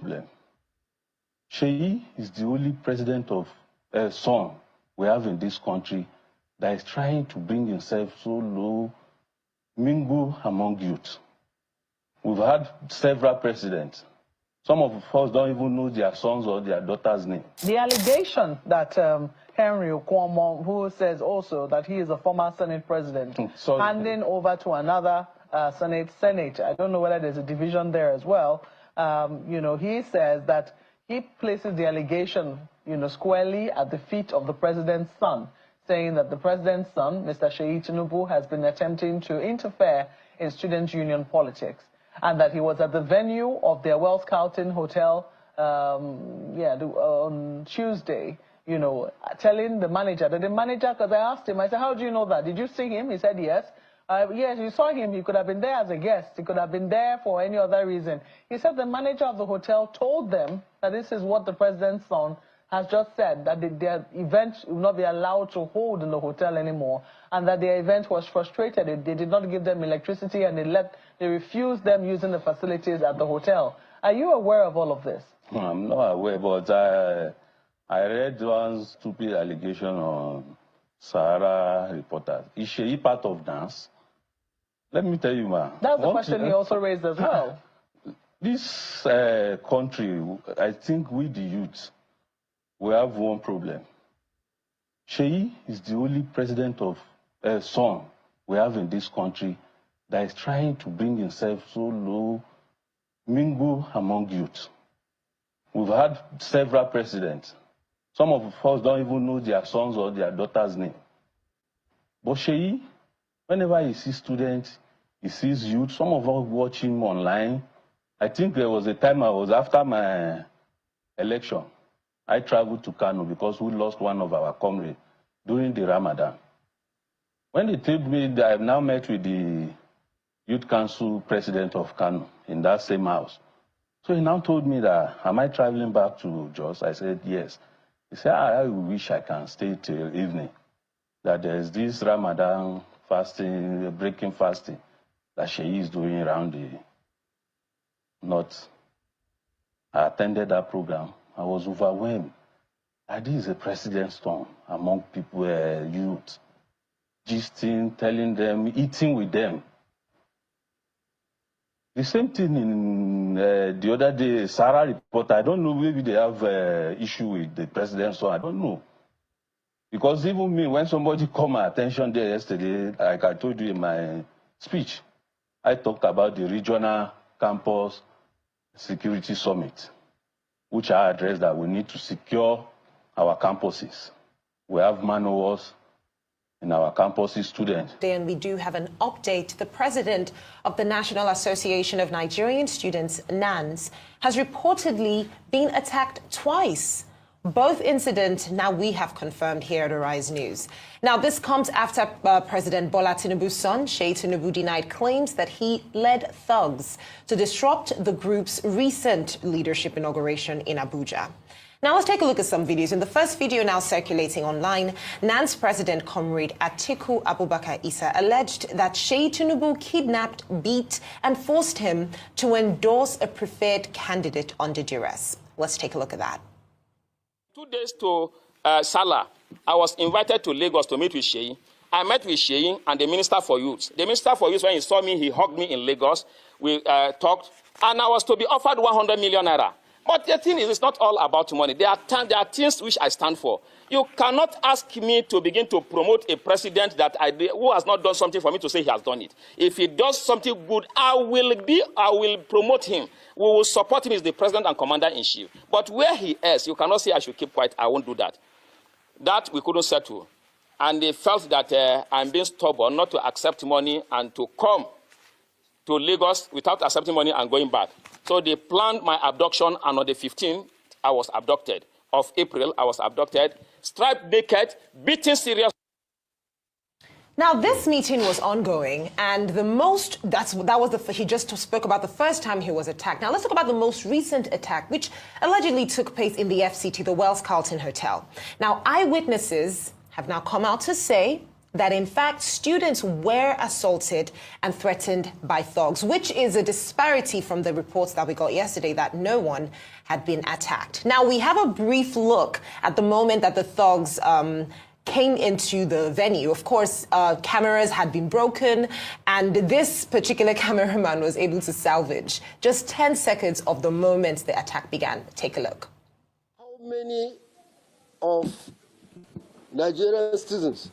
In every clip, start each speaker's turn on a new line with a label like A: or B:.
A: problem. Seyi is the only president of son we have in this country that is trying to bring himself so low, mingle among youth. We've had several presidents. Some of us don't even know their sons or their daughters' name.
B: The allegation that Henry Okuomo, who says also that he is a former Senate president, handing over to another Senate, I don't know whether there's a division there as well, he says that he places the allegation, squarely at the feet of the president's son, saying that the president's son, Mr. Seyi Tinubu, has been attempting to interfere in student union politics, and that he was at the venue of their Wells Carlton Hotel on Tuesday, telling the manager, because I asked him, I said, how do you know that? Did you see him? He said, yes. Yes, you saw him. He could have been there as a guest. He could have been there for any other reason. He said the manager of the hotel told them that this is what the president's son has just said, that their event will not be allowed to hold in the hotel anymore, and that their event was frustrated. They did not give them electricity, and they refused them using the facilities at the hotel. Are you aware of all of this?
A: I'm not aware, but I read one stupid allegation on Sahara Reporters. Is she part of dance? Let me tell you, man.
B: That's the question he also raised as well.
A: This country, I think we the youth, we have one problem. Seyi is the only president of son we have in this country that is trying to bring himself so low, mingle among youth. We've had several presidents. Some of us don't even know their sons or their daughters' name. But Seyi, whenever he sees students, he sees youth, some of us watch him online. I think there was a time after my election, I traveled to Kano because we lost one of our comrades during the Ramadan. When they told me that I've now met with the Youth Council president of Kano in that same house. So he now told me that, am I traveling back to Jos? I said, yes. He said, I wish I can stay till evening. That there's this Ramadan fasting, breaking fasting, that Seyi is doing around the north. I attended that program. I was overwhelmed. This is a president's term among people, youth, gisting, telling them, eating with them. The same thing in the other day, Sahara Reporter. I don't know, maybe they have issue with the president, so I don't know. Because even me, when somebody called my attention there yesterday, like I told you in my speech, I talked about the regional campus security summit, which I addressed that we need to secure our campuses. We have manuals in our campuses, students.
C: And we do have an update. The president of the National Association of Nigerian Students, NANS, has reportedly been attacked twice. Both incidents now we have confirmed here at Arise News. Now, this comes after President Bola Tinubu's son, Seyi Tinubu, denied claims that he led thugs to disrupt the group's recent leadership inauguration in Abuja. Now, let's take a look at some videos. In the first video now circulating online, NANS President Comrade Atiku Abubakar Issa alleged that Seyi Tinubu kidnapped, beat, and forced him to endorse a preferred candidate under duress. Let's take a look at that.
D: 2 days to Salah, I was invited to Lagos to meet with Seyi. I met with Seyi and the Minister for Youth. The Minister for Youth, when he saw me, he hugged me in Lagos. We talked, and I was to be offered 100 million naira. But the thing is, it's not all about money. There are things which I stand for. You cannot ask me to begin to promote a president who has not done something for me to say he has done it. If he does something good, I will promote him. We will support him as the president and commander-in-chief. But where he is, you cannot say I should keep quiet. I won't do that. That we couldn't settle. And they felt that I'm being stubborn not to accept money and to come to Lagos without accepting money and going back. So they planned my abduction, and on the 15th, I was abducted. Of April, I was abducted, stripped naked, beaten seriously.
C: Now, this meeting was ongoing, and he just spoke about the first time he was attacked. Now, let's talk about the most recent attack, which allegedly took place in the FCT, the Wells Carlton Hotel. Now, eyewitnesses have now come out to say that in fact students were assaulted and threatened by thugs, which is a disparity from the reports that we got yesterday that no one had been attacked. Now we have a brief look at the moment that the thugs came into the venue. Of course, cameras had been broken, and this particular cameraman was able to salvage just 10 seconds of the moment the attack began. Take a look.
E: How many of Nigerian citizens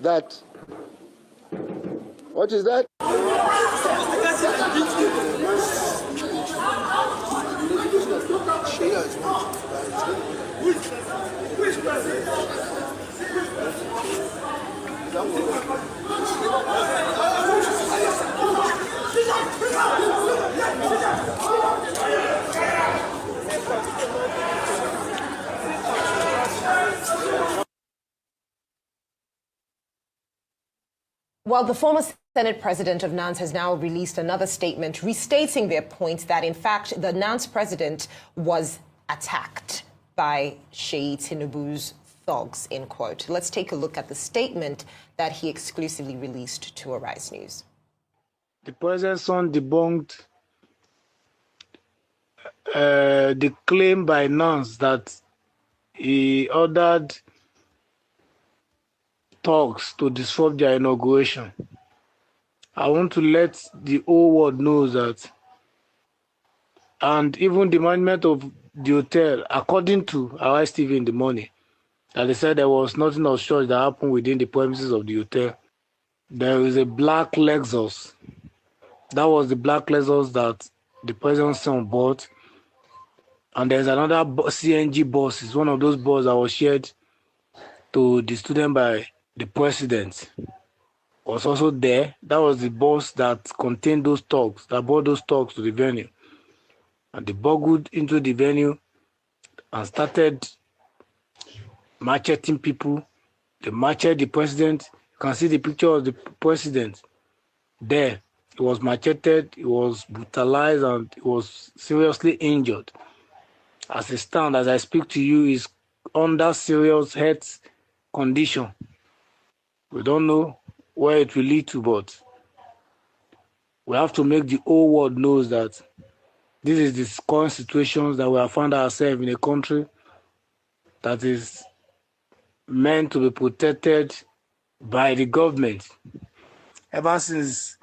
E: that, what is that?
C: Well, the former Senate president of NANS has now released another statement restating their point that, in fact, the NANS president was attacked by Seyi Tinubu's thugs, in quote. Let's take a look at the statement that he exclusively released to Arise News.
F: The president's son debunked the claim by NANS that he ordered talks to disrupt their inauguration. I want to let the whole world know that, and even the management of the hotel, according to Arise TV in the morning, that they said there was nothing of such that happened within the premises of the hotel. There is a black Lexus. That was the black Lexus that the president's son bought. And there's another CNG bus. It's one of those buses that was shared to the student by the president. Was also there. That was the bus that contained those talks, that brought those talks to the venue. And they burgled into the venue and started macheting people. They macheted the president. You can see the picture of the president there. He was macheted, he was brutalized, and he was seriously injured. As it stands, as I speak to you, he's under serious health condition. We don't know where it will lead to, but we have to make the whole world know that this is the current situations that we have found ourselves in a country that is meant to be protected by the government. Ever since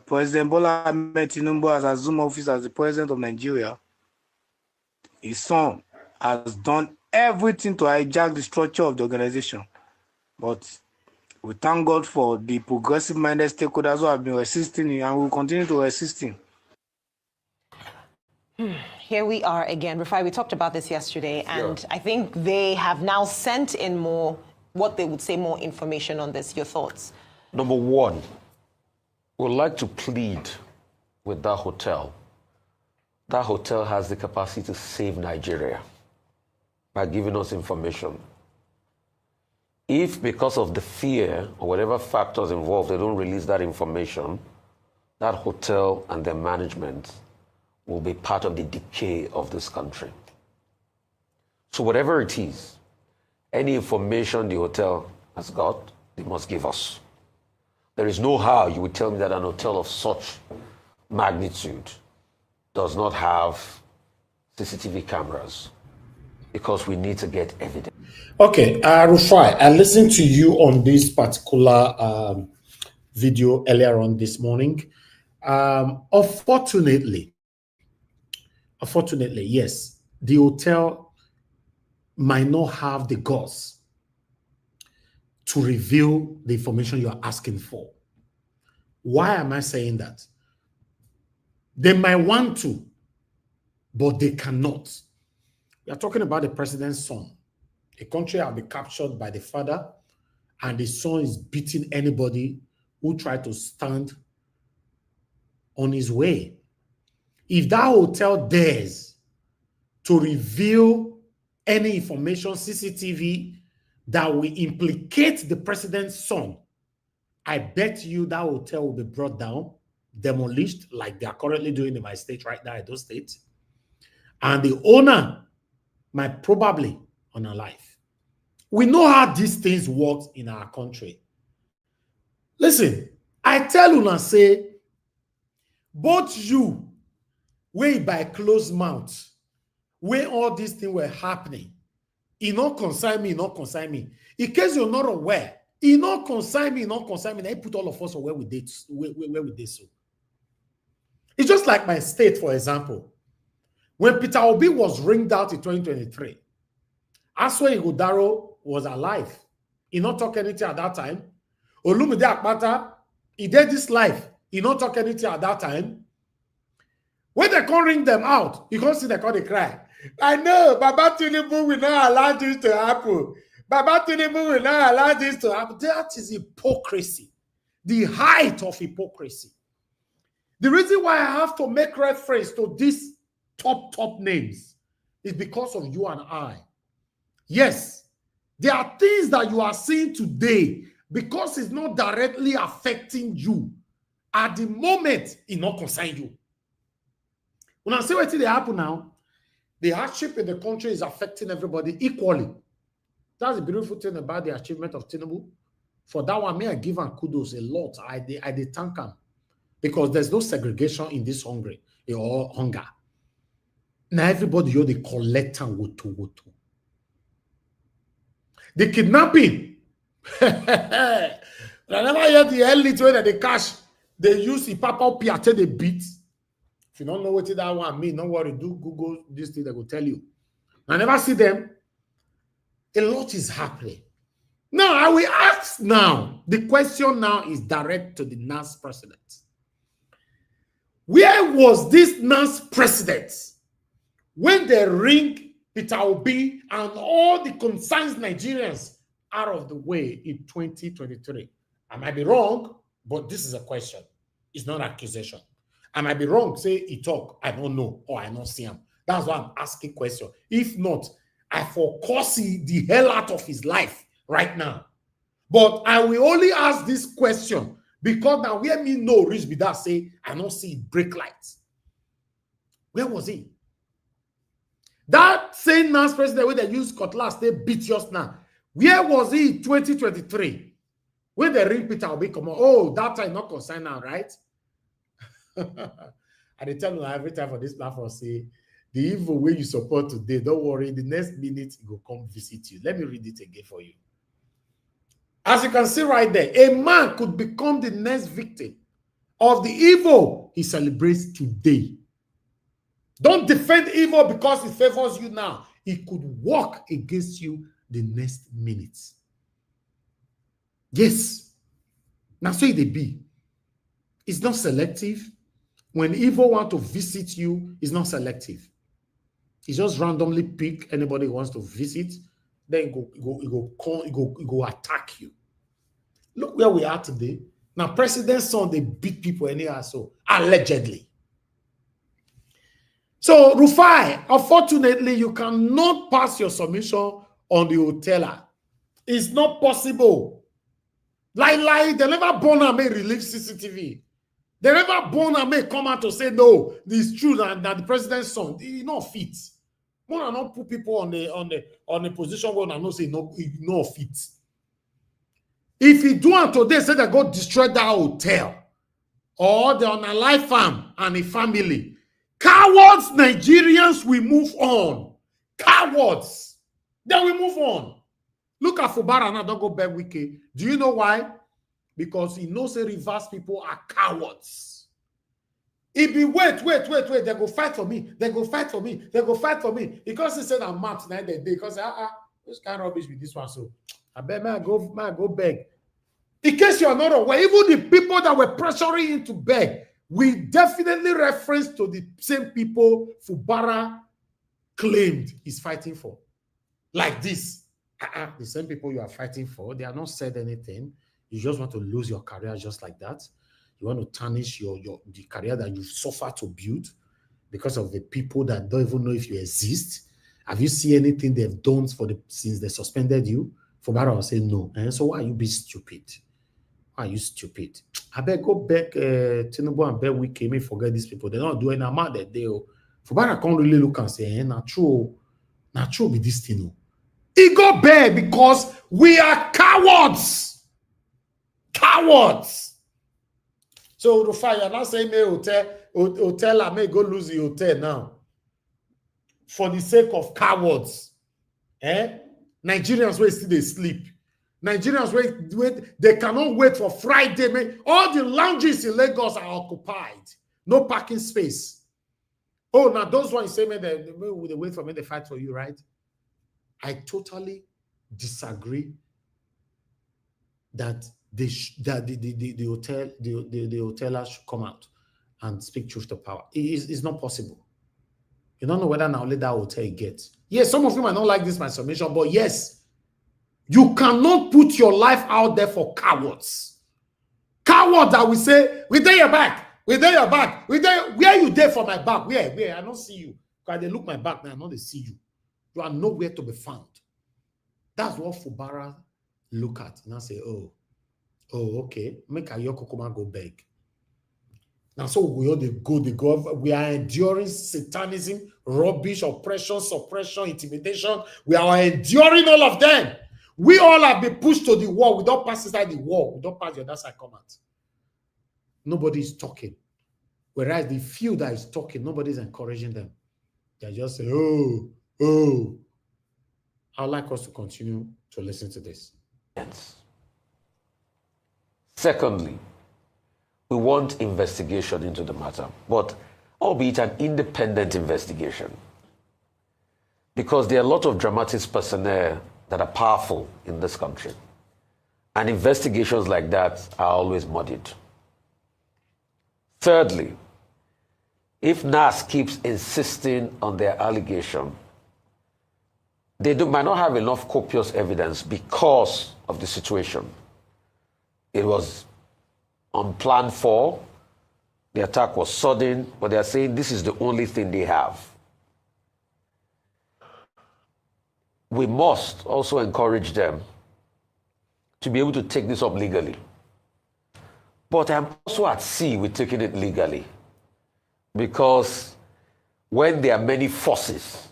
F: President Bola Ahmed Tinubu has assumed office as the president of Nigeria, his son has done everything to hijack the structure of the organization. But we thank God for the progressive-minded stakeholders who have been resisting and will continue to resist him.
C: Here we are again. Rufai, we talked about this yesterday, and I think they have now sent in more, what they would say, more information on this. Your thoughts?
G: Number one, we'd like to plead with that hotel. That hotel has the capacity to save Nigeria by giving us information. If because of the fear or whatever factors involved, they don't release that information, that hotel and their management will be part of the decay of this country. So whatever it is, any information the hotel has got, they must give us. There is no how you would tell me that an hotel of such magnitude does not have CCTV cameras, because we need to get evidence.
H: Okay, Rufai, I listened to you on this particular video earlier on this morning. Unfortunately, yes, the hotel might not have the guts to reveal the information you are asking for. Why am I saying that? They might want to, but they cannot. We are talking about the president's son. A country has been captured by the father, and the son is beating anybody who try to stand on his way. If that hotel dares to reveal any information, CCTV, that will implicate the president's son, I bet you that hotel will be brought down, demolished, like they are currently doing in my state right now, Edo State. And the owner might probably unalive. We know how these things work in our country. Listen, I tell you and say, both you, way by closed mouth, where all these things were happening, it not concern me, not concern me. In case you're not aware, it not concern me, not concern me. I put all of us where we did, where we did so. It's just like my state, for example. When Peter Obi was ringed out in 2023, Aswe Ighodaro was alive. He not talk anything at that time. Olumide Akpata, he did this life. He not talk anything at that time. When they can't ring them out, you can't see they can't cry. I know, Baba Tinubu will not allow this to happen. Baba Tinubu will not allow this to happen. That is hypocrisy. The height of hypocrisy. The reason why I have to make reference to these top names is because of you and I. Yes, there are things that you are seeing today because it's not directly affecting you. At the moment, it not concern you. When I say what they happen now, the hardship in the country is affecting everybody equally. That's the beautiful thing about the achievement of Tinubu. For that one, may I give him kudos a lot. I did thank him because there's no segregation in this hunger. Now everybody here they collect and woto. The kidnapping. I never hear the elite way that they cash. They use the papa piate they beat. If you don't know what that one mean, don't worry. Do Google this thing, they will tell you. I never see them. A lot is happening. Now, I will ask now. The question now is direct to the NAS president. Where was this NAS president when they ring Peter Obi and all the concerned Nigerians out of the way in 2023? I might be wrong, but this is a question. It's not an accusation. I might be wrong. Say he talk, I don't know, or I don't see him. That's why I'm asking question. If not, I foresee the hell out of his life right now. But I will only ask this question because now where me know reach be that say I don't see break lights. Where was he? That same NAS president where they use cutlass, they beat just now. Where was he in 2023? When they ring Peter Obi come on, oh, that time not concerned now, right? And they tell you every time for this platform, say, the evil way you support today, don't worry, the next minute it will come visit you. Let me read it again for you. As you can see right there, a man could become the next victim of the evil he celebrates today. Don't defend evil because it favors you now. It could work against you the next minute. Yes. Now, so they be. It's not selective. When evil want to visit you, it's not selective. It's just randomly pick anybody who wants to visit, then it go attack you. Look where we are today. Now, President's son, they beat people anyhow, so allegedly. So, Rufai, unfortunately, you cannot pass your submission on the hoteler. It's not possible. Like, they never born and may release CCTV. They never born and may come out to say, no, this is true, that the president's son, he not fit. One not put people on the position where I know say no fit. If he do it today, say they go destroy that hotel, or they're on a life farm and a family. Cowards, Nigerians will move on. Cowards. Then we move on. Look at Fubara now, don't go back wiki. Do you know why? Because he knows the reverse people are cowards. If he wait, they go fight for me. They go fight for me. They go fight for me. Because he said I'm mad tonight that day. Because this kind of rubbish with this one. So I bet I go beg. In case you are not aware, even the people that were pressuring him to beg, we definitely reference to the same people Fubara claimed he's fighting for. Like this. The same people you are fighting for, they are not said anything. You just want to lose your career just like that. You want to tarnish the career that you've suffered to build because of the people that don't even know if you exist. Have you seen anything they've done since they suspended you? Fubara will say no. And so why are you being stupid? Why are you stupid? I bet go back Tinubu and bet we came in forget these people. They're not doing a mad that day. Fubara can't really look and say, not true be this thing. He go bare because we are cowards. Cowards. So Rufai, you're not saying me hotel, I may go lose the hotel now. For the sake of cowards. Nigerians will still they sleep. Nigerians wait, they cannot wait for Friday. Man. All the lounges in Lagos are occupied. No parking space. Oh, now those ones say, man, they wait for me, they fight for you, right? I totally disagree that the hotelers should come out and speak truth to power. It's not possible. You don't know whether now only that hotel gets. Yes, some of you might not like this my submission, but yes, you cannot put your life out there for cowards. Cowards that will say, we dare your back, we dare your back, we dare. Where you there for my back? Where? I don't see you. Because they look my back now, I know they see you. You are nowhere to be found. That's what Fubara look at and I say, oh, okay, make Ayoko come and go beg. Now, so we all go. We are enduring satanism, rubbish, oppression, suppression, intimidation. We are enduring all of them. We all have been pushed to the wall. We don't pass inside the wall. We don't pass the other side. Come out. Nobody is talking. Whereas the few that is talking, nobody is encouraging them. They just say, oh. I'd like us to continue to listen to this.
G: Secondly, we want investigation into the matter, but albeit an independent investigation. Because there are a lot of dramatists personnel that are powerful in this country. And investigations like that are always muddied. Thirdly, if NAS keeps insisting on their allegation, they might not have enough copious evidence because of the situation. It was unplanned for, the attack was sudden, but they are saying this is the only thing they have. We must also encourage them to be able to take this up legally. But I'm also at sea with taking it legally, because when there are many forces.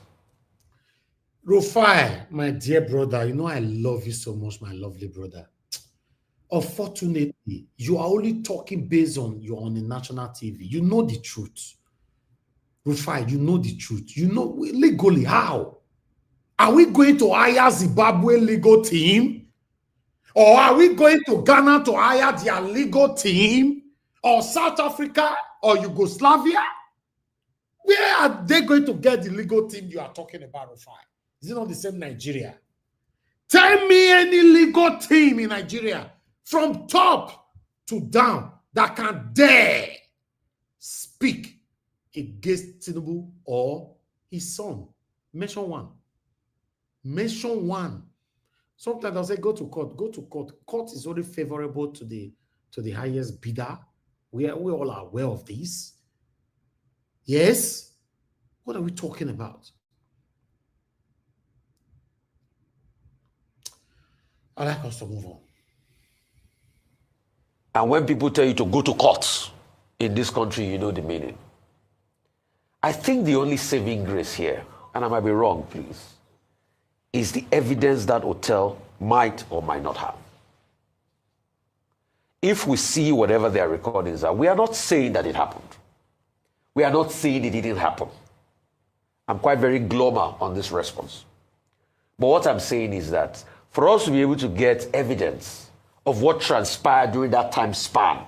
H: Rufai, my dear brother, you know I love you so much, my lovely brother. Unfortunately, you are only talking based on you're on a national TV. You know the truth. Rufai, you know the truth. You know legally how? Are we going to hire Zimbabwe legal team? Or are we going to Ghana to hire their legal team? Or South Africa or Yugoslavia? Where are they going to get the legal team you are talking about, Rufai? Is it not the same Nigeria? Tell me any legal team in Nigeria from top to down that can dare speak against Tinubu or his son. Mention one. Mention one. Sometimes I'll say go to court. Go to court. Court is only favorable to the highest bidder. We all are aware of this. Yes. What are we talking about? I'd like us to move on.
G: And when people tell you to go to court in this country, you know the meaning. I think the only saving grace here, and I might be wrong, please, is the evidence that hotel might or might not have. If we see whatever their recordings are, we are not saying that it happened. We are not saying it didn't happen. I'm quite very gloomy on this response. But what I'm saying is that for us to be able to get evidence of what transpired during that time span,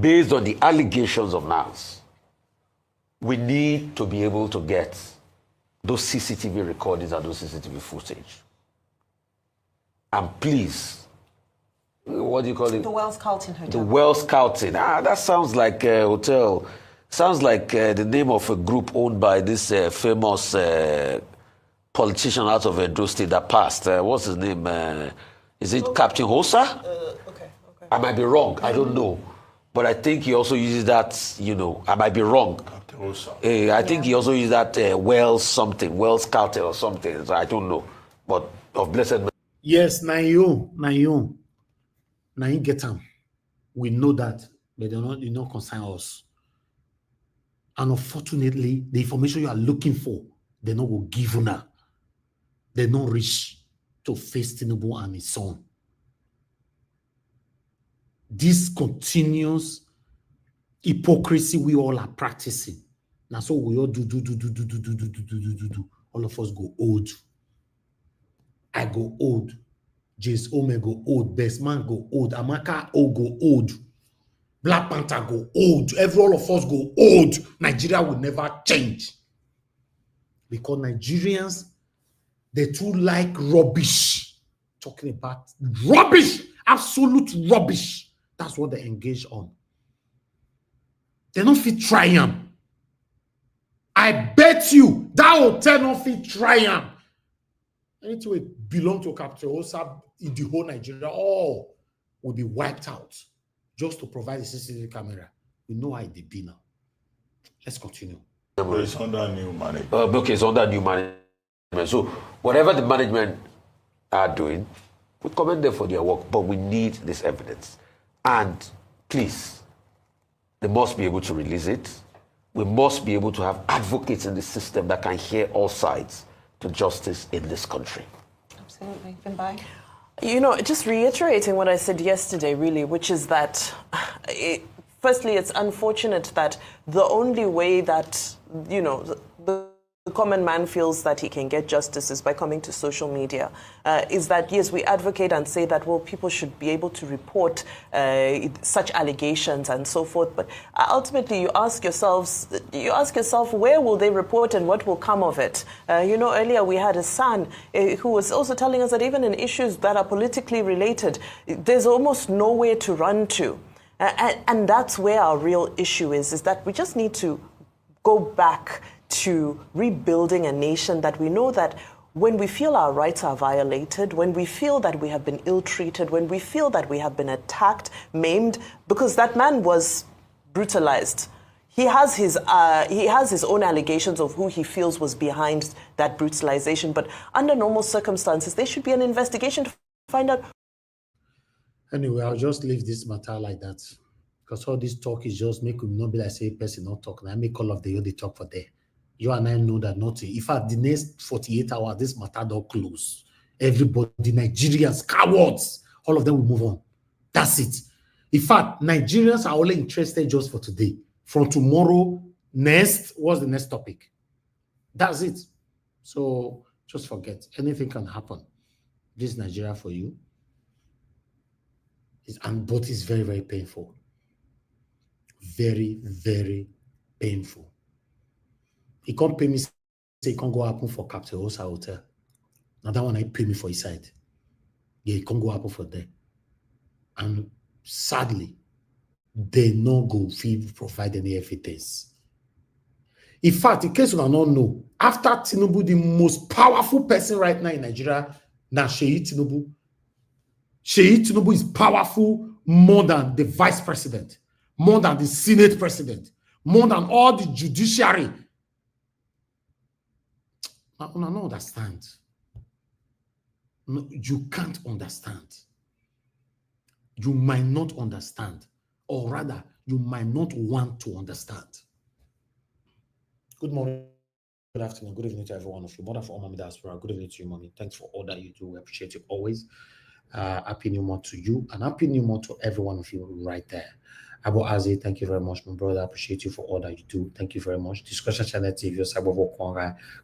G: based on the allegations of NAS, we need to be able to get those CCTV recordings and those CCTV footage. And please, what do you call it?
C: The Wells Carlton Hotel.
G: The Wells Carlton. That sounds like a hotel. Sounds like the name of a group owned by this famous politician out of Edo State that passed. What's his name? Is it Captain Hosa?
C: Okay.
G: I might be wrong. I don't know. But I think he also uses that, you know, I might be wrong. Captain Hosa. I think he also uses that Wells something, Wells Cartel or something. So I don't know. But of blessed.
H: Yes, na you get them. We know that, but they don't concern us. And unfortunately, the information you are looking for, they not will give you now. they don't reach to face Tinubu and his son. This continuous hypocrisy we all are practicing. Now, so we all do. All of us go old. I go old. Jace Ome go old. Best man go old. Amaka O go old. Black Panther go old. All of us go old. Nigeria will never change. Because Nigerians, they too like rubbish. Talking about rubbish. Absolute rubbish. That's what they engage on. They don't fit triumph. I bet you that hotel don't fit triumph. Anything will belong to Capital Osa in the whole Nigeria, all will be wiped out just to provide a CCTV camera. We know how it be now. Let's continue.
I: It's under new management.
G: Okay, it's under new management. So whatever the management are doing, we commend them for their work, but we need this evidence. And please, they must be able to release it. We must be able to have advocates in the system that can hear all sides to justice in this country.
C: Absolutely. Bye.
J: You know, just reiterating what I said yesterday, really, which is that, firstly, it's unfortunate that the only way that, you know, the common man feels that he can get justice is by coming to social media. Is that, yes, we advocate and say that, well, people should be able to report such allegations and so forth. But ultimately, you ask yourself, where will they report and what will come of it? You know, earlier we had a son who was also telling us that even in issues that are politically related, there's almost nowhere to run to. And that's where our real issue is that we just need to go back to rebuilding a nation that we know that when we feel our rights are violated, when we feel that we have been ill-treated, when we feel that we have been attacked, maimed, because that man was brutalized. He has his own allegations of who he feels was behind that brutalization, but under normal circumstances, there should be an investigation to find out.
H: Anyway, I'll just leave this matter like that, because all this talk is just make him not be like say person not talk. And I make all of the other talk for there. You and I know that nothing. In fact, the next 48 hours, this matter don't close. Everybody, Nigerians, cowards, all of them will move on. That's it. In fact, Nigerians are only interested just for today. From tomorrow, what's the next topic? That's it. So just forget. Anything can happen. This is Nigeria for you. But it's very, very painful. Very, very painful. He can't pay me, say he can't go happen for Capital Osa Hotel. Now that one I pay me for his side. Yeah, it can't go happen for them. And sadly, they no go provide any evidence. In fact, in case you don't know, after Tinubu, the most powerful person right now in Nigeria, now Seyi Tinubu. Seyi Tinubu is powerful more than the vice president, more than the Senate president, more than all the judiciary. I don't understand. No, you can't understand. You might not understand, or rather, you might not want to understand. Good morning, good afternoon, good evening to every one of you. Mother for all mommy diaspora, good evening to you, mommy. Thanks for all that you do. We appreciate you always. Happy New Month to you, and Happy New Month to every one of you right there. Abu Azi, thank you very much, my brother. I appreciate you for all that you do. Thank you very much. Discussion Channel TV,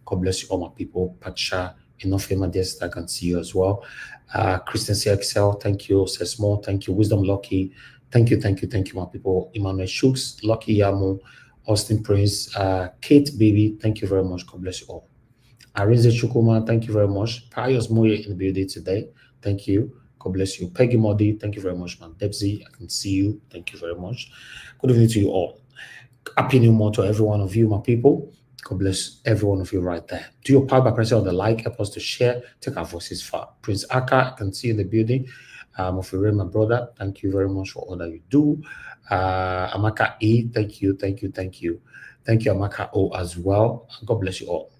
H: God bless you all, my people. Pacha, enough famous, I can see you as well. Christian CXL, thank you. Sesmo, thank you. Wisdom Lucky, thank you, my people. Emmanuel Shooks, Lucky Yamu, Austin Prince, Kate Baby, thank you very much. God bless you all. Arinze Chukuma, thank you very much. Pius Moye in the building today, thank you. God bless you. Peggy Modi, thank you very much, man. Debsy, I can see you. Thank you very much. Good evening to you all. Happy New Month to every one of you, my people. God bless every one of you right there. Do your part by pressing on the like, help us to share, take our voices far. Prince Aka, I can see you in the building. Mofire, my brother, thank you very much for all that you do. Amaka E, thank you. Thank you, Amaka O, as well. God bless you all.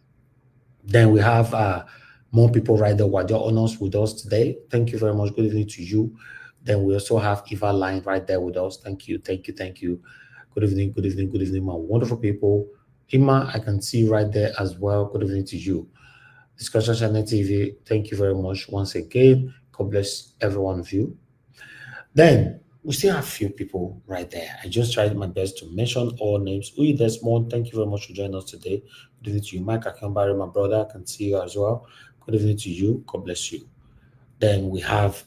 H: Then we have more people right there who are honors with us today. Thank you very much. Good evening to you. Then we also have Eva Line right there with us. Thank you. Good evening, my wonderful people. Ima, I can see you right there as well. Good evening to you. Discussion Channel TV, thank you very much once again. God bless every one of you. Then we still have a few people right there. I just tried my best to mention all names. Uyi Desmond, thank you very much for joining us today. Good evening to you. Mike Akambari, my brother, I can see you as well. Good evening to you. God bless you. Then we have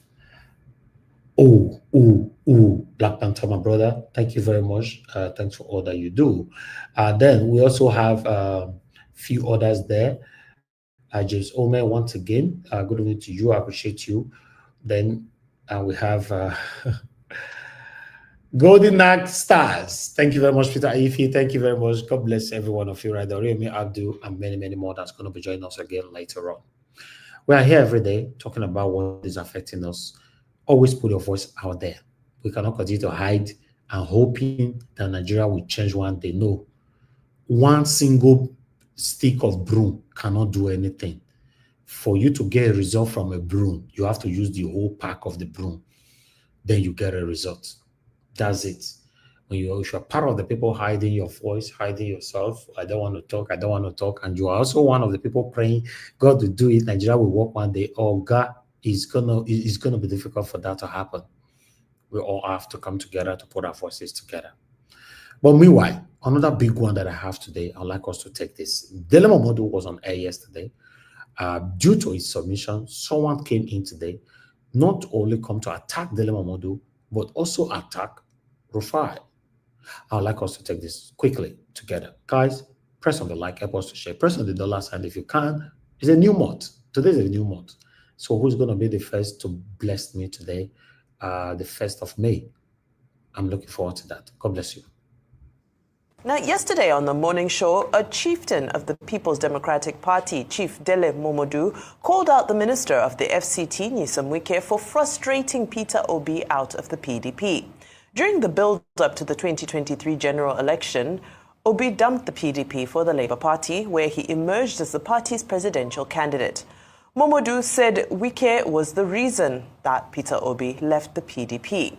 H: Black Panther, my brother. Thank you very much. Thanks for all that you do. Then we also have a few others there. James Omer, once again, good evening to you. I appreciate you. Then we have Golden Act Stars. Thank you very much, Peter Ife. Thank you very much. God bless every one of you right there. Remy Abdul and many, many more that's going to be joining us again later on. We are here every day talking about what is affecting us. Always put your voice out there. We cannot continue to hide and hoping that Nigeria will change one day. No. One single stick of broom cannot do anything. For you to get a result from a broom, you have to use the whole pack of the broom. Then you get a result. That's it. When if you're part of the people hiding your voice, hiding yourself, I don't want to talk, and you are also one of the people praying, God will do it, Nigeria will work one day, God is gonna be difficult for that to happen. We all have to come together to put our voices together. But meanwhile, another big one that I have today, I'd like us to take this. Dele Momodu was on air yesterday. Due to his submission, someone came in today, not only come to attack Dele Momodu, but also attack Rufai. I'd like us to take this quickly together. Guys, press on the like, help us to share. Press on the dollar sign if you can. It's a new month. Today is a new month. So who's going to be the first to bless me today? The 1st of May. I'm looking forward to that. God bless you.
J: Now, yesterday on the morning show, a chieftain of the People's Democratic Party, Chief Dele Momodu, called out the minister of the FCT, Nyesom Wike, for frustrating Peter Obi out of the PDP. During the build-up to the 2023 general election, Obi dumped the PDP for the Labour Party, where he emerged as the party's presidential candidate. Momodu said Wike was the reason that Peter Obi left the PDP.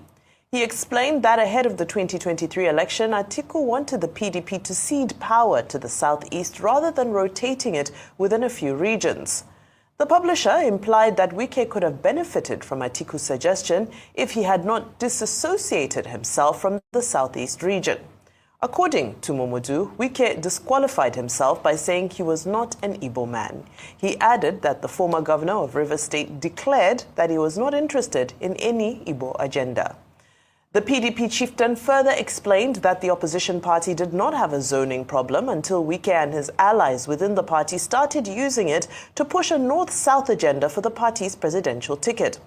J: He explained that ahead of the 2023 election, Atiku wanted the PDP to cede power to the southeast rather than rotating it within a few regions. The publisher implied that Wike could have benefited from Atiku's suggestion if he had not disassociated himself from the southeast region. According to Momodu, Wike disqualified himself by saying he was not an Igbo man. He added that the former governor of Rivers State declared that he was not interested in any Igbo agenda. The PDP chieftain further explained that the opposition party did not have a zoning problem until Wike and his allies within the party started using it to push a north-south agenda for the party's presidential ticket.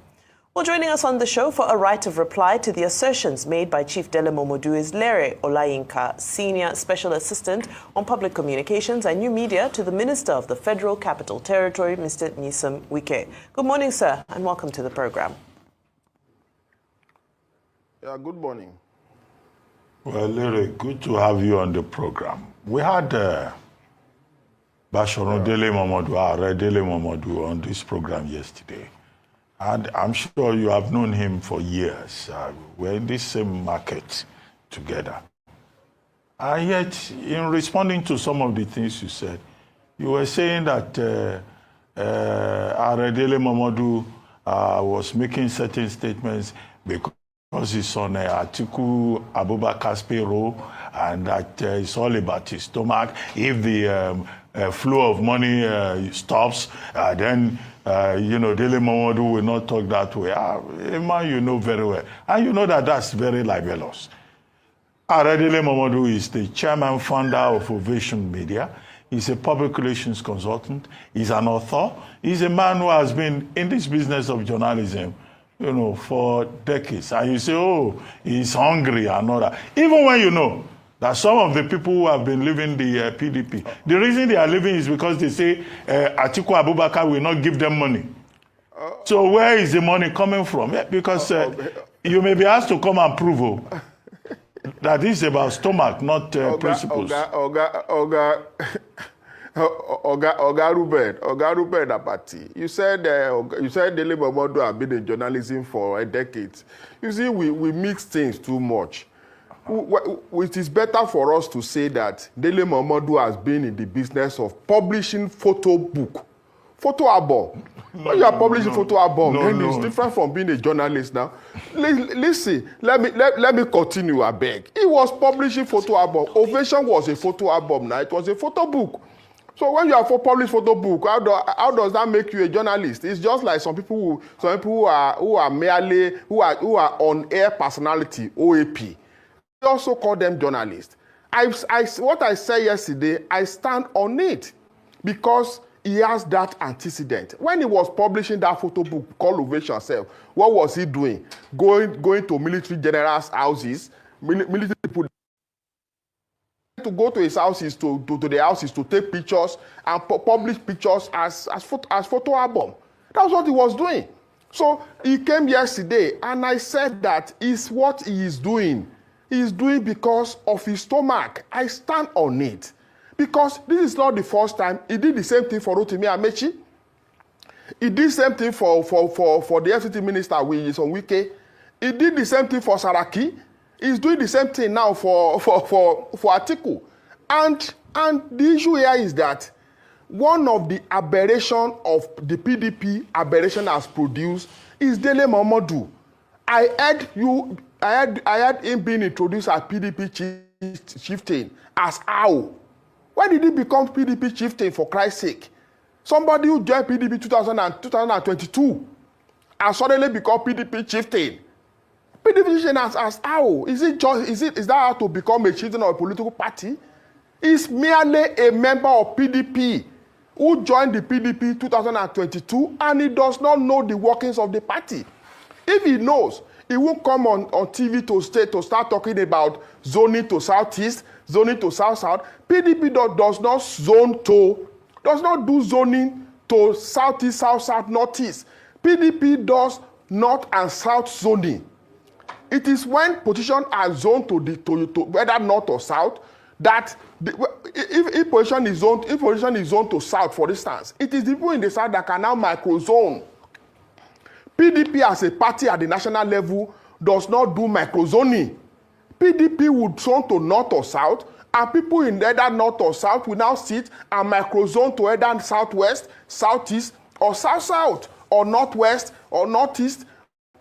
J: Well, joining us on the show for a right of reply to the assertions made by Chief Dele Momodu is Lere Olayinka, Senior Special Assistant on Public Communications and New Media to the Minister of the Federal Capital Territory, Mr. Nyesom Wike. Good morning, sir, and welcome to the program.
I: Yeah, good morning. Well, Larry, good to have you on the program. We had Basharon Dele Momodu on this program yesterday. And I'm sure you have known him for years. We're in this same market together. And yet, in responding to some of the things you said, you were saying that Dele Momodu was making certain statements because he's on Atiku Abubakar's payroll, and that it's all about his stomach. If the flow of money stops, then Dele Momodu will not talk that way. A man you know very well, and you know that that's very libelous. Dele Momodu is the chairman founder of Ovation Media. He's a public relations consultant. He's an author. He's a man who has been in this business of journalism, for decades. And you say, oh, he's hungry and all that. Even when you know that some of the people who have been leaving the PDP, the reason they are leaving is because they say Atiku Abubakar will not give them money. So where is the money coming from? Yeah, because you may be asked to come and prove that this is about stomach, not principles.
K: Oga Ruben Abati, you said Dele Momodu have been in journalism for a decade. You see, we mix things too much. It is better for us to say that Dele Momodu has been in the business of publishing photo book photo album. When you are publishing photo album, then it's different from being a journalist now. Listen, let me continue, I beg. He was publishing photo album. Ovation was a photo album now. It was a photo book. So when you have a published photo book, how does that make you a journalist? It's just like some people who are merely on air personality, OAP. We also call them journalists. What I said yesterday, I stand on it because he has that antecedent. When he was publishing that photo book called Ovation Self, what was he doing? Going to military generals' houses, military people to go to his houses, to the houses to take pictures and publish pictures as photo album. That's what he was doing. So he came yesterday and I said that is what he is doing. He is doing because of his stomach. I stand on it. Because this is not the first time. He did the same thing for Rotimi Amechi. He did the same thing for the FCT minister, Wike. He did the same thing for Saraki. He's doing the same thing now for Atiku. And the issue here is that one of the aberration of the PDP aberration has produced is Dele Momodu. I had him being introduced as PDP chieftain as how? When did he become PDP chieftain, for Christ's sake? Somebody who joined PDP 2022 and suddenly become PDP chieftain. PDP chieftain as how? Is that how to become a chieftain of a political party? He's merely a member of PDP who joined the PDP 2022 and he does not know the workings of the party. If he knows, he won't come on TV to start talking about zoning to southeast, zoning to south-south. PDP does not do zoning to southeast, south-south, northeast. PDP does north and south zoning. It is when positions are zoned to whether north or south that if position is zoned to south, for instance, it is the people in the south that can now microzone. PDP as a party at the national level does not do microzoning. PDP would zone to north or south, and people in either north or south will now sit and microzone to either southwest, southeast, or south-south, or northwest, or northeast,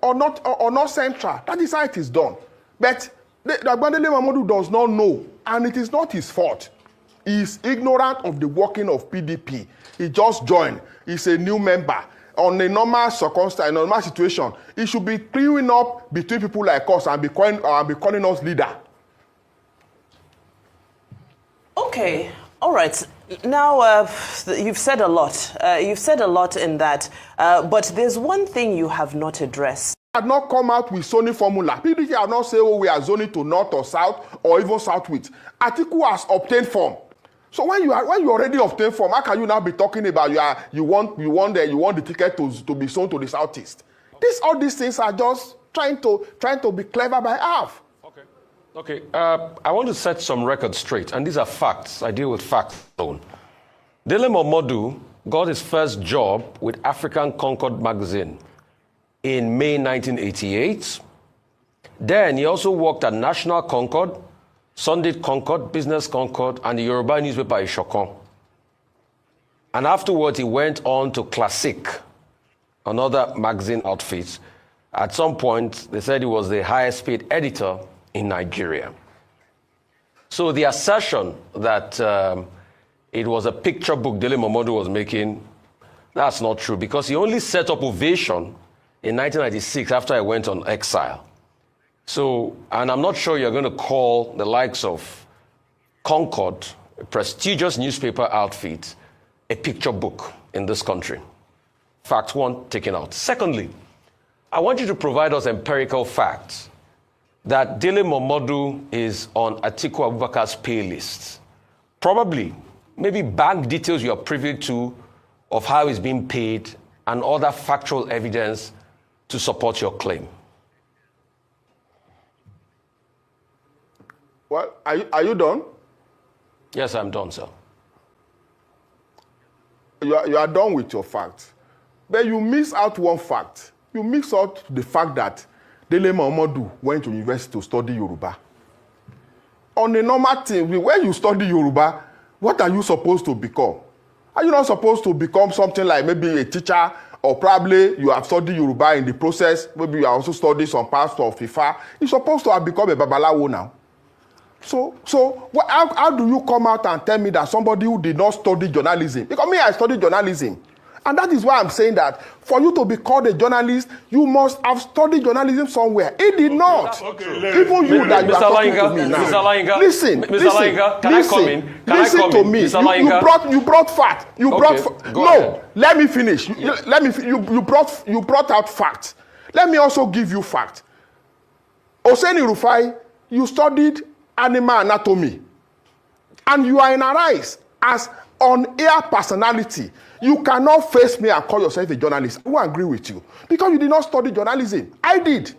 K: or north central. That is how it is done. But Dele Momodu does not know, and it is not his fault. He is ignorant of the working of PDP. He just joined. He's a new member. On a normal circumstance, in a normal situation, he should be clearing up between people like us and be calling us leader.
J: Okay, all right. Now, you've said a lot. You've said a lot in that. But there's one thing you have not addressed.
K: Had not come out with zoning formula. PDP have not said, oh, we are zoning to north or south or even southwest. Atiku has obtained form. So when you already obtained form, how can you now be talking about you want the ticket to be sold to the southeast? All these things are just trying to be clever by half.
G: Okay. I want to set some records straight, and these are facts. I deal with facts alone. Dele Momodu got his first job with African Concord magazine in May 1988. Then he also worked at National Concord, Sunday Concord, Business Concord, and the Yoruba newspaper Ishokon. And afterwards, he went on to Classic, another magazine outfit. At some point, they said he was the highest paid editor in Nigeria. So the assertion that it was a picture book Dele Momodu was making, that's not true, because he only set up Ovation in 1996 after I went on exile. So, and I'm not sure you're going to call the likes of Concord, a prestigious newspaper outfit, a picture book in this country. Fact one, taken out. Secondly, I want you to provide us empirical facts that Dele Momodu is on Atiku Abubakar's pay list. Probably, maybe bank details you are privy to of how he's being paid and other factual evidence to support your claim.
K: Well, are you done?
G: Yes, I'm done, sir.
K: You are done with your facts. But you miss out one fact. You miss out the fact that Dele Momodu went to university to study Yoruba. On a normal thing, when you study Yoruba, what are you supposed to become? Are you not supposed to become something like maybe a teacher, or probably you have studied Yoruba in the process, maybe you have also studied some parts of FIFA? You're supposed to have become a babalawo now. So how do you come out and tell me that somebody who did not study journalism, because me, I studied journalism, and that is why I'm saying that for you to be called a journalist, you must have studied journalism somewhere. He did not. Even you that you are talking to me now.
L: Mr. Lainga,
K: listen,
L: can I come in?
K: Listen to me. You brought fact. Let me finish. You brought out fact. Let me also give you fact. Hosseini Rufai, you studied animal anatomy, and you are in Arise as on-air personality. You cannot face me and call yourself a journalist. I will agree with you because you did not study journalism. I did.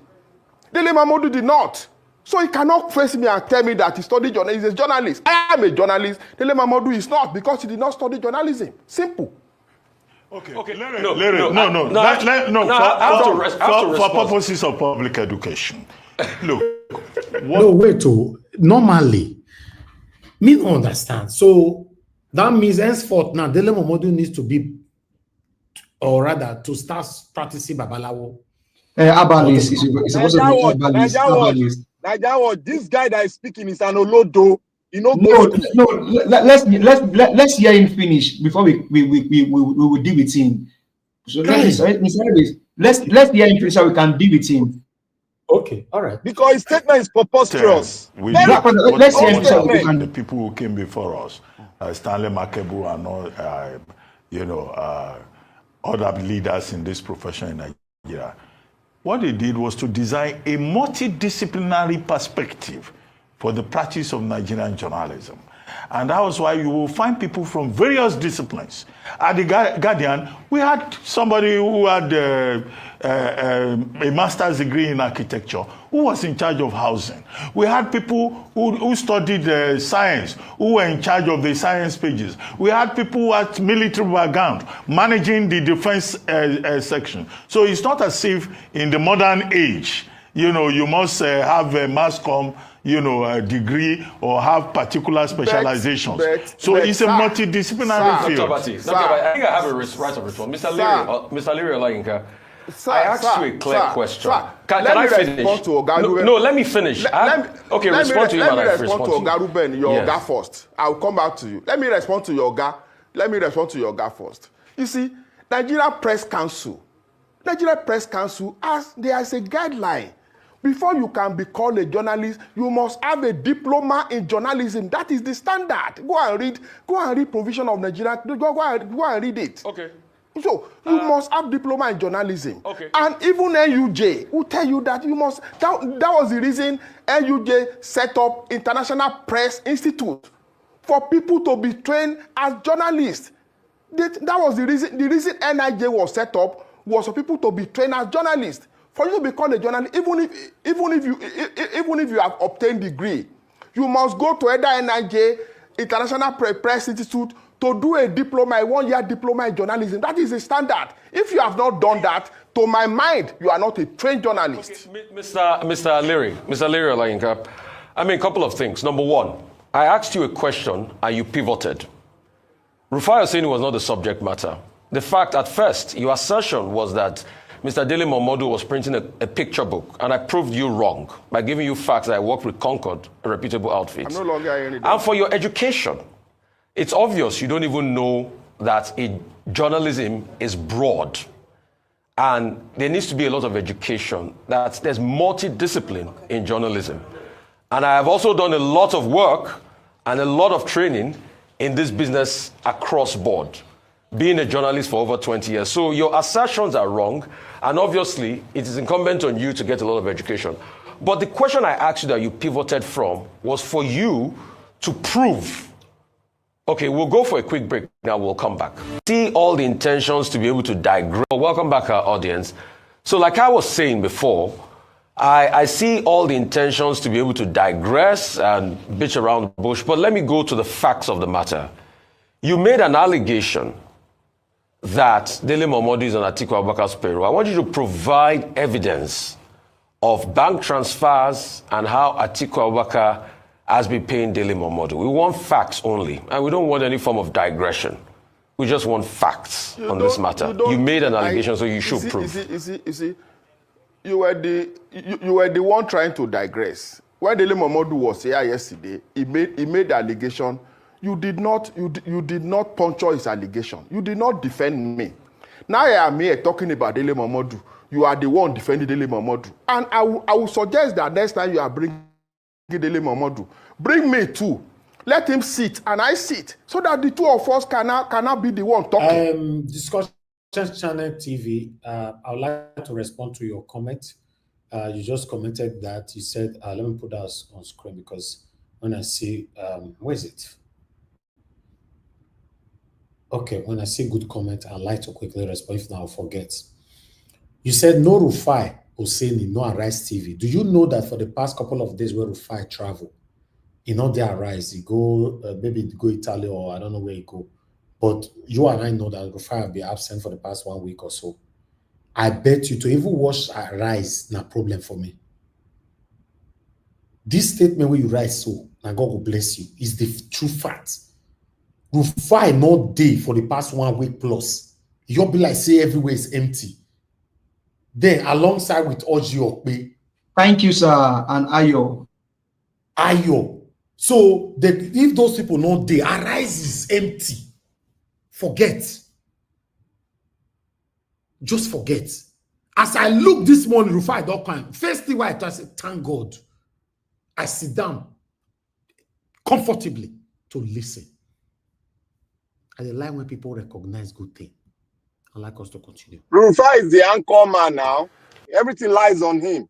K: Dele Momodu did not. So he cannot face me and tell me that he studied journalism. He's a journalist. I am a journalist. Dele Momodu is not because he did not study journalism. Simple.
I: Okay.
K: Okay.
I: No. For purposes of public education. Look.
H: No, wait. Normally, me don't understand. So that means henceforth now, Dele Momodu needs to be, or rather, to start practicing babalawo.
M: Herbalist is supposed to be herbalist. This guy that is speaking is an olodo. You know. No. Let's hear him finish before we will deal with him. So let's hear him finish so we can deal with him.
H: Okay, all right.
M: Because his statement is preposterous.
I: Let's hear him so the people who came before us, Stanley Makebu and all, other leaders in this profession in Nigeria. What they did was to design a multidisciplinary perspective for the practice of Nigerian journalism. And that was why you will find people from various disciplines. At the Guardian, we had somebody who had a master's degree in architecture who was in charge of housing. We had people who studied science who were in charge of the science pages. We had people who had military background managing the defense section. So it's not as if in the modern age, you must have a mass comm, a degree or have particular specializations. So it's a multidisciplinary field.
L: Dr. Bati, I think I have a right of response. Mr. Leary Olayinka, I asked you a clear question. Can I finish? No, let me finish. Respond to you and I respond to
K: Oga Ruben, your Oga first. I'll come back to you. Let me respond to your Oga first. You see, Nigeria Press Council, there is a guideline. Before you can be called a journalist, you must have a diploma in journalism. That is the standard. Go and read provision of Nigeria. Go and read it.
L: Okay.
K: So you must have diploma in journalism.
L: Okay.
K: And even NUJ will tell you that you must. That was the reason NUJ set up International Press Institute for people to be trained as journalists. That was the reason. The reason NIJ was set up was for people to be trained as journalists. For you to be called a journalist, even if you have obtained degree, you must go to either NIJ, International Press Institute, to do a diploma, a 1-year diploma in journalism. That is a standard. If you have not done that, to my mind, you are not a trained journalist.
L: Okay, Mr. Leary Olayinka, a couple of things. Number one, I asked you a question and you pivoted. Rufai Hosseini was not the subject matter. The fact at first, your assertion was that Mr. Dele Momodu was printing a picture book, and I proved you wrong by giving you facts that I worked with Concord, a reputable outfit.
K: I'm no longer hearing that.
L: And for your education, it's obvious you don't even know that journalism is broad. And there needs to be a lot of education, that there's multidiscipline in journalism. And I have also done a lot of work and a lot of training in this business across board, being a journalist for over 20 years. So your assertions are wrong, and obviously it is incumbent on you to get a lot of education. But the question I asked you that you pivoted from was for you to prove. Okay, we'll go for a quick break, now we'll come back. See all the intentions to be able to digress. Welcome back, our audience. So like I was saying before, I see all the intentions to be able to digress and bitch around the bush, but let me go to the facts of the matter. You made an allegation that Dele Momodu is on Atiku Abubakar's payroll. I want you to provide evidence of bank transfers and how Atiku Abubakar has been paying Dele Momodu. We want facts only, and we don't want any form of digression. We We just want facts on this matter. You made an allegation, so you should prove.
K: You see, you were the one trying to digress. When Dele Momodu was here yesterday, he made the allegation. You did not puncture his allegation. You did not defend me. Now I am here talking about Dele Momodu. You are the one defending Dele Momodu. And I will suggest that next time you are bringing Dele Momodu, bring me too. Let him sit and I sit, so that the two of us cannot be the one talking.
H: Discussion Channel TV, I would like to respond to your comment. You just commented that you said, let me put that on screen, because when I see, where is it? Okay, when I see good comment, I'd like to quickly respond, if not I'll forget. You said no Rufai Hussaini, no Arise TV. Do you know that for the past couple of days where Rufai travel, he not there Arise, he go, maybe go Italy, or I don't know where he go. But you and I know that Rufai have been absent for the past 1 week or so. I bet you to even watch Arise, no problem for me. This statement where you write so, now God will bless you, is the true fact. Rufai not day for the past 1 week plus. You'll be like, say everywhere is empty. Then alongside with Oji Okpe.
M: Thank you, sir, and Ayo.
H: So if those people not there, Arise is empty. Forget. Just forget. As I look this morning, Rufai don't come. First thing I said, thank God. I sit down comfortably to listen. I like when people recognize good things. I'd like us to continue.
K: Rufai is the anchor man now. Everything lies on him.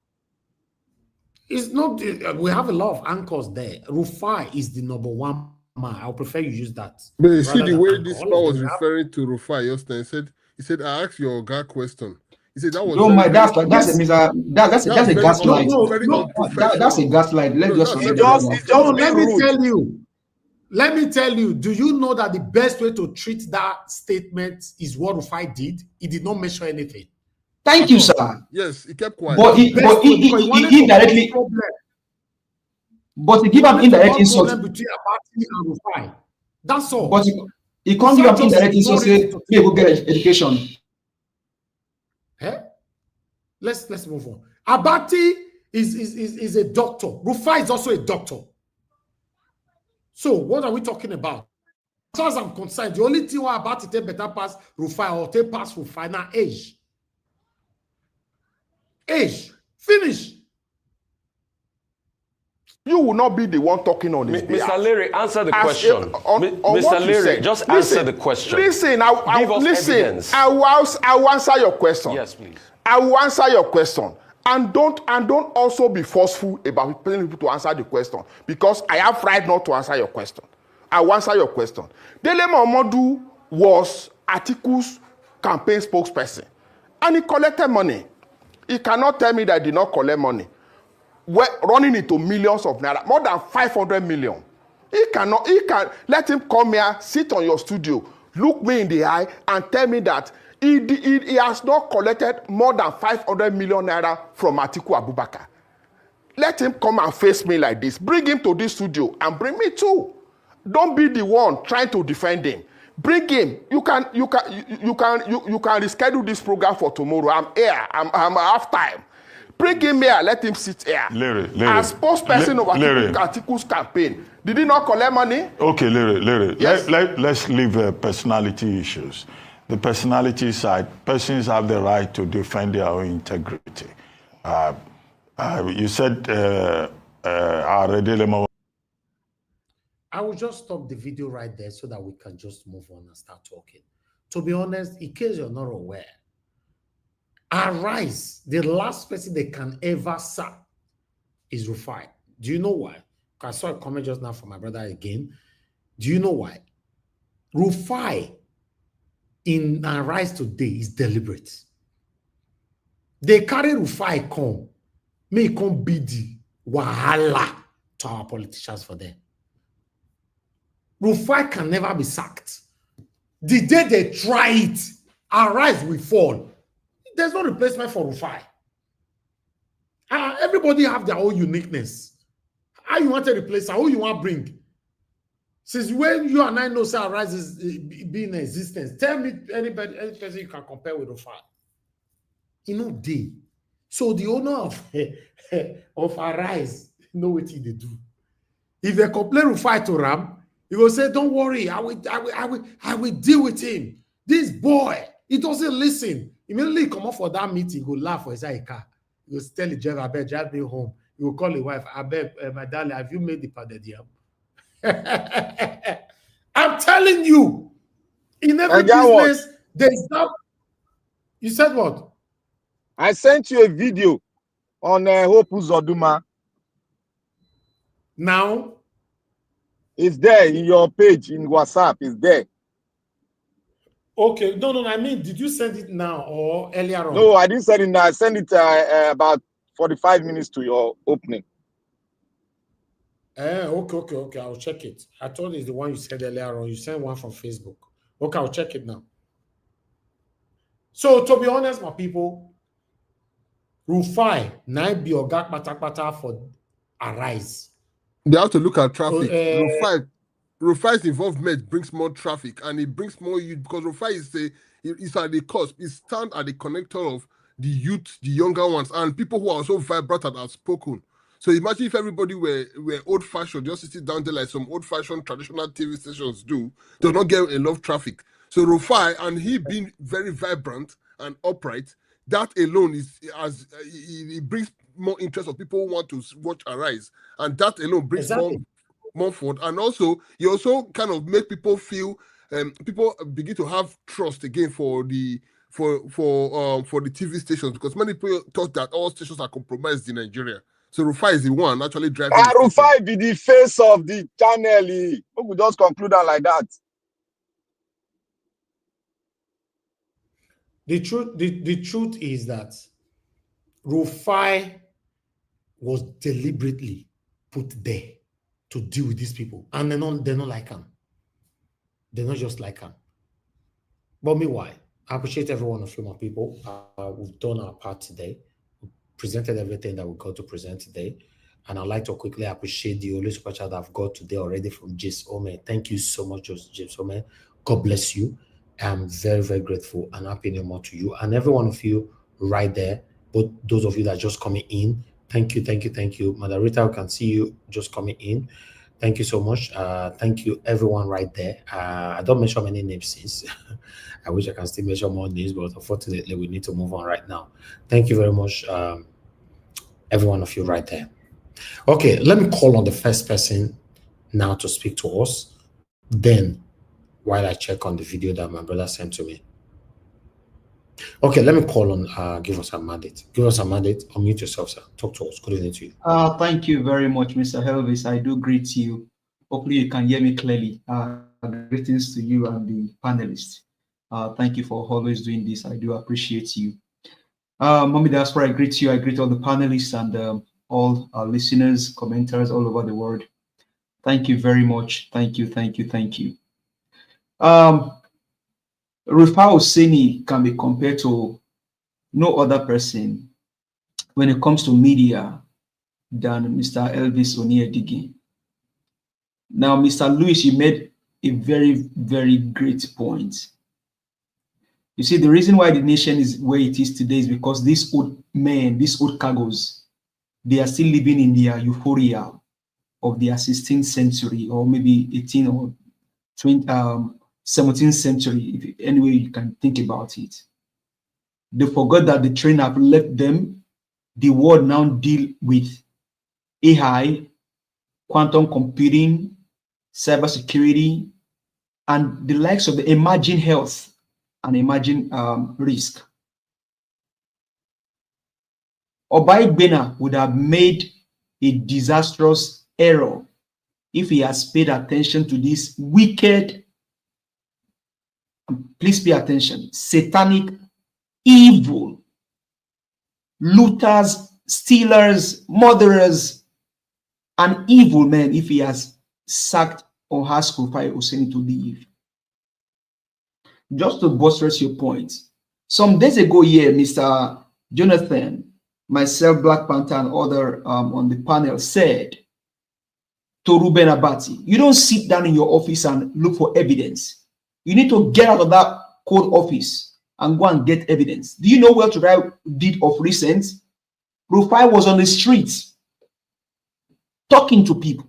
H: It's not, we have a lot of anchors there. Rufai is the #1 man. I would prefer you use that.
N: But you see the way this man was referring to Rufai yesterday, he said, I asked your guy question. He said that was
M: that's a gaslight. That's a gaslight.
H: Let me tell you, do you know that the best way to treat that statement is what Rufai did? He did not mention anything.
M: Thank you, sir.
N: Yes, he kept quiet.
M: But he indirectly, but he give him indirect insult.
H: Between Abati and Rufai. That's all.
M: But he can't give him indirect insult. Say, "Hey, go get education."
H: Let's move on. Abati is a doctor. Rufai is also a doctor. So what are we talking about? As far as I'm concerned, the only thing why Abati take better pass Rufai or take pass Rufai now age. Finish.
K: You will not be the one talking on this.
L: Mr. Leary, answer the question. Mr. Leary, just answer the question.
K: Listen, I will answer your question.
L: Yes, please.
K: I will answer your question. And don't also be forceful about telling people to answer the question, because I have right not to answer your question. I will answer your question. Dele Momodu was Atiku's campaign spokesperson, and he collected money. He cannot tell me that he did not collect money. We're running into millions of naira, more than 500 million. He can let him come here, sit on your studio, look me in the eye, and tell me that he has not collected more than 500 million naira from Atiku Abubakar. Let him come and face me like this. Bring him to this studio and bring me too. Don't be the one trying to defend him. Bring him. You can reschedule this program for tomorrow. I'm here. I'm half time. Bring him here. Let him sit here.
I: Larry.
K: As spokesperson of Atiku's campaign, did he not collect money?
I: Okay, Larry.
K: Yes.
I: Let's leave personality issues. The personality side, persons have the right to defend their own integrity. You said
H: I will just stop the video right there so that we can just move on and start talking. To be honest, in case you're not aware, Arise, the last person they can ever sack is Rufai. Do you know why? I saw a comment just now from my brother again. Do you know why? Rufai in Arise today is deliberate. They carry Rufai come, may come be the wahala to our politicians for them. Rufai can never be sacked. The day they try it, Arise will fall. There's no replacement for Rufai. Everybody have their own uniqueness. How you want to replace her? Who you want to bring? Since when you and I know Sir Arise is being in existence, tell me any person you can compare with Rufai. You know, they. So the owner of Arise know what they do. If they complain Rufai to Ram, he will say, "Don't worry, I will deal with him. This boy, he doesn't listen." Immediately come up for that meeting, he will laugh for his car. He will tell the driver, "I beg, drive me home." He will call his wife, "I beg, my darling, have you made the pounded yam?" I'm telling you, in every business, there's not. You said what?
O: I sent you a video on Hope Uzoduma.
H: Now?
O: It's there in your page in WhatsApp. It's there.
H: Okay. No. I mean, did you send it now or earlier on?
O: No, I didn't send it now. I sent it about 45 minutes to your opening.
H: Okay. I'll check it. I thought it's the one you said earlier on. You sent one from Facebook. Okay, I'll check it now. So, to be honest, my people, Rufai, Nai be Ogak Patakpata for Arise.
N: They have to look at traffic. Rufai's involvement brings more traffic and it brings more youth because Rufai is at the cusp. It stands at the connector of the youth, the younger ones, and people who are so vibrant and outspoken. So imagine if everybody were old-fashioned, just sitting down there like some old-fashioned traditional TV stations do, they'll not get enough traffic. So Rufai, and he being very vibrant and upright, that alone it brings more interest of people who want to watch Arise, and that alone brings more forward. And also, you also kind of make people feel, people begin to have trust again for the TV stations, because many people thought that all stations are compromised in Nigeria. So Rufai is the one actually driving.
O: Rufai be the face of the channel. We could just conclude that like that.
H: The truth is that Rufai was deliberately put there to deal with these people, and they're not like him. They're not just like him. But meanwhile, I appreciate every one of you, my people. We've done our part today. We presented everything that we got to present today. And I'd like to quickly appreciate the only super chat I've got today already from James Ome. Thank you so much, James Ome. God bless you. I'm very, very grateful and happy no more to you. And every one of you right there, but those of you that are just coming in, thank you. Mother Rita, I can see you just coming in. Thank you so much. Thank you, everyone right there. I don't mention many names since. I wish I can still mention more names, but unfortunately, we need to move on right now. Thank you very much, every one of you right there. Okay, let me call on the first person now to speak to us. Then, while I check on the video that my brother sent to me. Okay, let me call on Give Us a Mandate. Give Us a Mandate. Unmute yourself, sir. Talk to us. Good evening to you.
M: Thank you very much, Mr. Helvis. I do greet you. Hopefully you can hear me clearly. Greetings to you and the panelists. Thank you for always doing this. I do appreciate you. Mommy, that's where I greet you. I greet all the panelists and all our listeners, commenters all over the world. Thank you very much. Thank you. Rufai Oseni can be compared to no other person when it comes to media than Mr. Elvis Onyedigi. Now, Mr. Lewis, you made a very, very great point. You see, the reason why the nation is where it is today is because these old men, these old cargos, they are still living in their euphoria of their 16th century, or maybe 18th or 17th century, if any way you can think about it. They forgot that the train have left them. The world now deal with AI, quantum computing, cybersecurity, and the likes of the emerging health and emerging risk. Obai Bena would have made a disastrous error if he has paid attention to this wicked, please pay attention, satanic, evil, looters, stealers, murderers, and evil men if he has sacked or asked Rufai Oseni to leave. Just to buttress your point, some days ago here, Mr. Jonathan, myself, Black Panther, and other on the panel said to Ruben Abati. You don't sit down in your office and look for evidence. You need to get out of that cold office and go and get evidence. Do you know what Rufai did of recent? Rufai was on the streets talking to people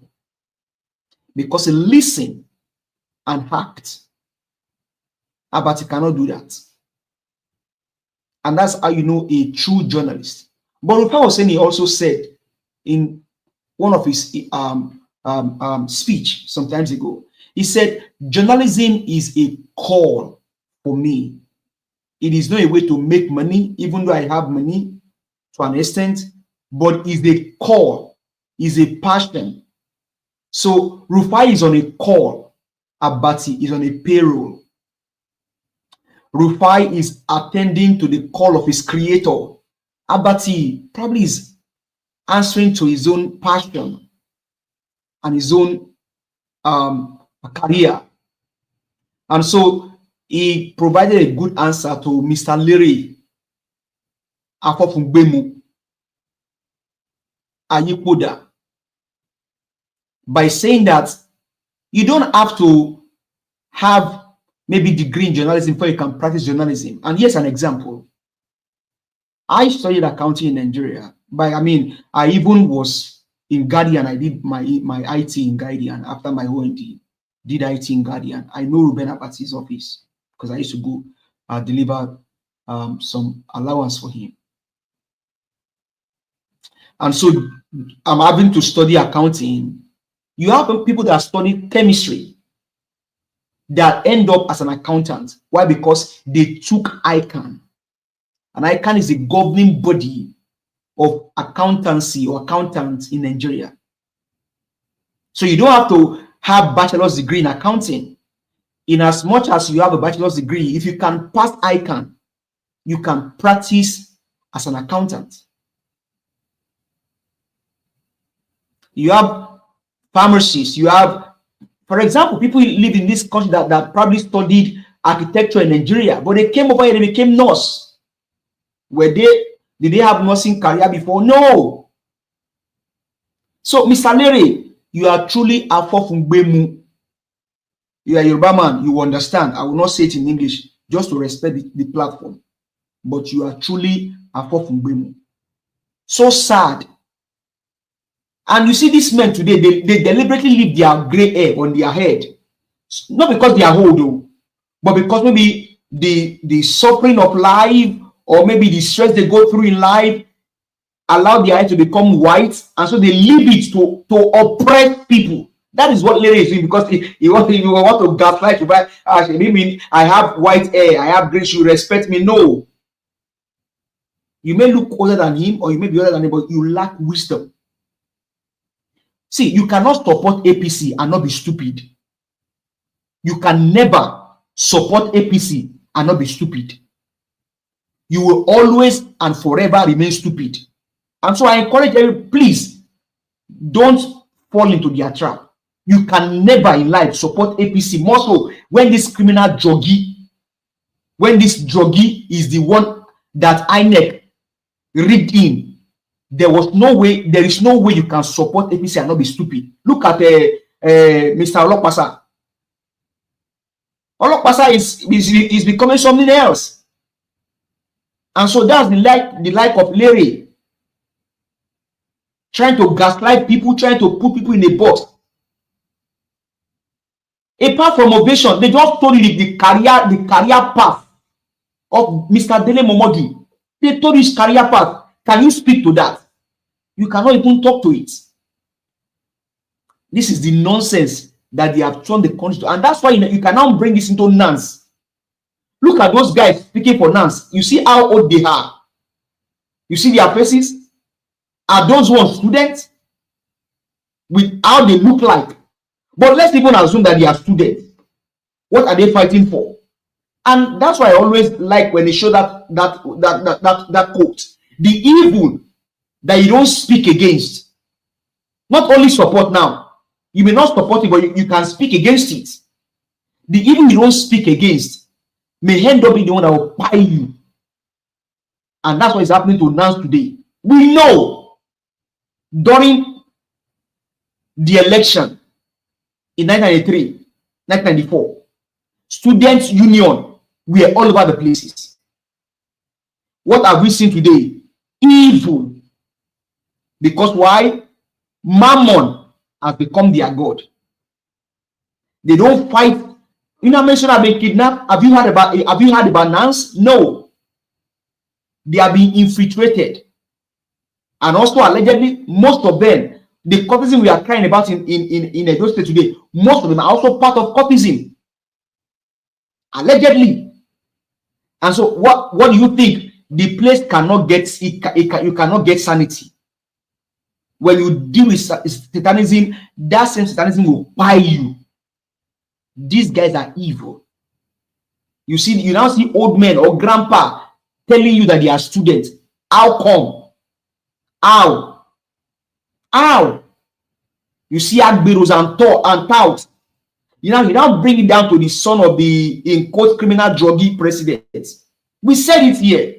M: because he listened and act. Abati cannot do that. And that's how you know a true journalist. But Rufai was saying, he also said in one of his speech some times ago, he said, journalism is a call for me. It is not a way to make money, even though I have money to an extent, but it's a call, is a passion. So Rufai is on a call. Abati is on a payroll. Rufai is attending to the call of his creator. Abati probably is answering to his own passion and his own career. And so he provided a good answer to Mr. Leary Afofungbemu Ayipoda by saying that you don't have to have maybe degree in journalism before you can practice journalism. And here's an example. I studied accounting in Nigeria, but I even was in Guardian. I did my IT in Guardian after my OND. Did IT in Guardian. I know Ruben Abati's office because I used to go deliver some allowance for him. And so I'm having to study accounting. You have people that study chemistry that end up as an accountant. Why? Because they took ICANN. And ICANN is a governing body of accountancy or accountants in Nigeria. So you don't have to have bachelor's degree in accounting. In as much as you have a bachelor's degree, if you can pass ICANN, you can practice as an accountant. You have pharmacists, you have, for example, people live in this country that probably studied architecture in Nigeria, but they came over here, they became nurse. Did they have nursing career before? No. So, Mr. Leary, you are truly Afofungbemu. You are Yoruba man, you understand. I will not say it in English just to respect the platform. But you are truly Afofungbemu. So sad. And you see these men today, they deliberately leave their gray hair on their head. Not because they are old, though, but because maybe the suffering of life or maybe the stress they go through in life allow their hair to become white, and so they leave it to oppress people. That is what Larry is doing, because he want to gaslight you by, I have white hair, I have gray, you respect me. No. You may look older than him or you may be older than him, but you lack wisdom. See, you cannot support APC and not be stupid. You can never support APC and not be stupid. You will always and forever remain stupid. And so I encourage you, please, don't fall into their trap. You can never in life support APC, more so when this criminal druggie, when this druggie is the one that INEC rigged in. There is no way you can support APC and not be stupid. Look at Mr. Olokpasa. Olokpasa is becoming something else. And so that's the like of Larry. Trying to gaslight people, trying to put people in a box. Apart from ovation, they just told you the career path of Mr. Dele Momodu. They told you his career path. Can you speak to that? You cannot even talk to it. This is the nonsense that they have turned the country to. And that's why you can now bring this into Nance. Look at those guys speaking for Nance. You see how old they are. You see their faces. Are those ones students? With how they look like. But let's even assume that they are students. What are they fighting for? And that's why I always like when they show that quote. The evil that you don't speak against. Not only support now. You may not support it, but you can speak against it. The evil you don't speak against may end up being the one that will buy you. And that's what is happening to Nance today. We know during the election in 1993, 1994, students' union were all over the places. What have we seen today? Evil. Because why? Mammon has become their god. They don't fight. You know, I mentioned have been kidnapped. Have you heard about Nance? No. They are being infiltrated. And also allegedly, most of them, the cultism we are crying about in Edo State today, most of them are also part of cultism. Allegedly. And so what do you think? The place cannot get, you cannot get sanity. When you deal with Satanism, that same Satanism will buy you. These guys are evil. You see, you now see old men or grandpa telling you that they are students. How come? How? You see Agberos and touts. You now bring it down to the son of the, in quote, criminal druggie president. We said it here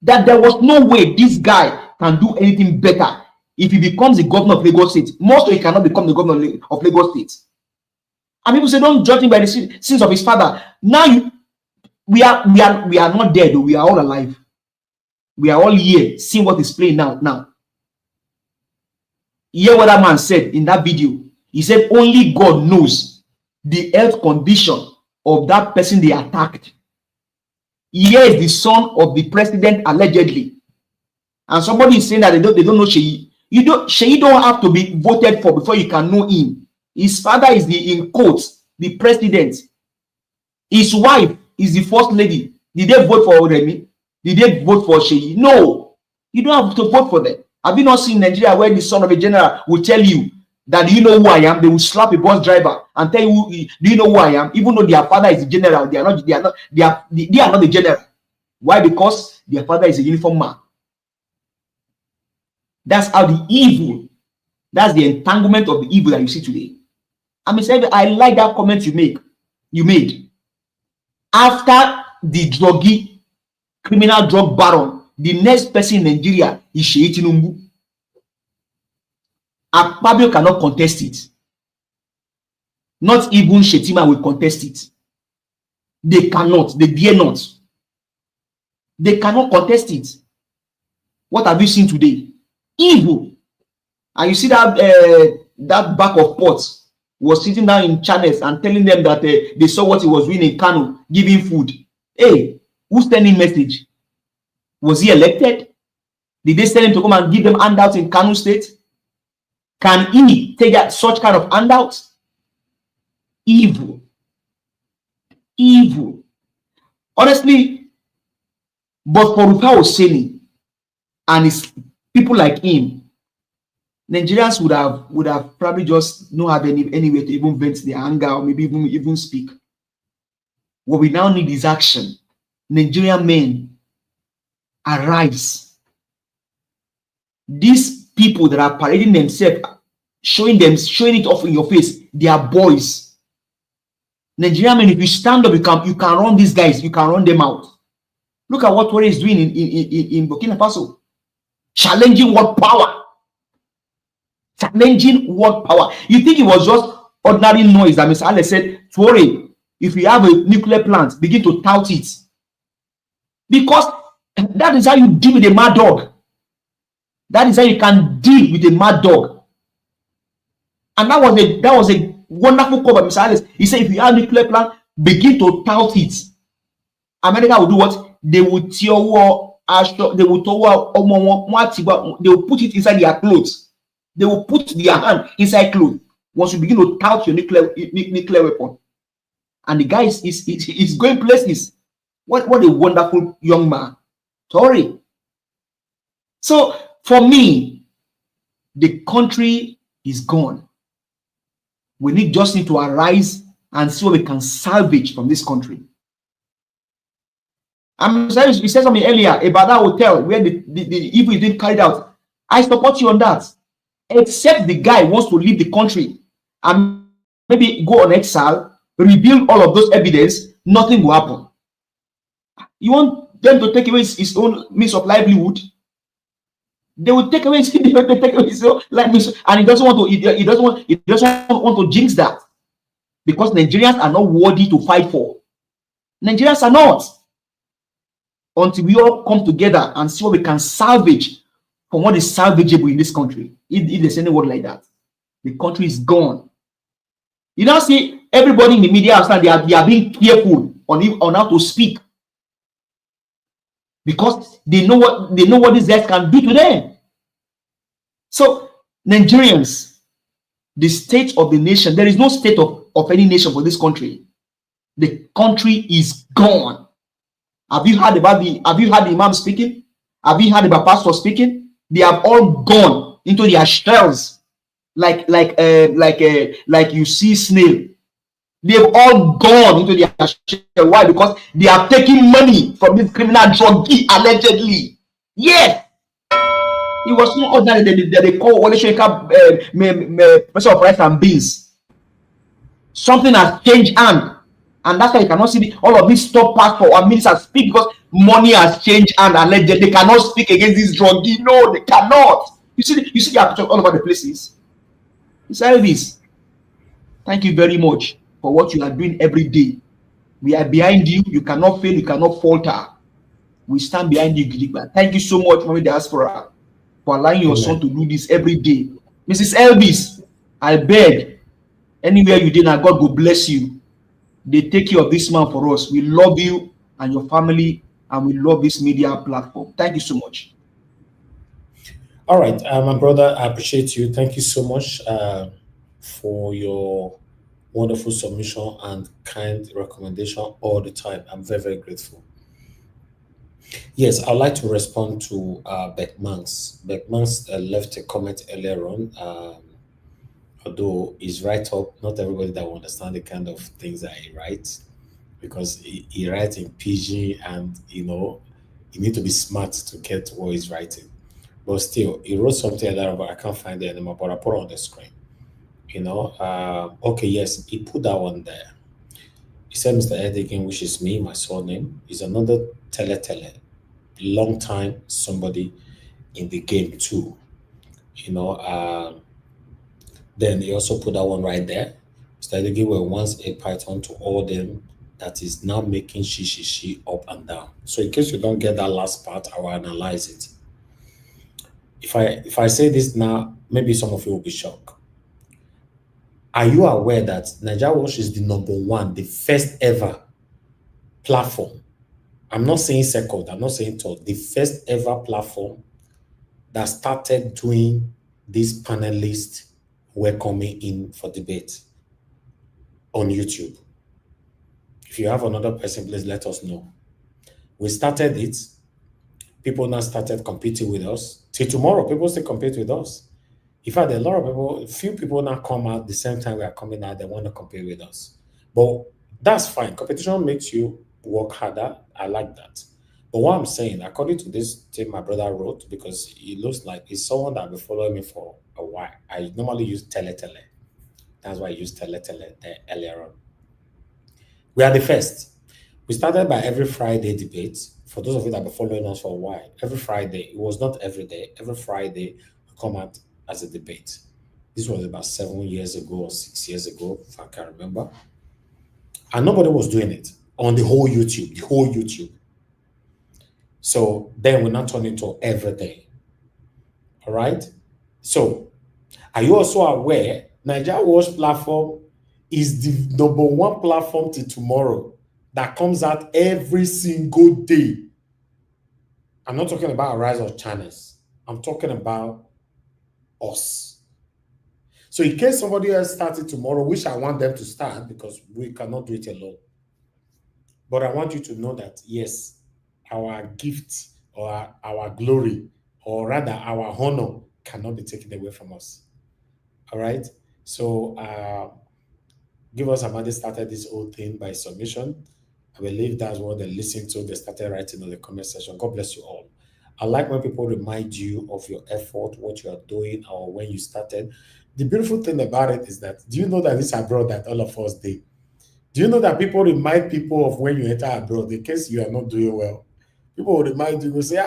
M: that there was no way this guy can do anything better if he becomes the governor of Lagos State. Most of he cannot become the governor of Lagos State. And people say, don't judge him by the sins of his father. Now we are not dead, though. We are all alive. We are all here, seeing what is playing now. Hear what that man said in that video. He said, only God knows the health condition of that person they attacked. Here is the son of the president, allegedly. And somebody is saying that they don't know Seyi. Seyi don't have to be voted for before you can know him. His father is in quotes, the president. His wife is the first lady. Did they vote for Remi? Did they vote for Seyi? No. You don't have to vote for them. Have you not seen Nigeria where the son of a general will tell you that, do you know who I am? They will slap a bus driver and tell you, do you know who I am? Even though their father is the general, they are not the general. Why? Because their father is a uniform man. That's how the evil, that's the entanglement of the evil that you see today. I like that comment you made. After the druggie, criminal drug baron, the next person in Nigeria is Seyi Tinubu. Akpabio cannot contest it. Not even Shetima will contest it. They cannot. They dare not. They cannot contest it. What have you seen today? Evil. And you see that that back of pots was sitting down in channels and telling them that they saw what he was doing in Kano, giving food. Hey, who's sending message? Was he elected? Did they send him to come and give them handouts in Kano State? Can he take that such kind of handouts? Evil. Evil. Honestly, but for Rufai Oseni and his people like him, Nigerians would have probably just not have any way to even vent their anger or maybe even speak. What we now need is action. Nigerian men, arise. These people that are parading themselves, showing it off in your face, they are boys. Nigerian men, if you stand up, you can run these guys, you can run them out. Look at what Wore is doing in Burkina Faso. Challenging what power? Challenging what power? You think it was just ordinary noise that Mr. Alex said, Wore, if you have a nuclear plant, begin to tout it. Because that is how you deal with a mad dog. That is how you can deal with a mad dog. And that was a wonderful call by Mr. Alex. He said, if you have a nuclear plant, begin to tout it. America will do what? They will they will put it inside their clothes. They will put their hand inside clothes once you begin to tout your nuclear weapon. And the guy is going places. What a wonderful young man. Sorry. So for me, the country is gone. We just need to arise and see what we can salvage from this country. I'm sorry, you said something earlier about that hotel where the evil is being carried out. I support you on that. Except the guy wants to leave the country and maybe go on exile, reveal all of those evidence, nothing will happen. You want them to take away his own means of livelihood? They will take away. They will take away. So, like me, and he doesn't want to. He doesn't want to jinx that, because Nigerians are not worthy to fight for. Nigerians are not. Until we all come together and see what we can salvage from what is salvageable in this country. If there's any word like that, the country is gone. You now see everybody in the media outside, they are being careful on how to speak, because they know what these guys can do to them. So Nigerians, the state of the nation, there is no state of any nation for this country. The country is gone. Have you heard the Imam speaking? Have you heard about pastor speaking? They have all gone into their shells, like you see snail. They've all gone into their shell. Why? Because they are taking money from this criminal druggie, allegedly. Yes. It was not ordinary that they call Wale Sheka person of rice and beans. Something has changed hand. And that's why you cannot see all of these top pastors or ministers speak, because money has changed and allegedly they cannot speak against this druggie. No, they cannot. You see the picture all over the places. It's Elvis. Thank you very much for what you are doing every day. We are behind you. You cannot fail. You cannot falter. We stand behind you, Gidigba. Thank you so much, Mommy Diaspora, for allowing your son to do this every day. Mrs. Elvis, I beg, anywhere you did, now God will bless you. They take care of this man for us. We love you and your family, and we love this media platform. Thank you so much.
H: All right, my brother, I appreciate you. Thank you so much for your wonderful submission and kind recommendation all the time. I'm very, very grateful. Yes, I'd like to respond to Beckmans. Beckmans left a comment earlier on. Although he's right up, not everybody that will understand the kind of things that he writes, because he writes in PG, and you need to be smart to get what he's writing. But still, he wrote something there, but I can't find it anymore. But I put it on the screen. Okay, yes, he put that one there. He said, Mr. Edigan, which is me, my surname, is another tele, long time somebody in the game too. Then he also put that one right there. Mr. Edigan were once a python to all them that is now making she up and down. So in case you don't get that last part, I will analyze it. If I say this now, maybe some of you will be shocked. Are you aware that Nigeria Watch is the #1, the first ever platform? I'm not saying second, I'm not saying third, the first ever platform that started doing this panelist welcoming in for debate on YouTube. If you have another person, please let us know. We started it. People now started competing with us. Till tomorrow, people still compete with us. In fact, a lot of people, a few people now come out the same time we are coming out, they want to compete with us. But that's fine. Competition makes you work harder. I like that. But what I'm saying, according to this thing my brother wrote, because he looks like he's someone that been following me for a while. I normally use tele. That's why I used tele there earlier on. We are the first. We started by every Friday debate. For those of you that have been following us for a while, every Friday, it was not every day, every Friday we come out as a debate. This was about 7 years ago or 6 years ago, if I can remember. And nobody was doing it on the whole YouTube. So then we now turn into every day. All right? So are you also aware Nigeria Watch platform is the #1 platform till tomorrow that comes out every single day? I'm not talking about Rise of Channels. I'm talking about us. So in case somebody else started tomorrow, which I want them to start because we cannot do it alone. But I want you to know that, yes, our gift or our glory, or rather our honor, cannot be taken away from us. All right? So give us somebody started this whole thing by submission. I believe that's what they listened to. They started writing on the comment section. God bless you all. I like when people remind you of your effort, what you are doing, or when you started. The beautiful thing about it is that, do you know that this abroad that all of us did? Do you know that people remind people of when you enter abroad, in case you are not doing well? People will remind you, will say,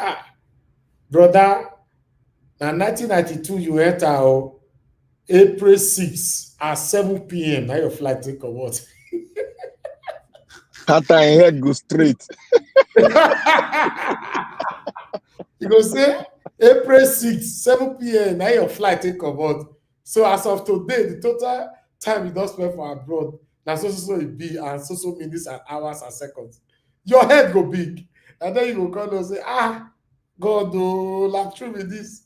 H: brother, Now 1992 you enter April 6 at 7 p.m. Now your flight take a what?
O: After I head go straight.
H: You go say April 6, 7 p.m. Now your flight take a what? So as of today, the total time you don't spend for abroad, now so it be and so minutes and hours and seconds. Your head go big. And then you go come and say, God, like true with this.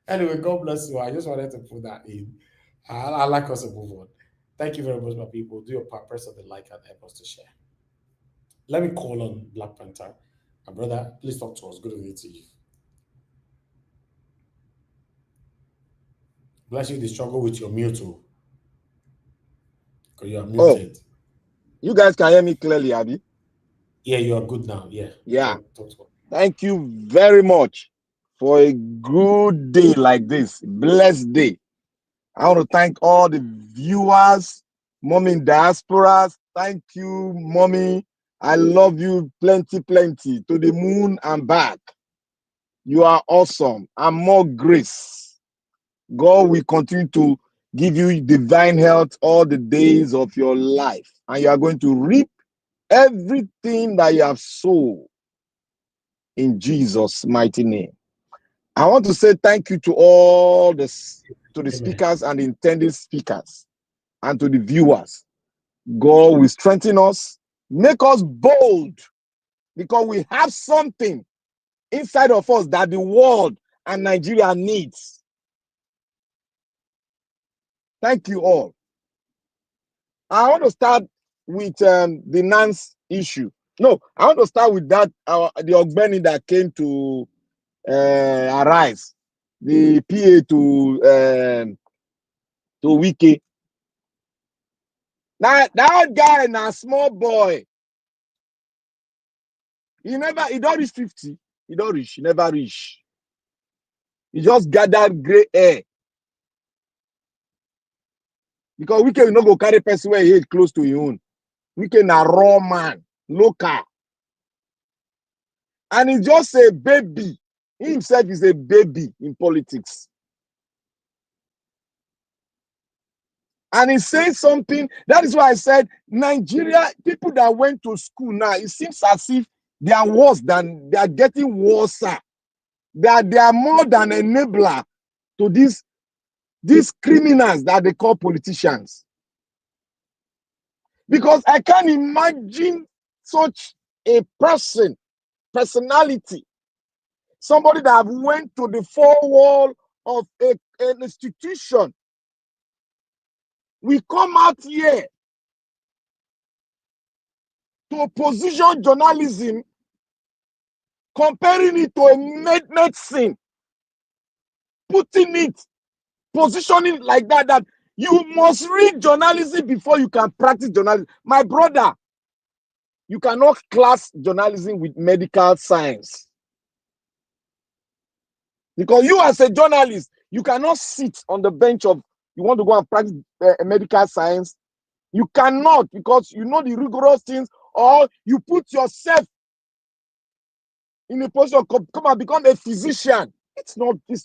H: Anyway, God bless you. I just wanted to put that in. I like us to move on. Thank you very much, my people. Do your part, press on the like and help us to share. Let me call on Black Panther. My brother, please talk to us. Good evening to you. Bless you, the struggle with your mute too. Because you are muted.
O: You guys can hear me clearly, Abby?
H: Yeah, you are good now. Yeah.
O: Yeah. Thank you very much for a good day like this. Blessed day. I want to thank all the viewers, mommy in diasporas. Thank you, mommy. I love you plenty, plenty. To the moon and back. You are awesome. And more grace. God will continue to give you divine health all the days of your life. And you are going to reap everything that you have sown in Jesus' mighty name. I want to say thank you to all the speakers and intended speakers and to the viewers. God will strengthen us, make us bold, because we have something inside of us that the world and Nigeria needs. Thank you all. I want to start with the Nance issue. No, I want to start with that, the Ogbeni that came to Arise, the PA to Wike. Now that guy na small boy. He don't reach 50. He don't reach. He never reach. He just gathered gray hair. Because Wike will not go carry person where he is close to his own. Wike na raw man, local. And he's just a baby. He himself is a baby in politics. And he says something. That is why I said Nigeria, people that went to school now, it seems as if they are worse than, they are getting worse. They are more than enabler to these criminals that they call politicians. Because I can't imagine such a personality, somebody that went to the four wall of an institution. We come out here to position journalism, comparing it to a medicine, putting it, positioning it like that, that you must read journalism before you can practice journalism. My brother, you cannot class journalism with medical science. Because you as a journalist, you cannot sit on the bench of, you want to go and practice medical science. You cannot, because you know the rigorous things, or you put yourself in a position of come and become a physician. It's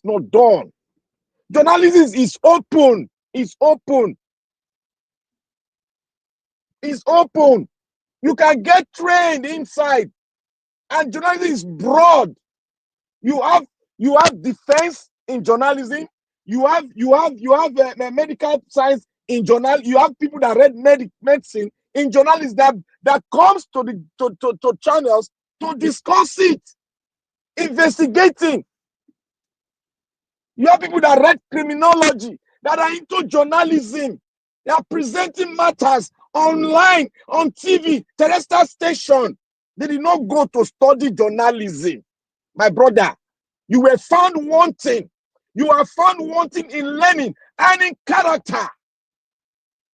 O: not done. Journalism is open. It's open. It's open. You can get trained inside. And journalism is broad. You have defense in journalism. You have medical science in journal. You have people that read medicine in journalism that comes to channels to discuss it, investigating. You have people that read criminology that are into journalism. They are presenting matters online, on TV, terrestrial station. They did not go to study journalism. My brother, you were found wanting. You are found wanting in learning and in character.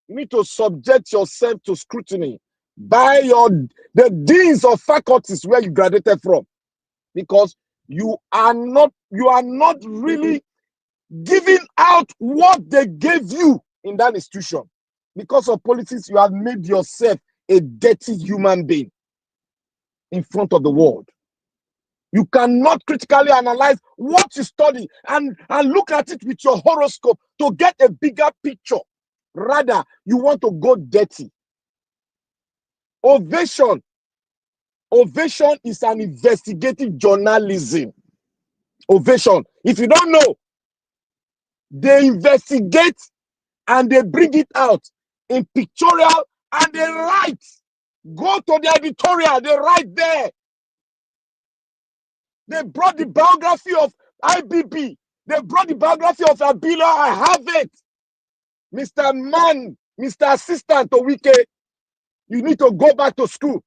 O: You need to subject yourself to scrutiny by the deans of faculties where you graduated from, because you are not really giving out what they gave you in that institution. Because of politics, you have made yourself a dirty human being in front of the world. You cannot critically analyze what you study and look at it with your horoscope to get a bigger picture. Rather, you want to go dirty. Ovation is an investigative journalism. Ovation. If you don't know, they investigate and they bring it out in pictorial and they write. Go to the editorial, they write there. They brought the biography of IBB. They brought the biography of Abila. I have it. Mr. Man, Mr. Assistant to Wike, you need to go back to school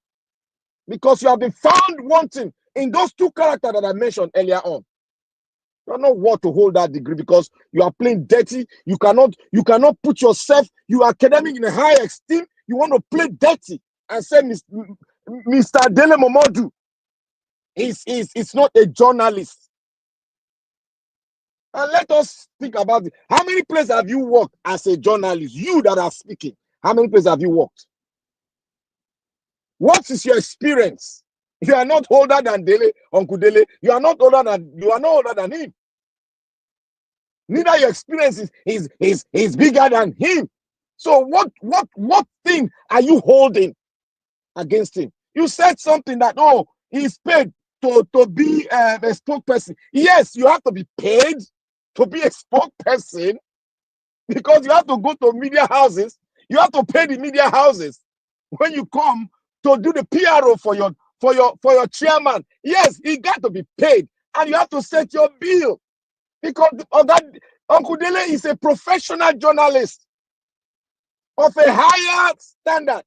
O: because you have been found wanting in those two characters that I mentioned earlier on. You don't know what to hold that degree because you are playing dirty. You cannot put yourself, you are academic in a high esteem. You want to play dirty and say Mr. Dele Momodu is not a journalist. And let us think about it. How many places have you worked as a journalist? You that are speaking. How many places have you worked? What is your experience? You are not older than Dele, Uncle Dele. You are not older than him. Neither your experience is bigger than him. So what thing are you holding against him? You said something that, oh, he's paid to be a spokesperson. Yes, you have to be paid to be a spokesperson because you have to go to media houses. You have to pay the media houses when you come to do the PRO for your chairman. Yes, he got to be paid, and you have to set your bill because of that. Uncle Dele is a professional journalist of a higher standard.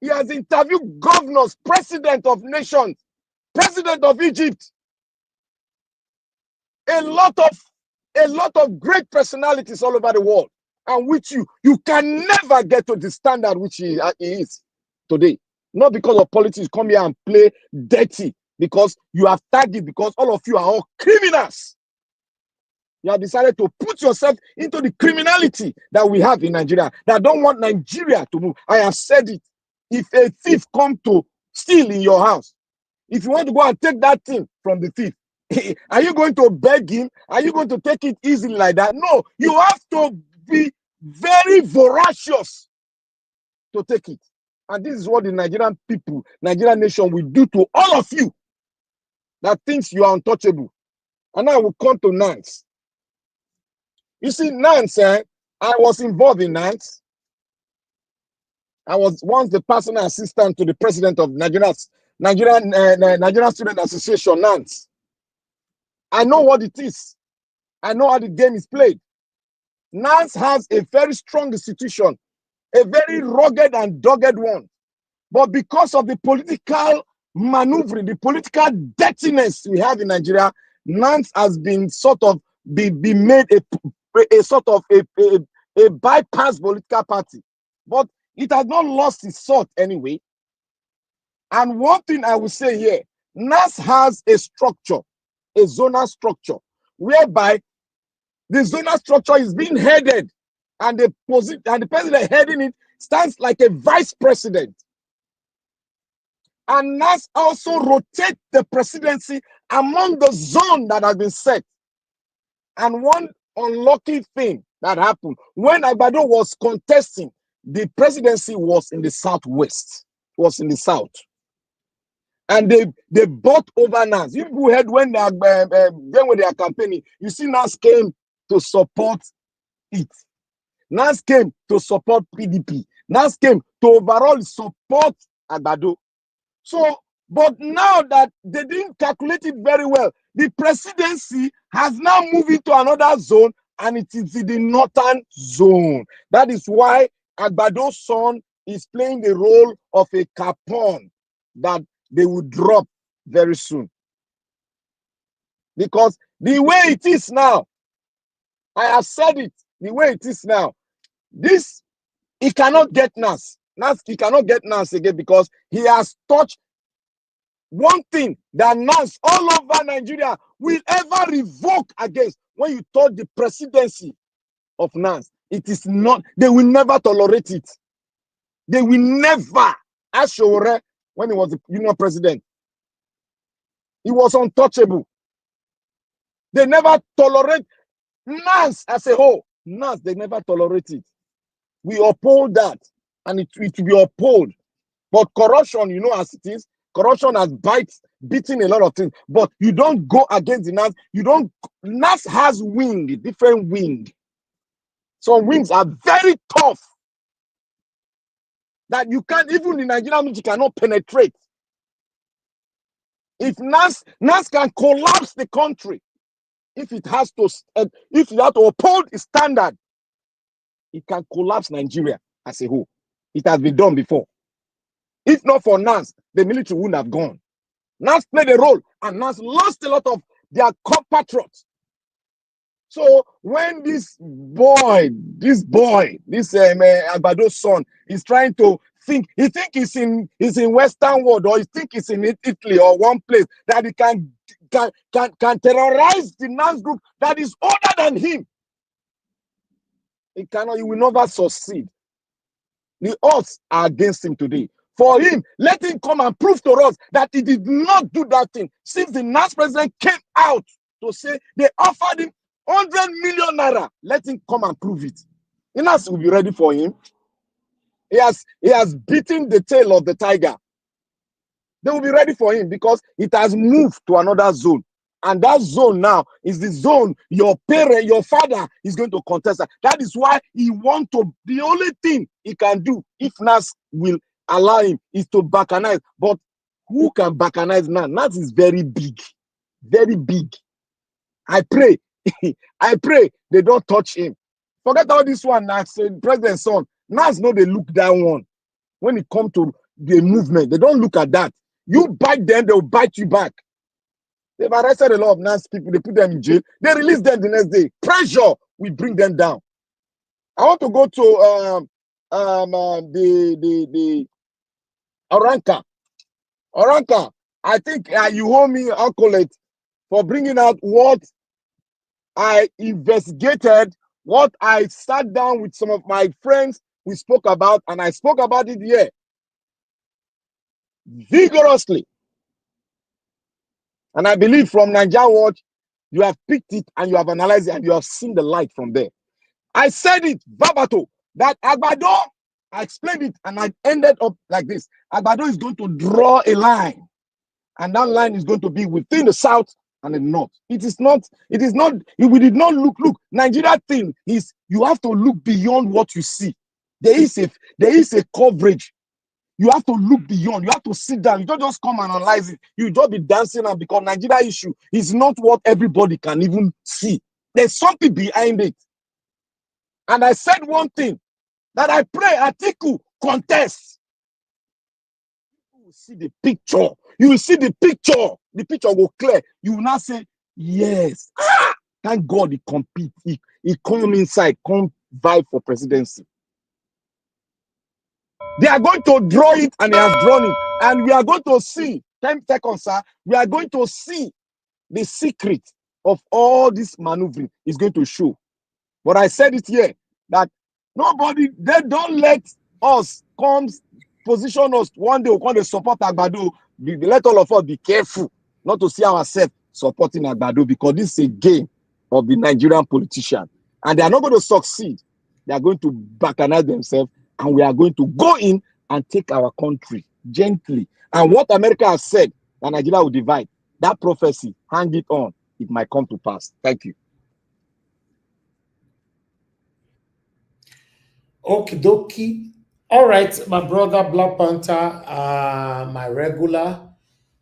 O: He has interviewed governors, president of nations, president of Egypt, a lot of great personalities all over the world, and which you can never get to the standard which he is today. Not because of politics, come here and play dirty because you have tagged it, because all of you are all criminals. You have decided to put yourself into the criminality that we have in Nigeria, that don't want Nigeria to move. I have said it. If a thief comes to steal in your house, if you want to go and take that thing from the thief, are you going to beg him? Are you going to take it easily like that? No, you have to be very voracious to take it. And this is what the Nigerian people, Nigerian nation will do to all of you that thinks you are untouchable. And now we'll come to Nance. You see, Nance, I was involved in Nance. I was once the personal assistant to the president of Nigerian Student Association, Nance. I know what it is. I know how the game is played. Nance has a very strong institution, a very rugged and dogged one. But because of the political maneuvering, the political dirtiness we have in Nigeria, Nance has been sort of be made a sort of a bypass political party. But it has not lost its sort anyway. And one thing I will say here, NAS has a structure, a zonal structure, whereby the zonal structure is being headed, and the president heading it stands like a vice president. And NAS also rotates the presidency among the zone that has been set. And one unlucky thing that happened when Agbado was contesting, the presidency was in the southwest, was in the south. And they bought over NAS. You people heard when they are campaigning, you see NAS came to support it. NAS came to support PDP. NAS came to overall support Agbado. So, but now that they didn't calculate it very well, the presidency has now moved into another zone, and it is in the northern zone. That is why Agbado's son is playing the role of a capon that they will drop very soon. Because the way it is now, I have said it, the way it is now, this, he cannot get NAS. He cannot get NAS again because he has touched one thing that NAS all over Nigeria will ever revoke against. When you touch the presidency of NAS, it is not, they will never tolerate it. They will never. Ashore, when he was the union president, He was untouchable. They never tolerate NAS as a whole. NAS, they never tolerate it. We uphold that, and it will be upheld. But corruption, you know, as it is, corruption has beaten a lot of things. But you don't go against the NAS. You don't. NAS has wing, different wing. Some wings are very tough that you can't, even the Nigerian military cannot penetrate. If NAS can collapse the country, if it has to uphold its standard, it can collapse Nigeria as a whole. It has been done before. If not for NAS, the military wouldn't have gone. NAS played a role, and NAS lost a lot of their compatriots. So when this Agbado's son is trying to think, he think he's in Western world, or he think he's in Italy or one place that he can terrorize the NAS group that is older than him. He will never succeed. The odds are against him today. For him, let him come and prove to us that he did not do that thing. Since the NAS president came out to say they offered him 100 million naira, let him come and prove it. NAS will be ready for him. He has beaten the tail of the tiger. They will be ready for him because it has moved to another zone. And that zone now is the zone your parent, your father is going to contest. That is why he wants to, the only thing he can do, if NAS will allow him, is to bacanize. But who can bacanize NAS? NAS is very big. Very big. I pray they don't touch him. Forget all this one, NAS, President's son. NAS know they look that one. When it comes to the movement, they don't look at that. You bite them, they'll bite you back. They've arrested a lot of NAS people. They put them in jail. They release them the next day. Pressure will bring them down. I want to go to the Oranka. Oranka, I think you owe me accolade for bringing out what I investigated, what I sat down with some of my friends we spoke about, and I spoke about it here vigorously. And I believe from Nigeria Watch, you have picked it and you have analyzed it and you have seen the light from there. I said it verbatim that Agbado, I explained it and I ended up like this. Agbado is going to draw a line, and that line is going to be within the south and the north. We did not look. Nigeria thing is you have to look beyond what you see. There is a coverage. You have to look beyond. You have to sit down. You don't just come and analyze it. You just be dancing, and because Nigeria issue is not what everybody can even see. There's something behind it. And I said one thing, that I pray Atiku contest. You will see the picture. You will see the picture. The picture will clear. You will not say, yes. Thank God he compete. He come inside, come vie for presidency. They are going to draw it, and he has drawn it. And we are going to see, 10 seconds, sir, we are going to see the secret of all this maneuvering is going to show. But I said it here, that they don't let us position us one day, we're going to support Agbado. Let all of us be careful not to see ourselves supporting Agbado, because this is a game of the Nigerian politician. And they are not going to succeed. They are going to bacanize themselves, and we are going to go in and take our country gently. And what America has said, that Nigeria will divide, that prophecy, hang it on, it might come to pass. Thank you.
H: Okie dokie. All right, my brother Black Panther, my regular.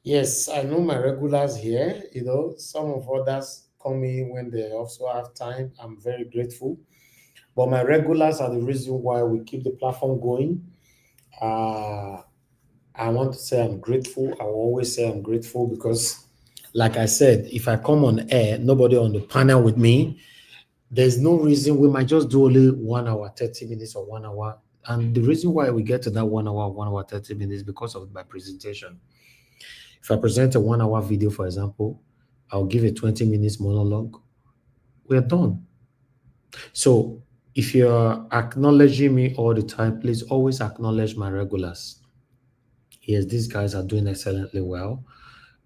H: Yes, I know my regulars here. You know, some of others come in when they also have time. I'm very grateful. But my regulars are the reason why we keep the platform going. I want to say I'm grateful. I will always say I'm grateful because, like I said, if I come on air, nobody on the panel with me, there's no reason. We might just do only 1 hour, 30 minutes or 1 hour. And the reason why we get to that 1 hour, 30 minutes is because of my presentation. If I present a 1 hour video, for example, I'll give a 20 minutes monologue. We're done. So if you're acknowledging me all the time, please always acknowledge my regulars. Yes, these guys are doing excellently well.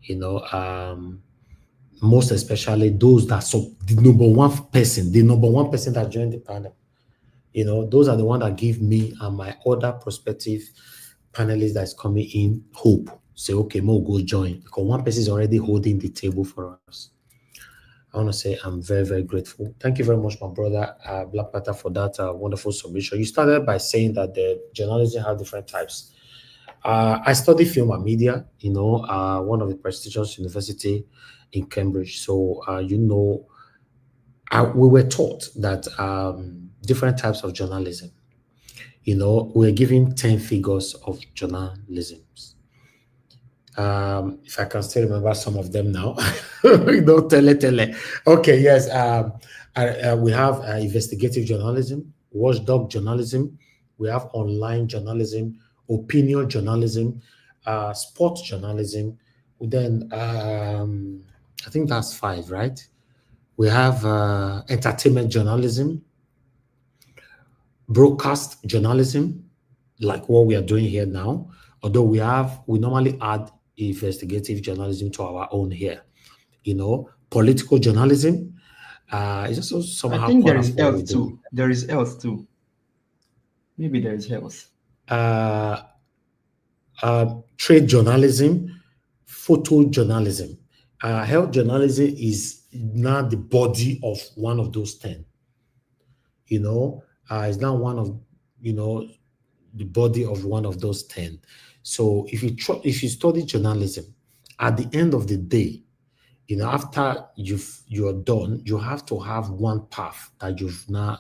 H: You know, most especially those that the number one person that joined the panel. You know, those are the ones that give me and my other prospective panelists that's coming in hope. Say, okay, Mo, go join, because one person is already holding the table for us. I want to say I'm very, very grateful. Thank you very much, my brother Black Panther, for that wonderful submission. You started by saying that the journalism have different types. I study film and media, you know, one of the prestigious university in Cambridge. So, you know, we were taught that different types of journalism. You know, we're given 10 figures of journalism. If I can still remember some of them now. You know, tele. Okay, yes. We have investigative journalism, watchdog journalism. We have online journalism, opinion journalism, sports journalism. Then I think that's 5, right? We have entertainment journalism, broadcast journalism, like what we are doing here now. Although we normally add investigative journalism to our own here. You know, political journalism. It's also somehow
M: I think there
H: part
M: is
H: of what we
M: health
H: do.
M: too. There is health too. Maybe there is health.
H: Trade journalism, photojournalism. Health journalism is not the body of one of those 10. You know, it's not one of, you know, the body of one of those 10. So if you study journalism, at the end of the day, you know, after you're done, you have to have one path that you've done.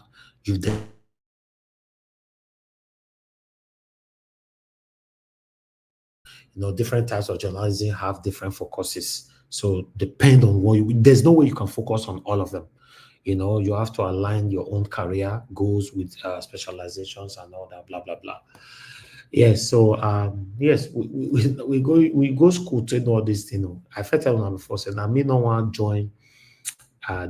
H: You know, different types of journalism have different focuses. So depend on there's no way you can focus on all of them. You know, you have to align your own career goals with specializations and all that, blah, blah, blah. Yes, so yes, we go school to know this thing. You know. I felt that one before, said I may not want to join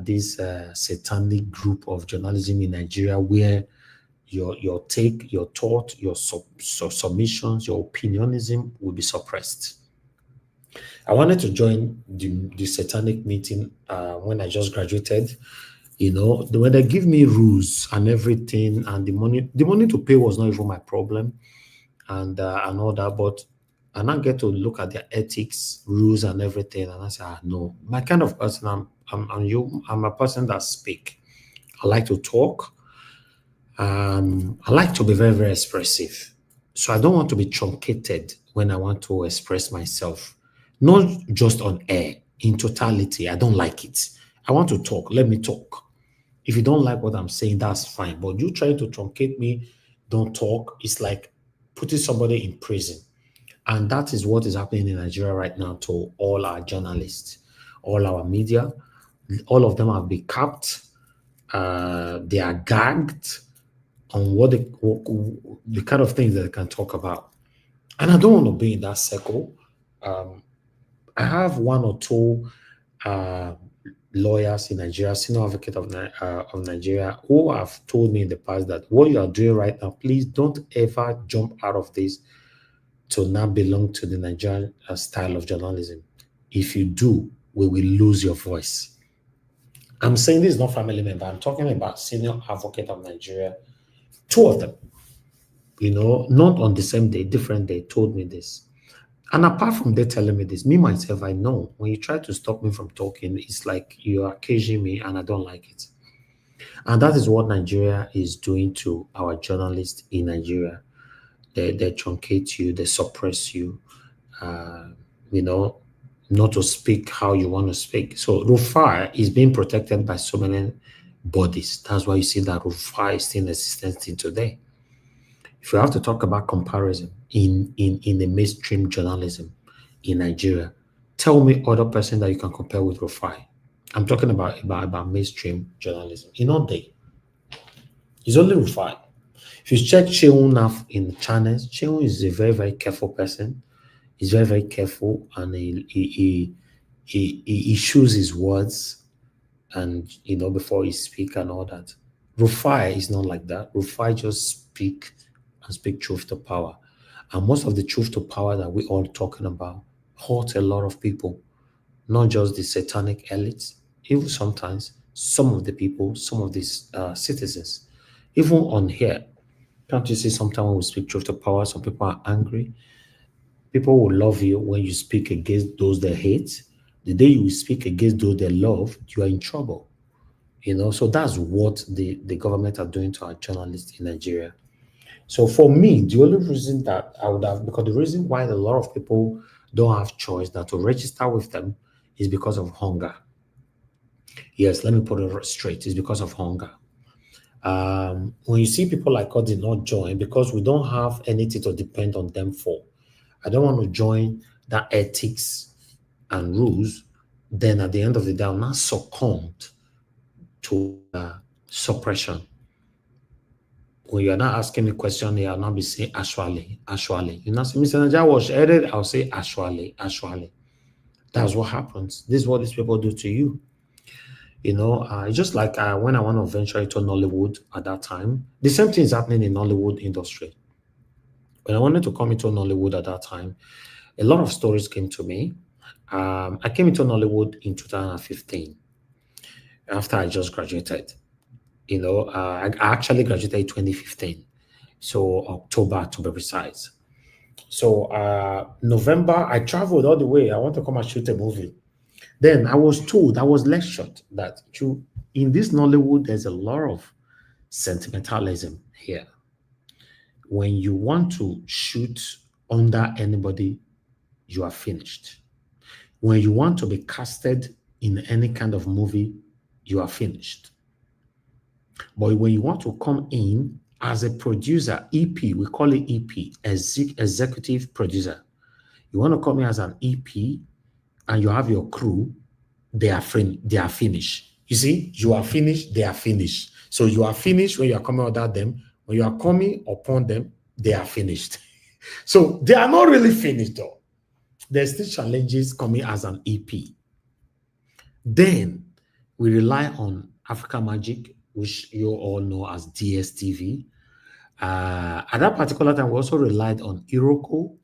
H: this satanic group of journalism in Nigeria where your take, your thought, your submissions, your opinionism will be suppressed. I wanted to join the satanic meeting when I just graduated. You know, when they give me rules and everything, and the money to pay was not even my problem, and all that. But I now get to look at their ethics, rules, and everything, and I say, no, my kind of person. I'm a person that speak. I like to talk. I like to be very, very expressive. So I don't want to be truncated when I want to express myself, not just on air, in totality. I don't like it. I want to talk. Let me talk. If you don't like what I'm saying, that's fine. But you trying to truncate me, don't talk. It's like putting somebody in prison. And that is what is happening in Nigeria right now to all our journalists, all our media. All of them have been capped. They are gagged on what the kind of things that they can talk about. And I don't want to be in that circle. I have one or two lawyers in Nigeria, senior advocate of Nigeria, who have told me in the past that what you are doing right now, please don't ever jump out of this to not belong to the Nigerian style of journalism. If you do, we will lose your voice. I'm saying this is not family member. I'm talking about senior advocate of Nigeria. 2 of them, you know, not on the same day, different day, told me this. And apart from they telling me this, me myself, I know when you try to stop me from talking, it's like you are caging me and I don't like it. And that is what Nigeria is doing to our journalists in Nigeria. They truncate you, they suppress you, you know, not to speak how you want to speak. So Rufai is being protected by so many bodies. That's why you see that Rufai is still in existence till today. If you have to talk about comparison in the mainstream journalism in Nigeria, tell me other person that you can compare with Rufai. I'm talking about mainstream journalism. You know, it's only Rufai. If you check Cheun in the channels, Cheun is a very, very careful person. He's very, very careful, and he chooses his words, and you know, before he speak and all that. Rufai is not like that. Rufai just speak truth to power. And most of the truth to power that we all talking about hurt a lot of people, not just the satanic elites, even sometimes some of the people, some of these citizens, even on here. Can't you see sometimes when we speak truth to power, some people are angry? People will love you when you speak against those they hate. The day you speak against those they love, you are in trouble. So that's what the government are doing to our journalists in Nigeria. So for me, the only reason that I would have, because the reason why a lot of people don't have choice that to register with them is because of hunger. Yes, let me put it straight. It's because of hunger. When you see people like us did not join because we don't have anything to depend on them for. I don't want to join that ethics and rules. Then at the end of the day, I'm not succumbed to suppression. When you're not asking me question, I'll not be saying actually. You know, Mr. Naja was added, I'll say actually. That's what happens. This is what these people do to you. It's just like when I want to venture into Nollywood at that time, the same thing is happening in Nollywood industry. When I wanted to come into Nollywood at that time, a lot of stories came to me. I came into Nollywood in 2015 after I just graduated. I actually graduated in 2015. So October to be precise. So November, I traveled all the way. I want to come and shoot a movie. Then I was told, I was lectured that in this Nollywood, there's a lot of sentimentalism here. When you want to shoot under anybody, you are finished. When you want to be casted in any kind of movie, you are finished. But when you want to come in as a producer, EP, we call it EP, executive producer. You want to come in as an EP and you have your crew, they are finished. You see, you are finished, they are finished. So you are finished when you are coming under them. When you are coming upon them, they are finished. So they are not really finished though. There's still challenges coming as an EP. Then we rely on Africa Magic, which you all know as DSTV. At that particular time, we also relied on Iroko.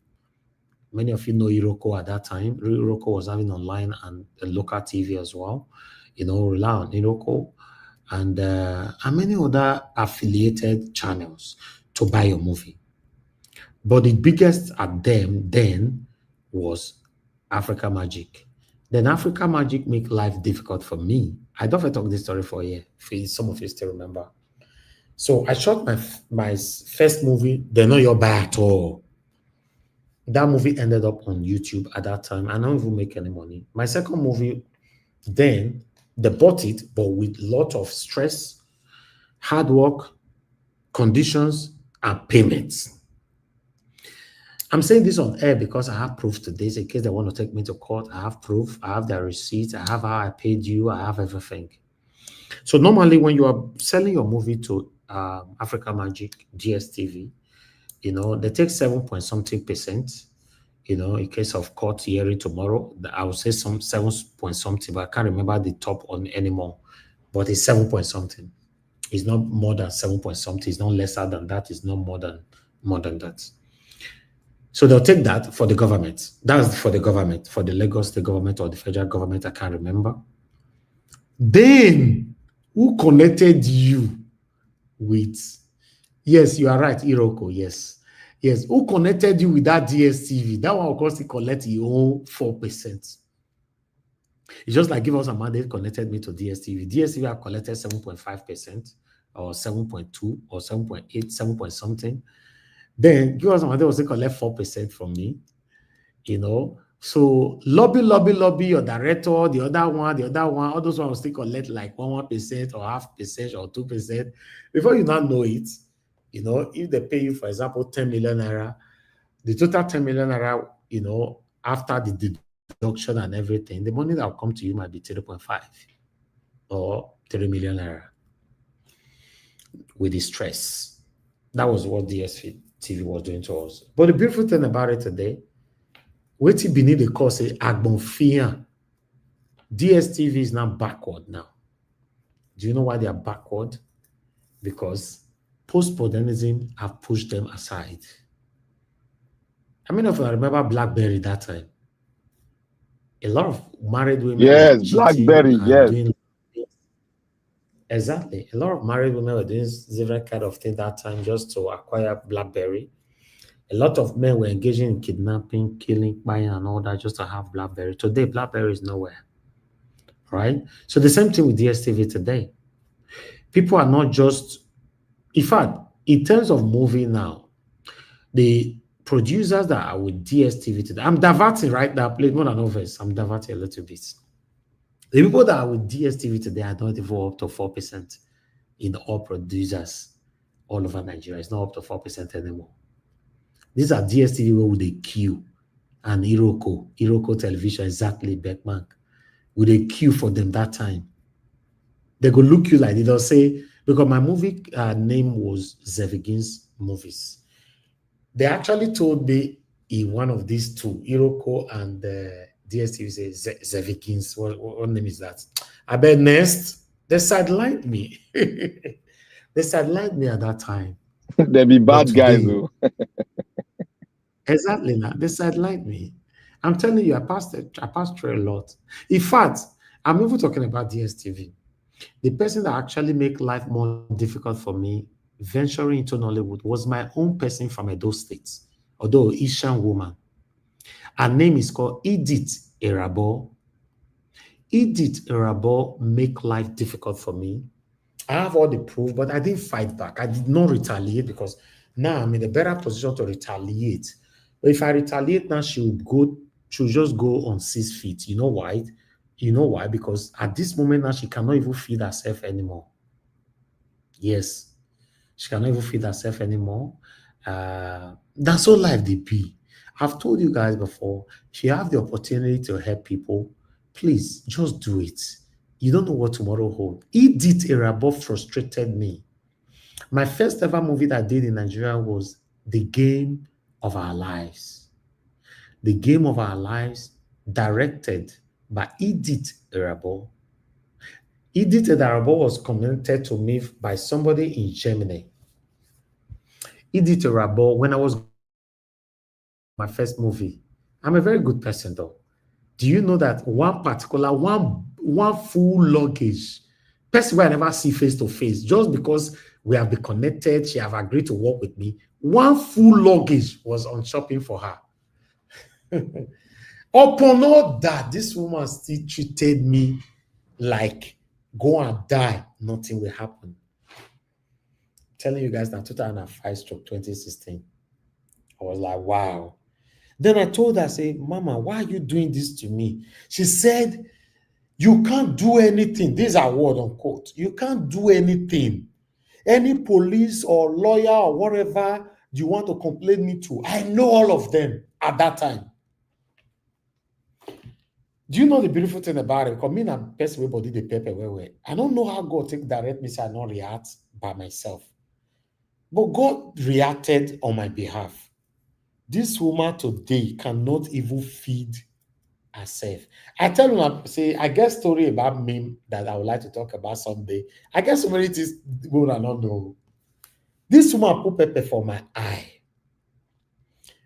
H: Many of you know Iroko at that time. Iroko was having online and a local TV as well. Rely on Iroko and many other affiliated channels to buy your movie. But the biggest at them then was Africa Magic. Then Africa Magic make life difficult for me. I don't have to talk this story for a year. Some of you still remember. So I shot my first movie, They're Not Your Buy at all. That movie ended up on YouTube at that time. I don't even make any money. My second movie, then they bought it, but with a lot of stress, hard work, conditions, and payments. I'm saying this on air because I have proof today. In case they want to take me to court, I have proof. I have their receipts. I have how I paid you. I have everything. So normally when you are selling your movie to Africa Magic, DSTV, they take 7% in case of court hearing tomorrow, I would say some 7 but I can't remember the top on anymore. But it's 7 It's not more than 7 It's not lesser than that. It's not more than that. So they'll take that for the government. That's for the government, for the Lagos State government or the federal government, I can't remember. Then, who connected you with, yes, you are right, Iroko, yes. Yes, who connected you with that DSTV? That one, of course, he collected your own 4%. It's just like give us a mandate connected me to DSTV. DSTV have collected 7.5% or 7.2 or 7.8, 7 point something. Then give us a mandate also collect 4% from me. So lobby your director, the other one, all those ones will still collect like 1% or 0.5% or 2%. Before you not know it, if they pay you, for example, 10 million naira, the total 10 million naira, after the deduction and everything, the money that will come to you might be 3.5 or 3 million naira with the stress. That was what DSTV was doing to us. But the beautiful thing about it today, waiting beneath the course, Agbonfia. DSTV is now backward now. Do you know why they are backward? Because postmodernism have pushed them aside. How many of you remember BlackBerry that time? A lot of married women
O: Yes,
H: were cheating
O: BlackBerry.
H: and
O: Yes.
H: doing exactly. A lot of married women were doing different kind of thing that time just to acquire BlackBerry. A lot of men were engaging in kidnapping, killing, buying, and all that just to have BlackBerry. Today, BlackBerry is nowhere, right? So the same thing with DSTV today. People are not just, in fact, in terms of movie now, the producers that are with DSTV today, I'm diverting right now, play more than overs. I'm diverting a little bit. The people that are with DSTV today are not even up to 4% in all producers all over Nigeria. It's not up to 4% anymore. These are DSTV with a Q and Iroko Television, exactly, Beckman, with a queue for them that time. They go look you like they'll say, because my movie name was Zevigin's Movies. They actually told me in one of these two, Iroko and DSTV, say Zevigin's. What name is that? I bet next, they sidelined me. They sidelined me at that time.
O: They be bad guys, though.
H: Exactly. Now they sidelined me. I'm telling you, I passed through a lot. In fact, I'm even talking about DSTV. The person that actually make life more difficult for me venturing into Nollywood was my own person from Edo State, although Asian woman. Her name is called Edith Erabo. Edith Erabo make life difficult for me. I have all the proof, but I didn't fight back. I did not retaliate because now I'm in a better position to retaliate. But if I retaliate now, she'll just go on 6 feet. You know why? You know why? Because at this moment now, she cannot even feed herself anymore. Yes, she cannot even feed herself anymore. That's all life they be. I've told you guys before, if you have the opportunity to help people, please just do it. You don't know what tomorrow holds. Edith Erabo frustrated me. My first ever movie that I did in Nigeria was The Game of Our Lives. The Game of Our Lives, directed by Edith Erabo. Edith Erabo was commented to me by somebody in Germany. Edith Erabo, when I was my first movie, I'm a very good person though. Do you know that one full luggage, person where I never see face to face, just because we have been connected, she have agreed to work with me, one full luggage was on shopping for her. Upon all that, this woman still treated me like go and die, nothing will happen. I'm telling you guys that 2005-2016, I was like, wow. Then I told her, I say, Mama, why are you doing this to me? She said, you can't do anything. These are word unquote. You can't do anything. Any police or lawyer or whatever you want to complain me to, I know all of them at that time. Do you know the beautiful thing about it? Because me and the person who body the paper where I don't know how God take direct me, so I not react by myself. But God reacted on my behalf. This woman today cannot even feed herself. I tell you, say, I get story about me that I would like to talk about someday. I guess so many things go and not know. This woman put pepper for my eye.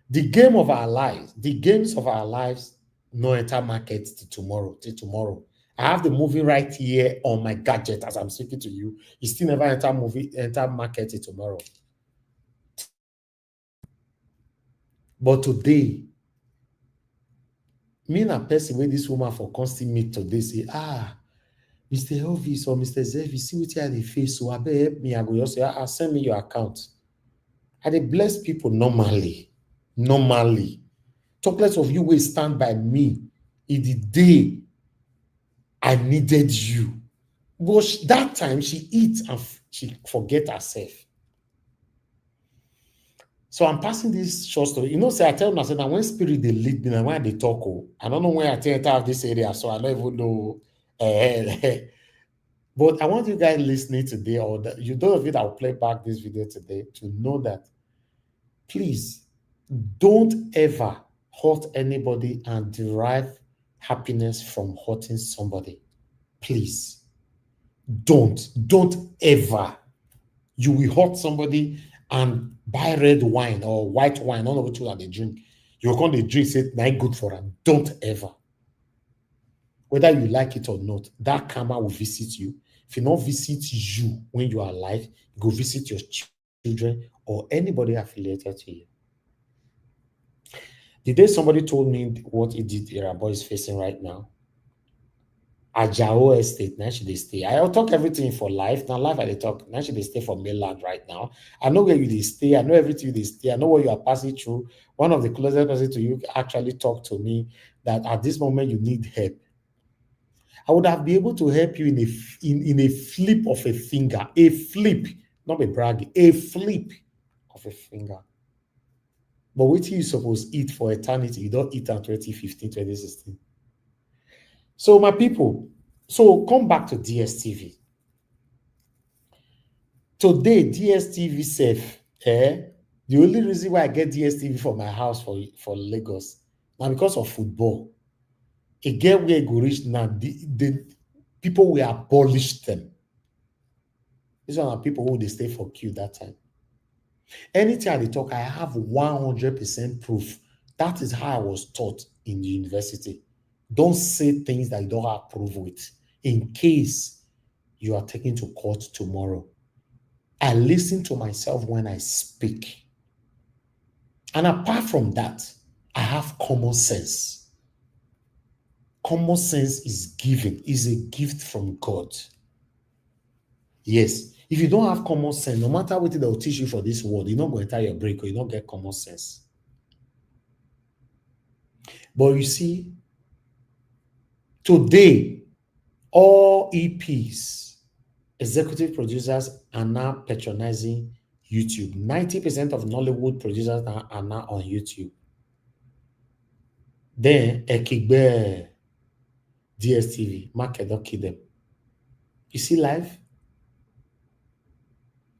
H: The game of our lives, the games of our lives, no enter market till tomorrow. I have the movie right here on my gadget as I'm speaking to you. You still never enter market till tomorrow. But today, me and a person with this woman for constant meet today say, Mr. Elvis or Mr. Zevi, see what you have the face, so I better help me. I go just say, send me your account. I dey bless people normally. Talk less of you will stand by me in the day I needed you. But that time she eats and she forget herself. So I'm passing this short story. You know, say I tell them, I said, now when spirit they lead me, now when they talk, I don't know when I enter this area, so I don't even know. But I want you guys listening today, or you those of you that will play back this video today, to know that please don't ever hurt anybody and derive happiness from hurting somebody. Please don't ever. You will hurt somebody and buy red wine or white wine, all of which they drink. You're going to drink, say, not good for them. Don't ever. whether you like it or not, that karma will visit you. If it not visit you when you are alive, it will visit your children or anybody affiliated to you. The day somebody told me what Edith Irabo is facing right now, Ajao Estate, now she they stay. I'll talk everything for life. Now life I they talk. Now she they stay for mainland right now. I know where you they stay. I know everything they stay. I know what you are passing through. One of the closest person to you actually talked to me that at this moment you need help. I would have been able to help you in a flip of a finger. A flip, not a brag, a flip of a finger. But what you supposed to eat for eternity, you don't eat in 2015, 2016. So my people, so come back to DSTV. Today, DSTV safe. The only reason why I get DSTV for my house for Lagos now because of football. Again, where go reach now, the people will abolish them. These are people who they stay for queue that time. Anytime they talk, I have 100% proof. That is how I was taught in the university. Don't say things that you don't have proof with, in case you are taken to court tomorrow. I listen to myself when I speak. And apart from that, I have common sense. Common sense is given, is a gift from God. Yes. If you don't have common sense, no matter what they'll teach you for this world, you're not going to enter your break or you don't get common sense. But you see, today, all EPs, executive producers, are now patronizing YouTube. 90% of Nollywood producers are now on YouTube. Then, Ekigbe, DSTV, market don't kill them. You see life?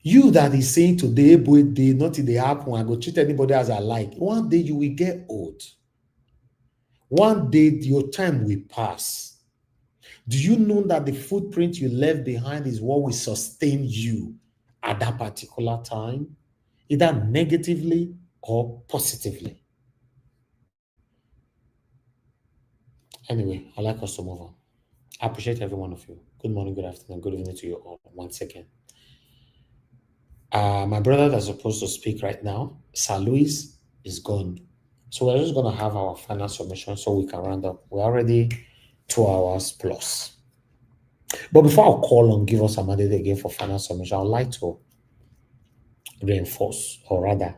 H: You that is saying today, boy, day, nothing they happen, I go treat anybody as I like. One day you will get old. One day your time will pass. Do you know that the footprint you left behind is what will sustain you at that particular time, either negatively or positively? Anyway, I'd like us to move on. I appreciate every one of you. Good morning, good afternoon, good evening to you all once again. My brother that's supposed to speak right now, Sir Luis, is gone. So we're just going to have our final submission so we can round up. We're already 2 hours plus. But before I call on Give Us a Mandate again for final submission, I would like to reinforce, or rather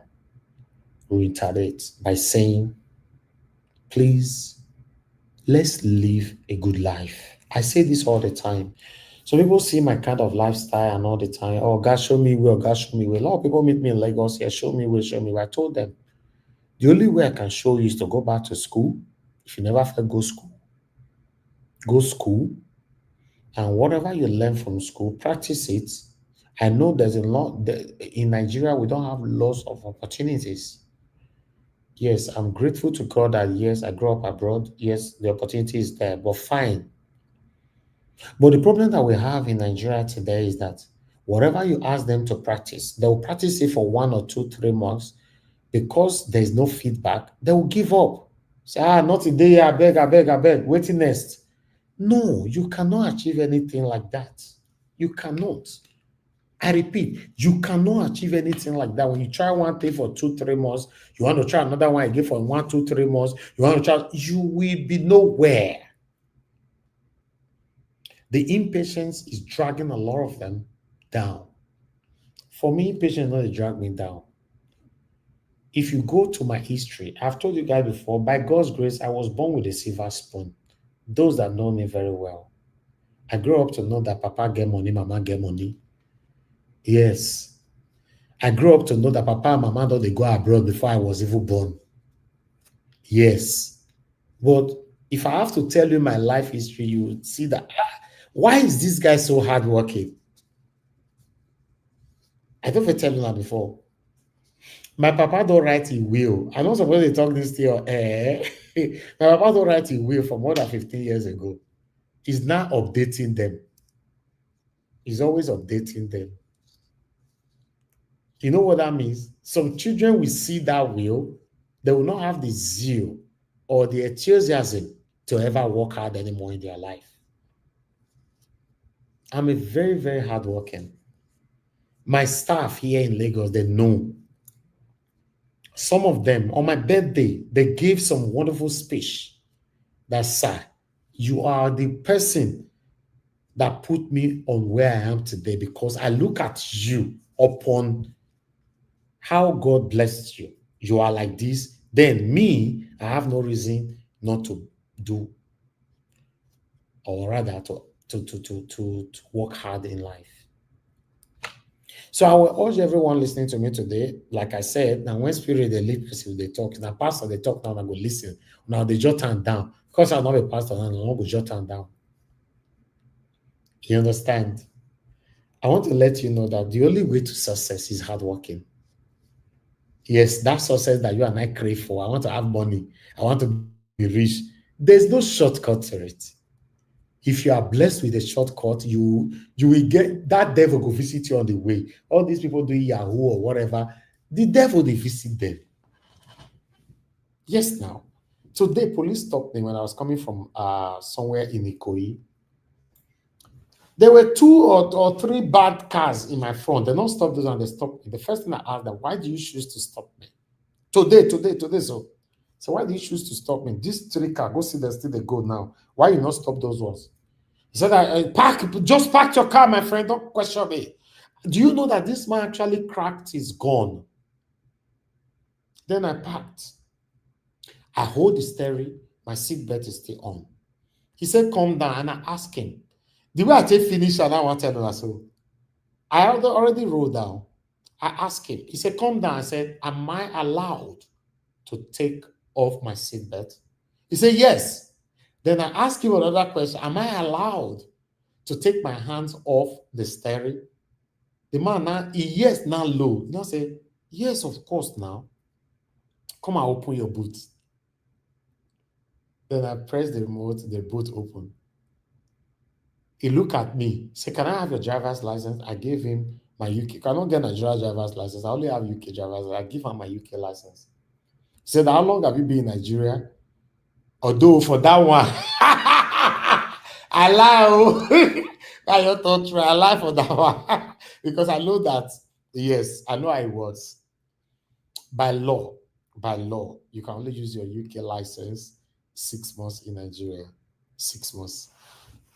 H: reiterate by saying, please, let's live a good life. I say this all the time. So people see my kind of lifestyle and all the time, oh, God, show me where, God, show me where. A lot of people meet me in Lagos here, show me where, show me where. I told them, the only way I can show you is to go back to school. If you never felt go school, and whatever you learn from school, practice it. I know there's a lot, in Nigeria, we don't have lots of opportunities. Yes, I'm grateful to God that, yes, I grew up abroad. Yes, the opportunity is there, but fine. But the problem that we have in Nigeria today is that whatever you ask them to practice, they will practice it for 1 or 2, 3 months. Because there's no feedback, they will give up. Say, not today, I beg, waiting next. No, you cannot achieve anything like that. You cannot. I repeat, you cannot achieve anything like that. When you try one thing for 2, 3 months, you want to try another one again for 1, 2, 3 months, you want to try, you will be nowhere. The impatience is dragging a lot of them down. For me, impatience not drag me down. If you go to my history, I've told you guys before, by God's grace, I was born with a silver spoon. Those that know me very well. I grew up to know that Papa get money, Mama get money. Yes. I grew up to know that Papa and Mama don't they go abroad before I was even born. Yes. But if I have to tell you my life history, you would see that, why is this guy so hardworking? I don't ever tell you that before. My papa don't write a will. I'm not supposed to talk this to your My papa don't write a will from more than 15 years ago. He's now updating them. He's always updating them. You know what that means? Some children will see that will, they will not have the zeal or the enthusiasm to ever work hard anymore in their life. I'm a very, very hardworking. My staff here in Lagos, they know. Some of them, on my birthday, they gave some wonderful speech that, sir, you are the person that put me on where I am today, because I look at you upon how God blessed you. You are like this. Then me, I have no reason not to do, or rather to work hard in life. So I will urge everyone listening to me today, like I said, now when spirit they lead people, they talk. Now pastor they talk, now I go listen. Now they jot them down. Because I'm not a pastor, now I go jot them down. You understand? I want to let you know that the only way to success is hardworking. Yes, that success that you and I crave for. I want to have money. I want to be rich. There's no shortcut to it. If you are blessed with a shortcut, you will get that devil go visit you on the way. All these people doing Yahoo or whatever, the devil they visit them. Yes, now. Today, police stopped me when I was coming from somewhere in Ikoyi. There were 2 or 3 bad cars in my front. They don't stop those and they stopped me. The first thing I asked them, why do you choose to stop me? Today. So why do you choose to stop me? These 3 cars, go see them, still they go now. Why you not stop those ones? He said, just park your car, my friend. Don't question me. Do you know that this man actually cracked his gun? Then I parked. I hold the steering. My seatbelt is still on. He said, calm down. And I asked him, the way I take finish, and I want to tell him, so I already rolled down. I asked him. He said, calm down. I said, am I allowed to take off my seatbelt? He said, yes. Then I asked him another question. Am I allowed to take my hands off the steering? The man now, yes, now low. Now say, yes, of course now. Come and open your boot. Then I press the remote, the boot open. He looked at me, said, can I have your driver's license? I gave him my UK. I cannot get a Nigeria driver's license. I only have UK driver's license. I give him my UK license. He said, how long have you been in Nigeria? Although for that one, I lie. I lie for that one. Because I know that, yes, I know I was. By law, you can only use your UK license 6 months in Nigeria. 6 months.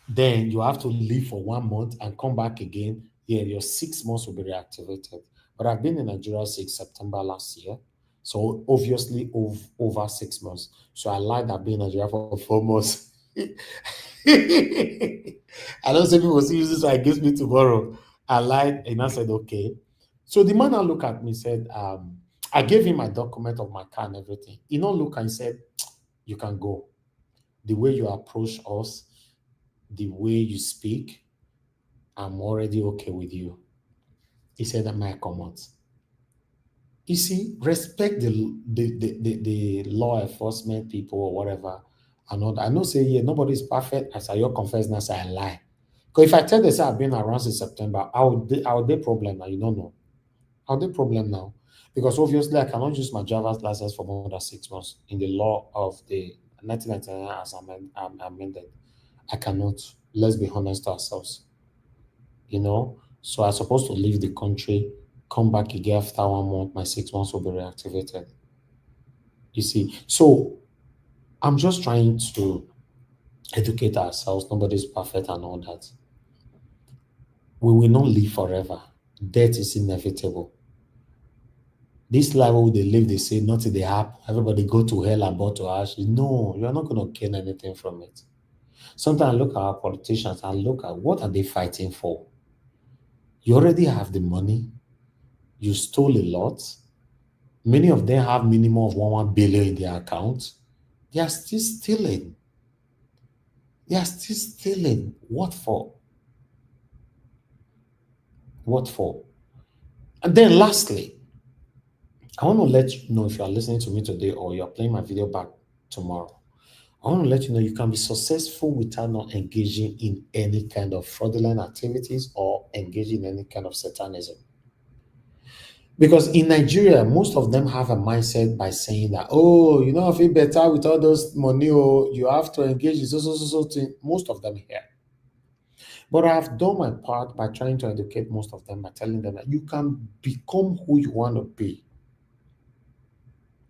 H: Then you have to leave for 1 month and come back again. Yeah, your 6 months will be reactivated. But I've been in Nigeria since September last year. So obviously over 6 months. So I lied that I've been in Nigeria for 4 months. I don't say people will use this, so I gives me tomorrow. I lied and I said, okay. So the man now looked at me and said, I gave him my document of my car and everything. He now looked and said, you can go. The way you approach us, the way you speak, I'm already okay with you. He said, I might come out. You see, respect the law enforcement people or whatever. I know say, yeah, nobody is perfect. As I your confess now, say I lie. Because if I tell them say I've been around since September, I would be problem now. You don't know. I'll be problem now. Because obviously I cannot use my driver's license for more than 6 months in the law of the 1999 as amended. I cannot. Let's be honest to ourselves. You know, so I'm supposed to leave the country, come back again after 1 month, my 6 months will be reactivated. You see, so I'm just trying to educate ourselves. Nobody's perfect and all that. We will not live forever. Death is inevitable. This life where they live, they say nothing they happen. Everybody go to hell and burn to ashes. No, you're not going to gain anything from it. Sometimes I look at our politicians and look at what are they fighting for. You already have the money. You stole a lot. Many of them have minimum of 1 billion in their account. They are still stealing. What for? What for? And then lastly, I want to let you know, if you are listening to me today or you are playing my video back tomorrow, I want to let you know you can be successful without not engaging in any kind of fraudulent activities or engaging in any kind of satanism. Because in Nigeria, most of them have a mindset by saying that, oh, you know, I feel better with all those money, or you have to engage in so thing. Most of them here. But I've done my part by trying to educate most of them by telling them that you can become who you want to be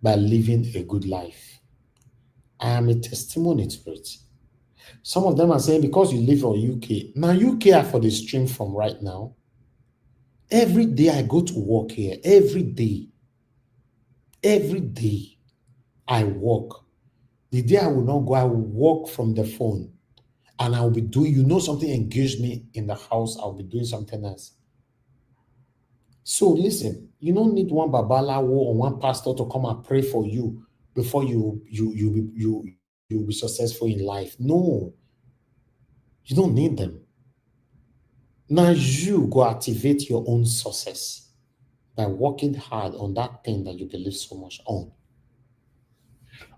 H: by living a good life. I am a testimony to it. Some of them are saying because you live in UK. Now UK are for the stream from right now. Every day I go to work here. Every day I work. The day I will not go, I will work from the phone. And I'll be doing, you know, something engaged me in the house, I'll be doing something else. So listen, you don't need one babalawo or one pastor to come and pray for you before you'll be successful in life. No, you don't need them. Now you go activate your own success by working hard on that thing that you believe so much on.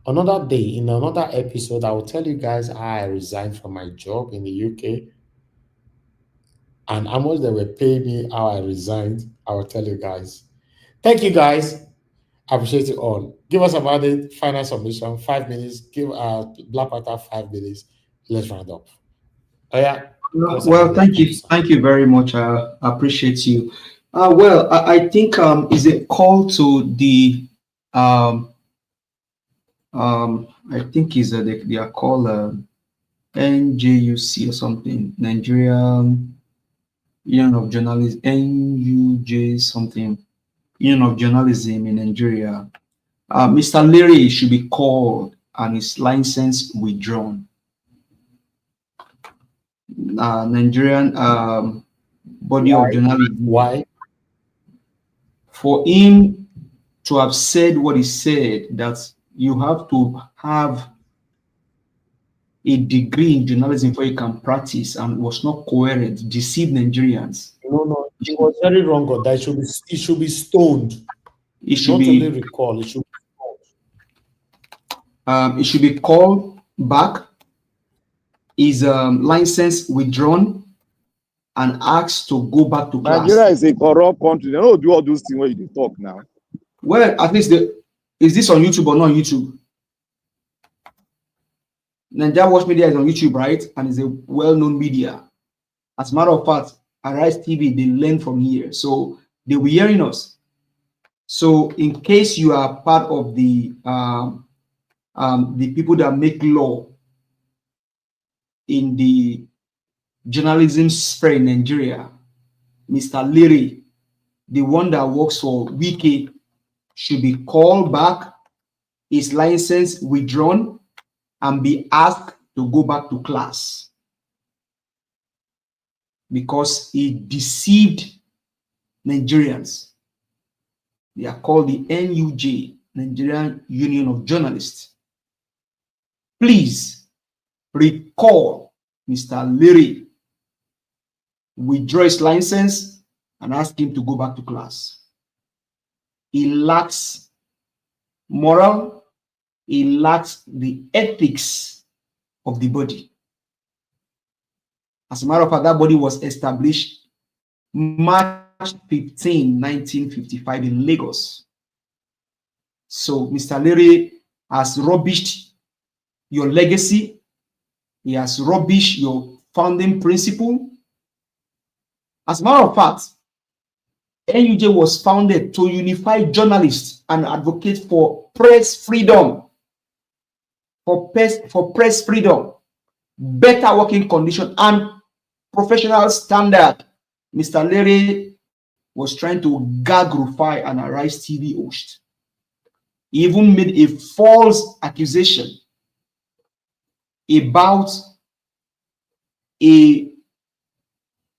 H: Another day, in another episode, I will tell you guys how I resigned from my job in the UK and how much they were paying me, how I resigned. I will tell you guys. Thank you guys. I appreciate it all. Give us about it. Final submission, 5 minutes. Give Black Panther 5 minutes. Let's round up. Oh yeah.
M: Well, thank you very much. I appreciate you. Well, I think is a call to the I think is they are called NJUC or something, Nigerian Union of Journalists, NUJ something, Union of Journalism in Nigeria. Mr. Leary should be called and his license withdrawn. Nigerian body of journalism.
H: Why?
M: For him to have said what he said, that you have to have a degree in journalism before you can practice, and was not coherent, deceived Nigerians.
H: No, it was very wrong on that. It should be stoned.
M: It should
H: not
M: be
H: only recall, it should be
M: stoned. It should be called back, his license withdrawn, and asked to go back to class.
O: Nigeria is a corrupt country. They don't do all those things when you talk now.
M: Well, at least is this on YouTube or not on YouTube? Nigeria Watch Media is on YouTube, right? And it's a well-known media. As a matter of fact, Arise TV, they learn from here. So they will hearing us. So in case you are part of the people that make law in the journalism sphere in Nigeria, Mr. Leary, the one that works for Wiki, should be called back, his license withdrawn, and be asked to go back to class because he deceived Nigerians. They are called the NUJ, Nigerian Union of Journalists. Please recall Mr. Leary, withdraw his license, and ask him to go back to class. He lacks moral. He lacks the ethics of the body. As a matter of fact, that body was established March 15, 1955 in Lagos. So Mr. Leary has rubbished your legacy. He has rubbished your founding principle. As a matter of fact, NUJ was founded to unify journalists and advocate for press freedom. For press freedom, better working condition, and professional standard. Mr. Leary was trying to gag Rufai and Arise TV host. He even made a false accusation about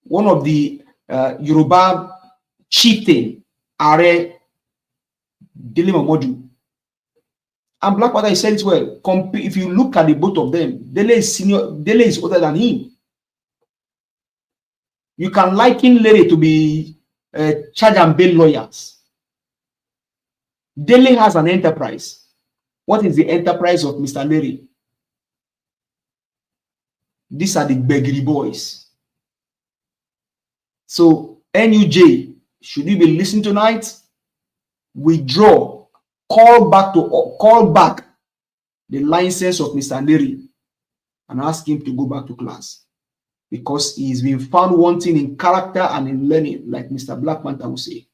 M: one of the Yoruba chieftain, Are Dele. And Black Panther, he said it well. If you look at the both of them, Dele is senior, Dele is older than him. You can liken Leary to be charge and bail lawyers. Dele has an enterprise. What is the enterprise of Mr. Leary? These are the Begiri boys. So, NUJ, should you be listening tonight? withdraw, call back the license of Mr. Leary and ask him to go back to class, because he's been found wanting in character and in learning, like Mr. Black Panther will say.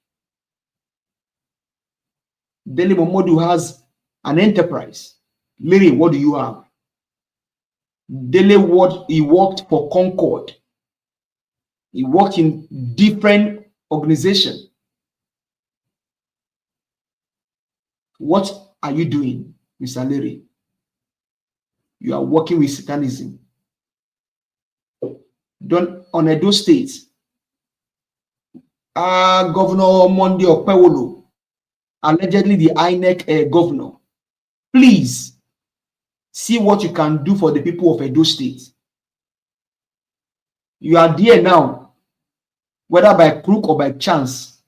M: Dele Momodu has an enterprise. Leary, what do you have? Dele, he worked for Concord. He worked in different organizations. What are you doing, Mr. Leary? You are working with Satanism. Don't on Edo State. Governor Monday Okpewolo, allegedly the INEC governor. Please see what you can do for the people of Edo State. You are there now, whether by crook or by chance.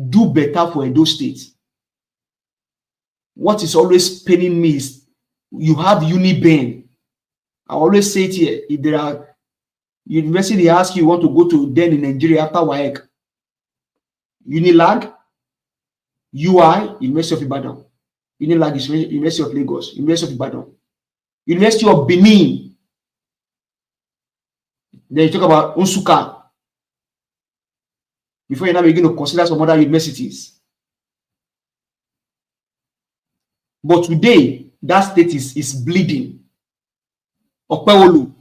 M: Do better for Edo State. What is always paining me is you have Uniben. I always say it here, if there are university they ask you want to go to then in Nigeria after WAEC, Unilag, UI, University of Ibadan. Unilag is University of Lagos, University of Ibadan, University of Benin. Then you talk about Unsuka. Before you now begin to consider some other universities. But today, that state is bleeding. Okpewolu,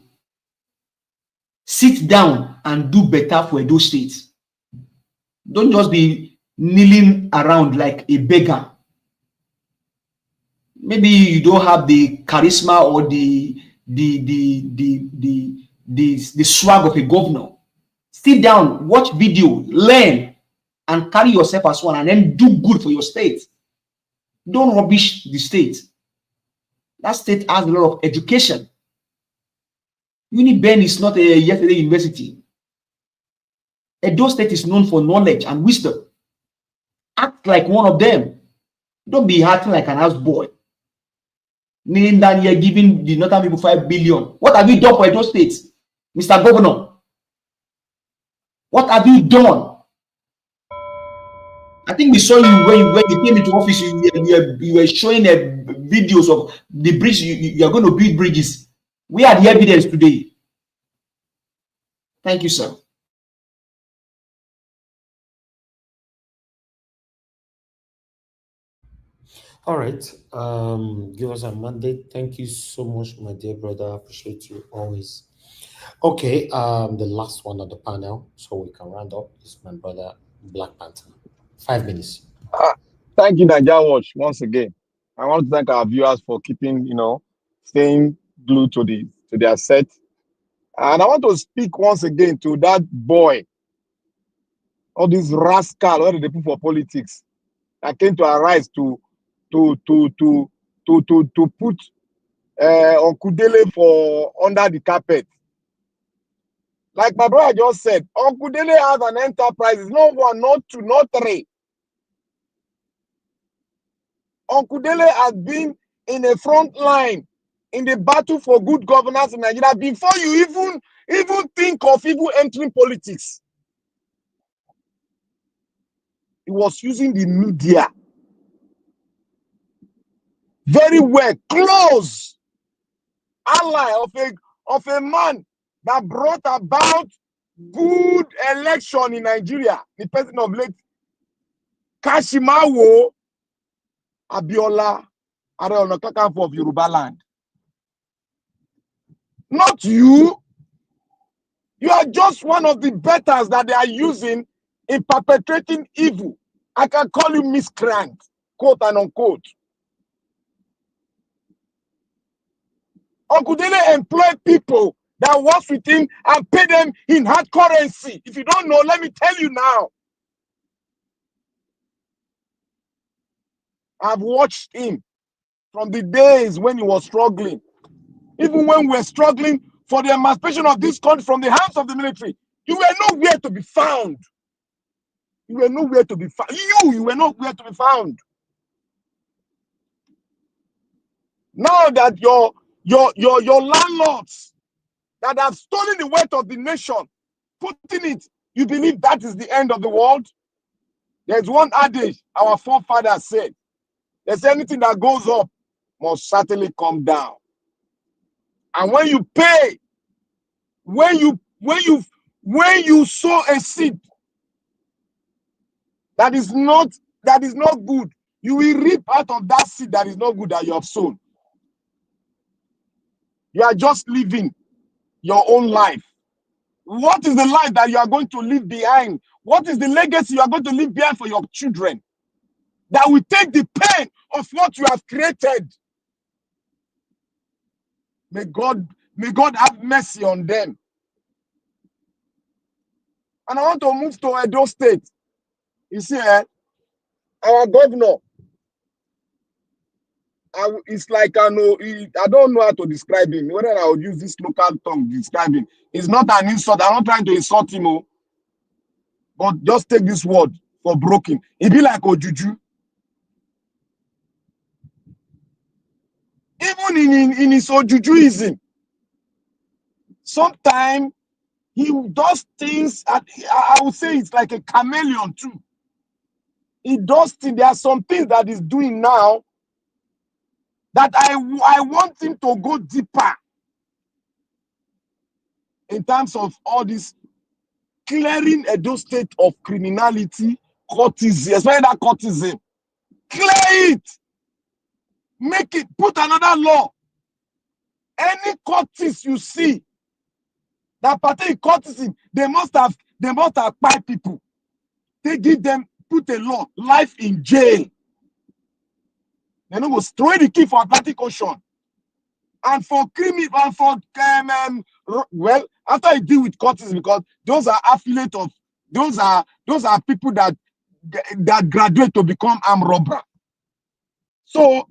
M: sit down and do better for Edo State. Don't just be kneeling around like a beggar. Maybe you don't have the charisma or the swag of a governor. Sit down, watch video, learn, and carry yourself as one, and then do good for your state. Don't rubbish the state. That state has a lot of education. Uniben is not a yesterday university. Edo State is known for knowledge and wisdom. Act like one of them. Don't be acting like an houseboy. Meaning that you're giving the northern people 5 billion. What have you done for Edo State, Mr. Governor? What have you done? I think we saw you when you came into office. You were showing videos of the bridge. You are going to build bridges. We are the evidence today. Thank you, sir.
H: All right. Give us a mandate. Thank you so much, my dear brother. I appreciate you always. Okay. The last one on the panel, so we can round up, is my brother Black Panther. 5 minutes.
O: Thank you, Naija Watch, once again. I want to thank our viewers for keeping, staying glued to their set. And I want to speak once again to that boy, all these rascal, what did they put for politics, that came to arise to put Uncle Dele for under the carpet. Like my brother just said, Uncle Dele has an enterprise. It's not one, not two, not three. Uncle Dele has been in the front line in the battle for good governance in Nigeria before you even think of even entering politics. He was using the media very well, close ally of a man that brought about good election in Nigeria, the president of late Kashimawo Abiola Are Ona Kakanfo of Yoruba land. Not you. You are just one of the betters that they are using in perpetrating evil. I can call you miscreant, quote and unquote. Uncle Dele employ people that work with him and pay them in hard currency. If you don't know, let me tell you now. I've watched him from the days when he was struggling. Even when we were struggling for the emancipation of this country from the hands of the military, you were nowhere to be found. You were nowhere to be found. You were nowhere to be found. Now that your landlords that have stolen the wealth of the nation, putting it, you believe that is the end of the world? There's one adage our forefathers said. There's anything that goes up must certainly come down. And when you pay, when you sow a seed that is not good, you will reap out of that seed that is not good that you have sown. You are just living your own life. What is the life that you are going to leave behind? What is the legacy you are going to leave behind for your children that will take the pain of what you have created? May God have mercy on them. And I want to move to Edo State. You see, our governor, it's like I don't know how to describe him. Whether I would use this local tongue to describe him. It's not an insult. I'm not trying to insult him, but just take this word for broken. He be like Ojuju. Even in his Ojujuism, sometimes he does things, I would say it's like a chameleon too. He does things, there are some things that he's doing now that I want him to go deeper in terms of all this clearing Edo State of criminality, courtesy, especially that courtesy. Clear it. Make it, put another law. Any courtesy you see that partake in courtesy, they must have buy people. They give them, put a law, life in jail. They don't go throw the key for Atlantic Ocean. And for criminal, and for well, after I deal with courtesy, because those are affiliate of those are people that graduate to become armed robber. So,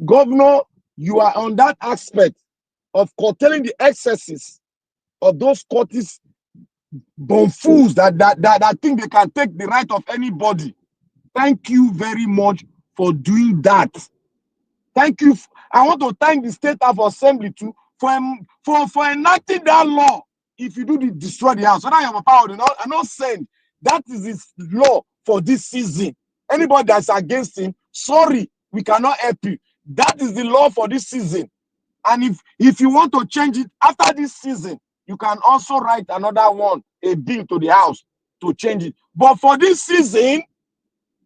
O: Governor, you are on that aspect of curtailing the excesses of those courtesy fools that think they can take the right of anybody. Thank you very much for doing that. Thank you. I want to thank the State House Assembly too for enacting that law. If you do destroy the house, whether you have a power or not, I'm not saying that is his law for this season. Anybody that's against him, sorry, we cannot help you. That is the law for this season. And if you want to change it after this season, you can also write another one, a bill to the House to change it. But for this season,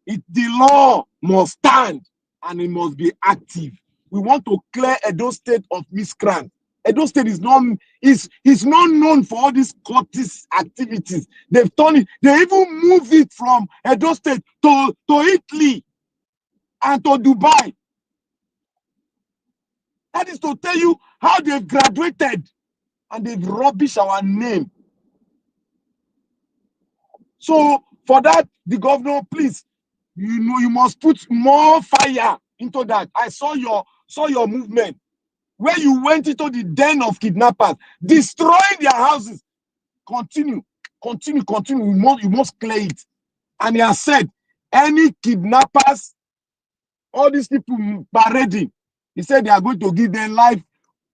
O: the law must stand and it must be active. We want to clear Edo State of miscreant. Edo State is not known for all these courtesy activities. They've turned it, they even moved it from Edo State to Italy and to Dubai. That is to tell you how they've graduated and they've rubbished our name. So for that, the governor, please, you must put more fire into that. I saw your movement where you went into the den of kidnappers, destroying their houses. Continue. You must clear it. And he has said, any kidnappers, all these people parading, he said they are going to give them life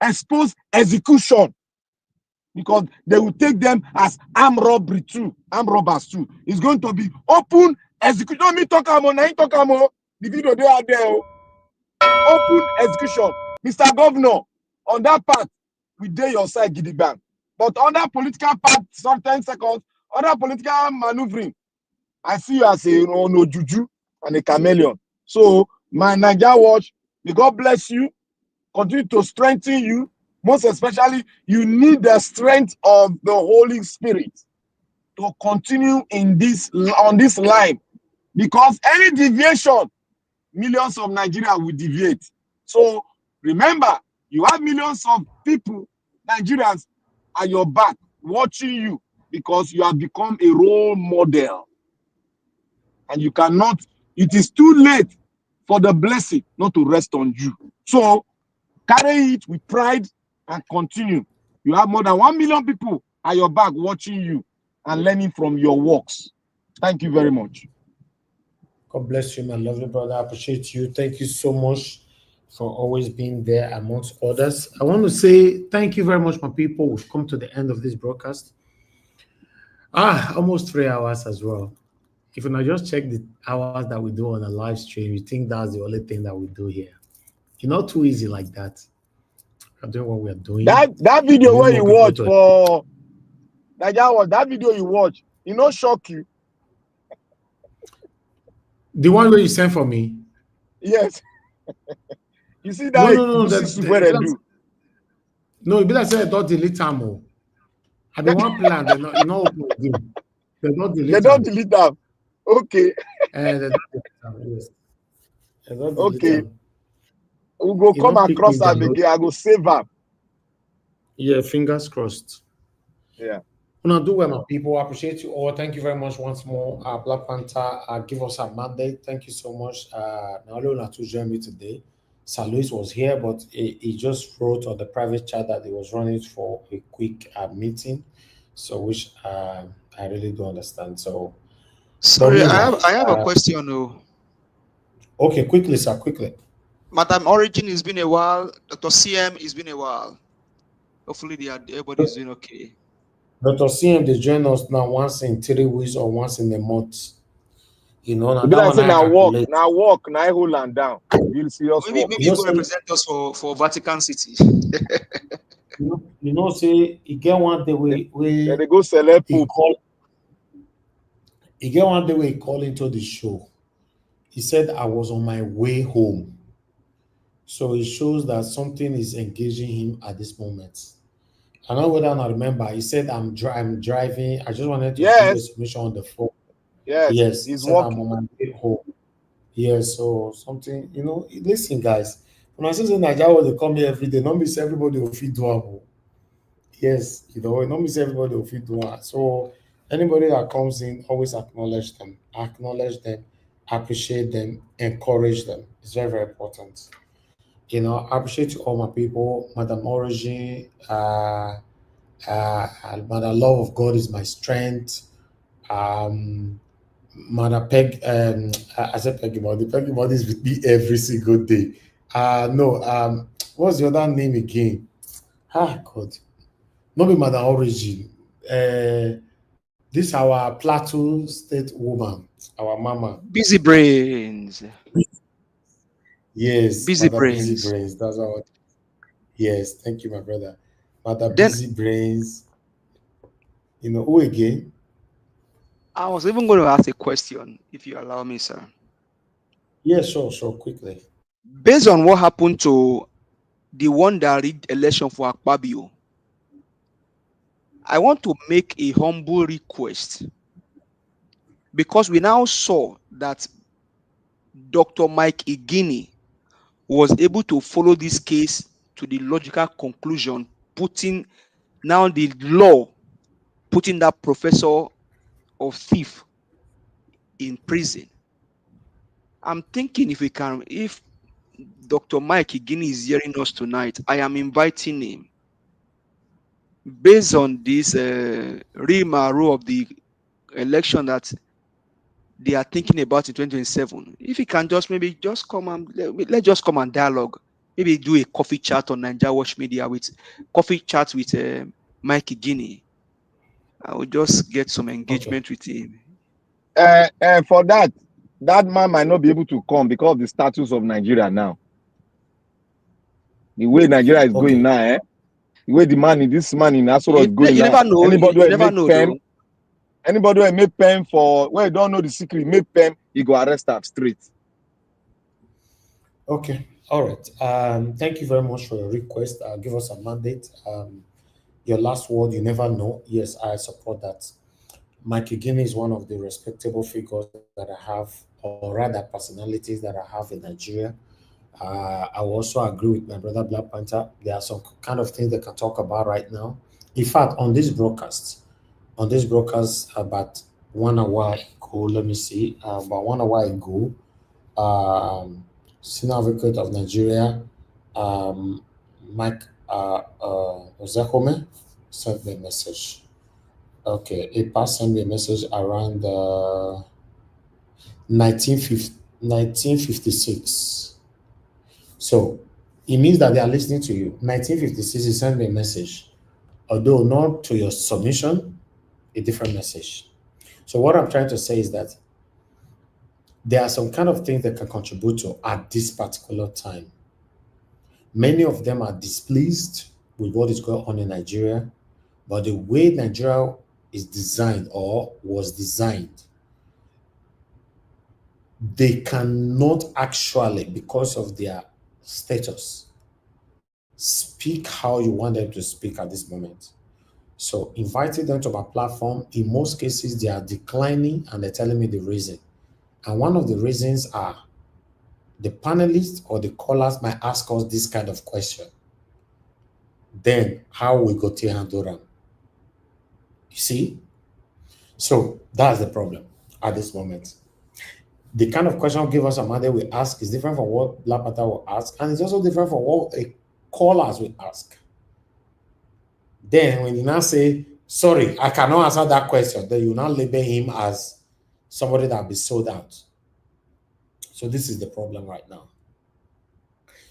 O: exposed execution, because they will take them as armed robbers too. It's going to be open execution. Don't me talk about the video they are there. Open execution. Mr. Governor, on that part, we dare your side, Gidigban. But on that political part, some 10 seconds, other political maneuvering, I see you as a no juju and a chameleon. So, my Naija Watch, may God bless you, continue to strengthen you. Most especially, you need the strength of the Holy Spirit to continue on this line, because any deviation, millions of Nigeria will deviate. So remember, you have millions of people, Nigerians, at your back watching you, because you have become a role model. And you cannot, it is too late for the blessing not to rest on you. So carry it with pride and continue. You have more than 1 million people at your back watching you and learning from your works. Thank you very much.
H: God bless you, my lovely brother. I appreciate you. Thank you so much for always being there amongst others. I want to say thank you very much, my people. We've come to the end of this broadcast. Almost 3 hours as well. if you not just check the hours that we do on a live stream, you think that's the only thing that we do here. It's not too easy like that. We're doing what we're doing.
O: That video where you watch for that video you watch, it not shock you.
H: The one where you sent for me.
O: Yes. You see that?
H: No.
O: They do.
H: No, it be like say I don't delete them. I don't want plan. They not, you know, they don't delete.
O: They don't delete them. Okay.
H: They don't delete them. Yes. They don't delete
O: okay.
H: them.
O: We'll go come across them again. I go save them.
H: Yeah, fingers crossed.
O: Yeah.
H: Well, do well, my people. I appreciate you all. Thank you very much once more. Black Panther, give us a mandate. Thank you so much. Not only to join me today. Sir Luis was here, but he just wrote on the private chat that he was running for a quick meeting. So, which I really don't understand. So,
P: sorry, I have a question.
H: Okay, quickly, sir, quickly.
P: Madam Origin, it's been a while. Dr. CM, it's been a while. Hopefully, everybody's doing okay.
H: Dr. CM, they join us now once in 3 weeks or once in a month. You know,
O: now walk, now hold on down. You'll see us.
P: Maybe you go represent us for Vatican City.
H: you know, say you get one day
O: they go select poop.
H: He get one day we call into the show. He said I was on my way home. So it shows that something is engaging him at this moment. I don't know whether I remember. He said I'm driving. I just wanted to give information on the phone.
O: Yes,
H: he's walking. I'm on my way home. Yes, so something, you know, listen, guys. When I say Nigeria, they come here every day, not miss everybody will feed doable. Yes, you know, not miss everybody will feed doable. So anybody that comes in, always acknowledge them, appreciate them, encourage them. It's very, very important. You know, I appreciate all my people, Madam Origin, Mother Love of God is my strength. Mother Peg, I said Peggy Body. Peggy Body is with me every single day. What's the other name again? God. Not be Mother Origin. This our Plateau State woman, our mama.
P: Busy brains.
H: Yes,
P: busy
H: Mother
P: brains.
H: Busy brains. That's all. Yes, thank you, my brother. Mother Busy brains. You know who again?
P: I was even going to ask a question, if you allow me, sir.
H: Yeah, sure, quickly.
P: Based on what happened to the one that rigged election for Akpabio, I want to make a humble request, because we now saw that Dr. Mike Igini was able to follow this case to the logical conclusion, putting now the law, putting that professor of thief in prison. I'm thinking if Dr. Mike Igini is hearing us tonight, I am inviting him, based on this rule of the election that they are thinking about in 2027. If he can maybe just come and let's just come and dialogue. Maybe do a coffee chat on Nigeria Watch Media with Mike Igini. I will just get some engagement with him.
O: For that man might not be able to come because of the status of Nigeria now. The way Nigeria is going now, the way this man in Asura is going
P: now. Never know.
O: Anybody who make pen for you don't know the secret, make pen, you go arrest them straight.
H: Okay, all right. Thank you very much for your request. Give us a mandate. Your last word, you never know. Yes, I support that. Mike Igini is one of the respectable figures that I have, or rather personalities that I have in Nigeria. I also agree with my brother Black Panther. There are some kind of things they can talk about right now. In fact, on this broadcast about 1 hour ago, let me see, about 1 hour ago, Senior Advocate of Nigeria, Mike Ozekome, sent me a message. Okay, a pass sent me a message around 1956. So it means that they are listening to you. 1956, he sent me a message, although not to your submission, a different message. So what I'm trying to say is that there are some kind of things that can contribute to at this particular time. Many of them are displeased with what is going on in Nigeria, but the way Nigeria is designed or was designed, they cannot actually, because of their status, speak how you want them to speak at this moment. So inviting them to my platform, in most cases, they are declining and they're telling me the reason. And one of the reasons are the panelists or the callers might ask us this kind of question. Then how we go to handle them? You see? So that's the problem at this moment. The kind of question give us a Monday we ask is different from what Black Panther will ask, and it's also different from what a callers will ask. Then when you now say, sorry, I cannot answer that question, then you now label him as somebody that will be sold out. So this is the problem right now.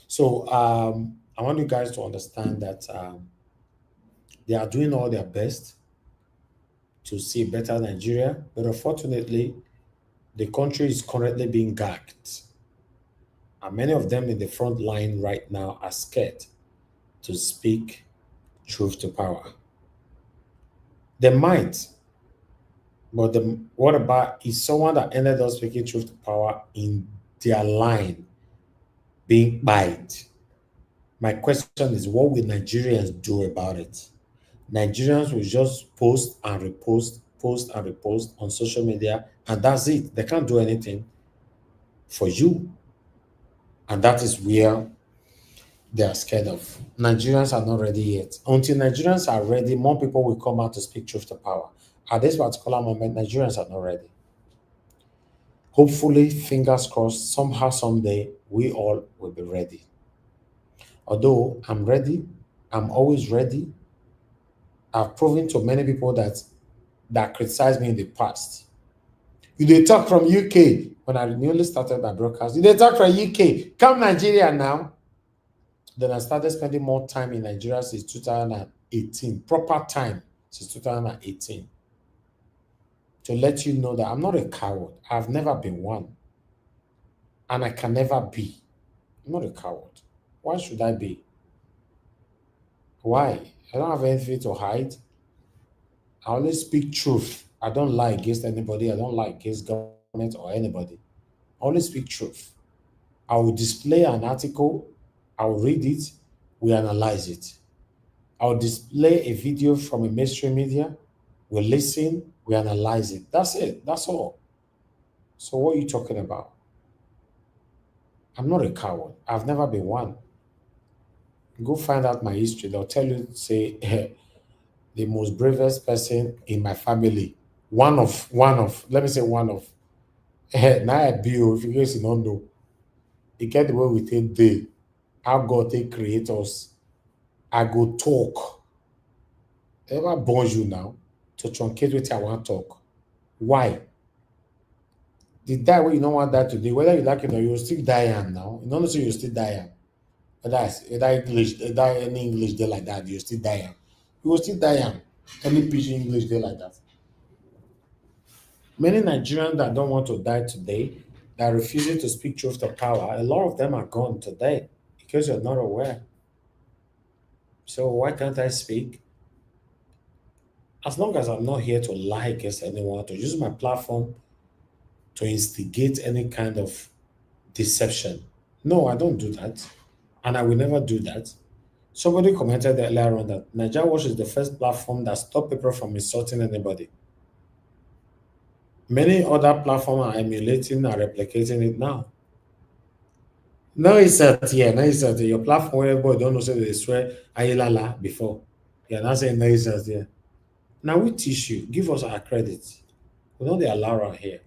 H: So I want you guys to understand that they are doing all their best to see better Nigeria, but unfortunately, the country is currently being gagged. And many of them in the front line right now are scared to speak truth to power. They might, but what about is someone that ended up speaking truth to power in their line being bite? My question is, what will Nigerians do about it? Nigerians will just post and repost, post and repost on social media, and that's it. They can't do anything for you. And that is where they are scared of. Nigerians are not ready yet. Until Nigerians are ready, more people will come out to speak truth to power. At this particular moment, Nigerians are not ready. Hopefully, fingers crossed, somehow, someday, we all will be ready. Although I'm ready, I'm always ready. I've proven to many people that criticized me in the past. You did talk from UK when I newly started my broadcast. You did talk from UK. Come Nigeria now. Then I started spending more time in Nigeria since 2018. Proper time since 2018. To let you know that I'm not a coward. I've never been one. And I can never be. I'm not a coward. Why should I be? Why? I don't have anything to hide. I only speak truth. I don't lie against anybody. I don't lie against government or anybody. I only speak truth. I will display an article. I will read it. We analyze it. I will display a video from a mainstream media. We listen. We analyze it. That's it. That's all. So what are you talking about? I'm not a coward. I've never been one. Go find out my history. They'll tell you, say, the most bravest person in my family. One of, let me say one of. Now I be, if you guys don't know, you get the way we take day, how God take create us. I go talk. Ever born you now to truncate what I want to talk. Why? The die where you don't want that today, whether you like it or you will still die now. You don't know so you still die. Whether any English day like that, you still die. You will still die. Any pidgin English day like that. Many Nigerians that don't want to die today, that are refusing to speak truth to power, a lot of them are gone today because you're not aware. So why can't I speak? As long as I'm not here to lie against anyone, to use my platform to instigate any kind of deception. No, I don't do that. And I will never do that. Somebody commented earlier on that Nigeria Watch is the first platform that stopped people from insulting anybody. Many other platforms are emulating and replicating it now. No, it's that yeah, no, it's that your platform where everybody don't know say they swear ayilala before. You're not saying no, it's that yeah. Now we teach you, give us our credit. We don't allow around here.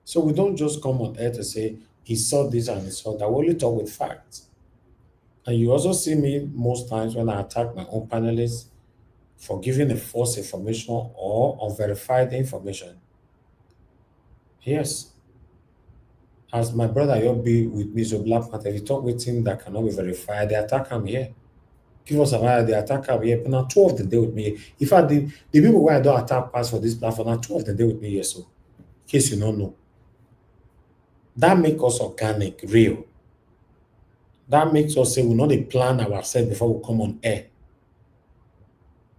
H: So we don't just come on air to say he saw this and he saw that. We only talk with facts. And you also see me most times when I attack my own panelists for giving a false information or unverified information. Yes. As my brother, you'll be with me, so Black Panther, if you talk with him that cannot be verified, they attack him here. Give us a while, they attack him here. But now 2 of them, they with me. In fact, the people where I don't attack pass for this platform, now 2 of them, they with me here, so in case you don't know. That makes us organic, real. That makes us say we know they plan ourselves before we come on air.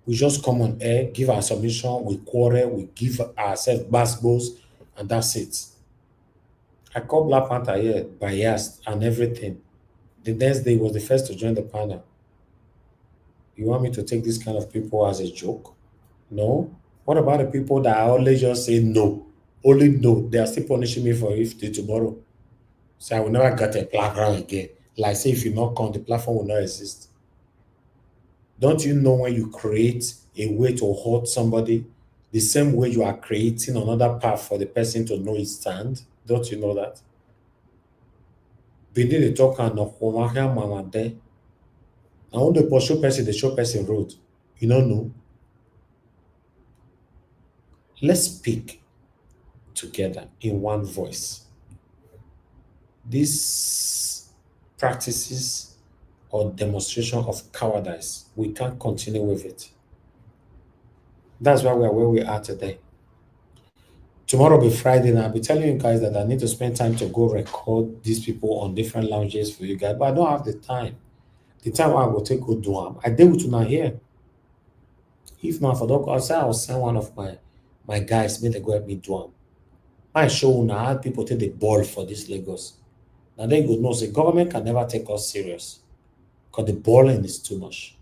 H: We just come on air, give our submission, we quarrel, we give ourselves basketballs, and that's it. I called Black Panther here biased and everything. The next day was the first to join the panel. You want me to take this kind of people as a joke? No. What about the people that always just say no? Only no. They are still punishing me for if they tomorrow. So I will never get a platform again. Like say if you not come, the platform will not exist. Don't you know when you create a way to hurt somebody, the same way you are creating another path for the person to know his stand? Don't you know that? Beneath the talk and of mama there. I want to pursue person, the show person road. You don't know. Let's speak together in one voice. These practices or demonstration of cowardice, we can't continue with it. That's why we are where we are today. Tomorrow will be Friday, and I'll be telling you guys that I need to spend time to go record these people on different lounges for you guys, but I don't have the time. The time I will take go do them. I did with you here. If not for that, I'll send one of my guys, make they go help me do them. I show now how people take the ball for this Lagos. Now they go know the government can never take us serious because the balling is too much.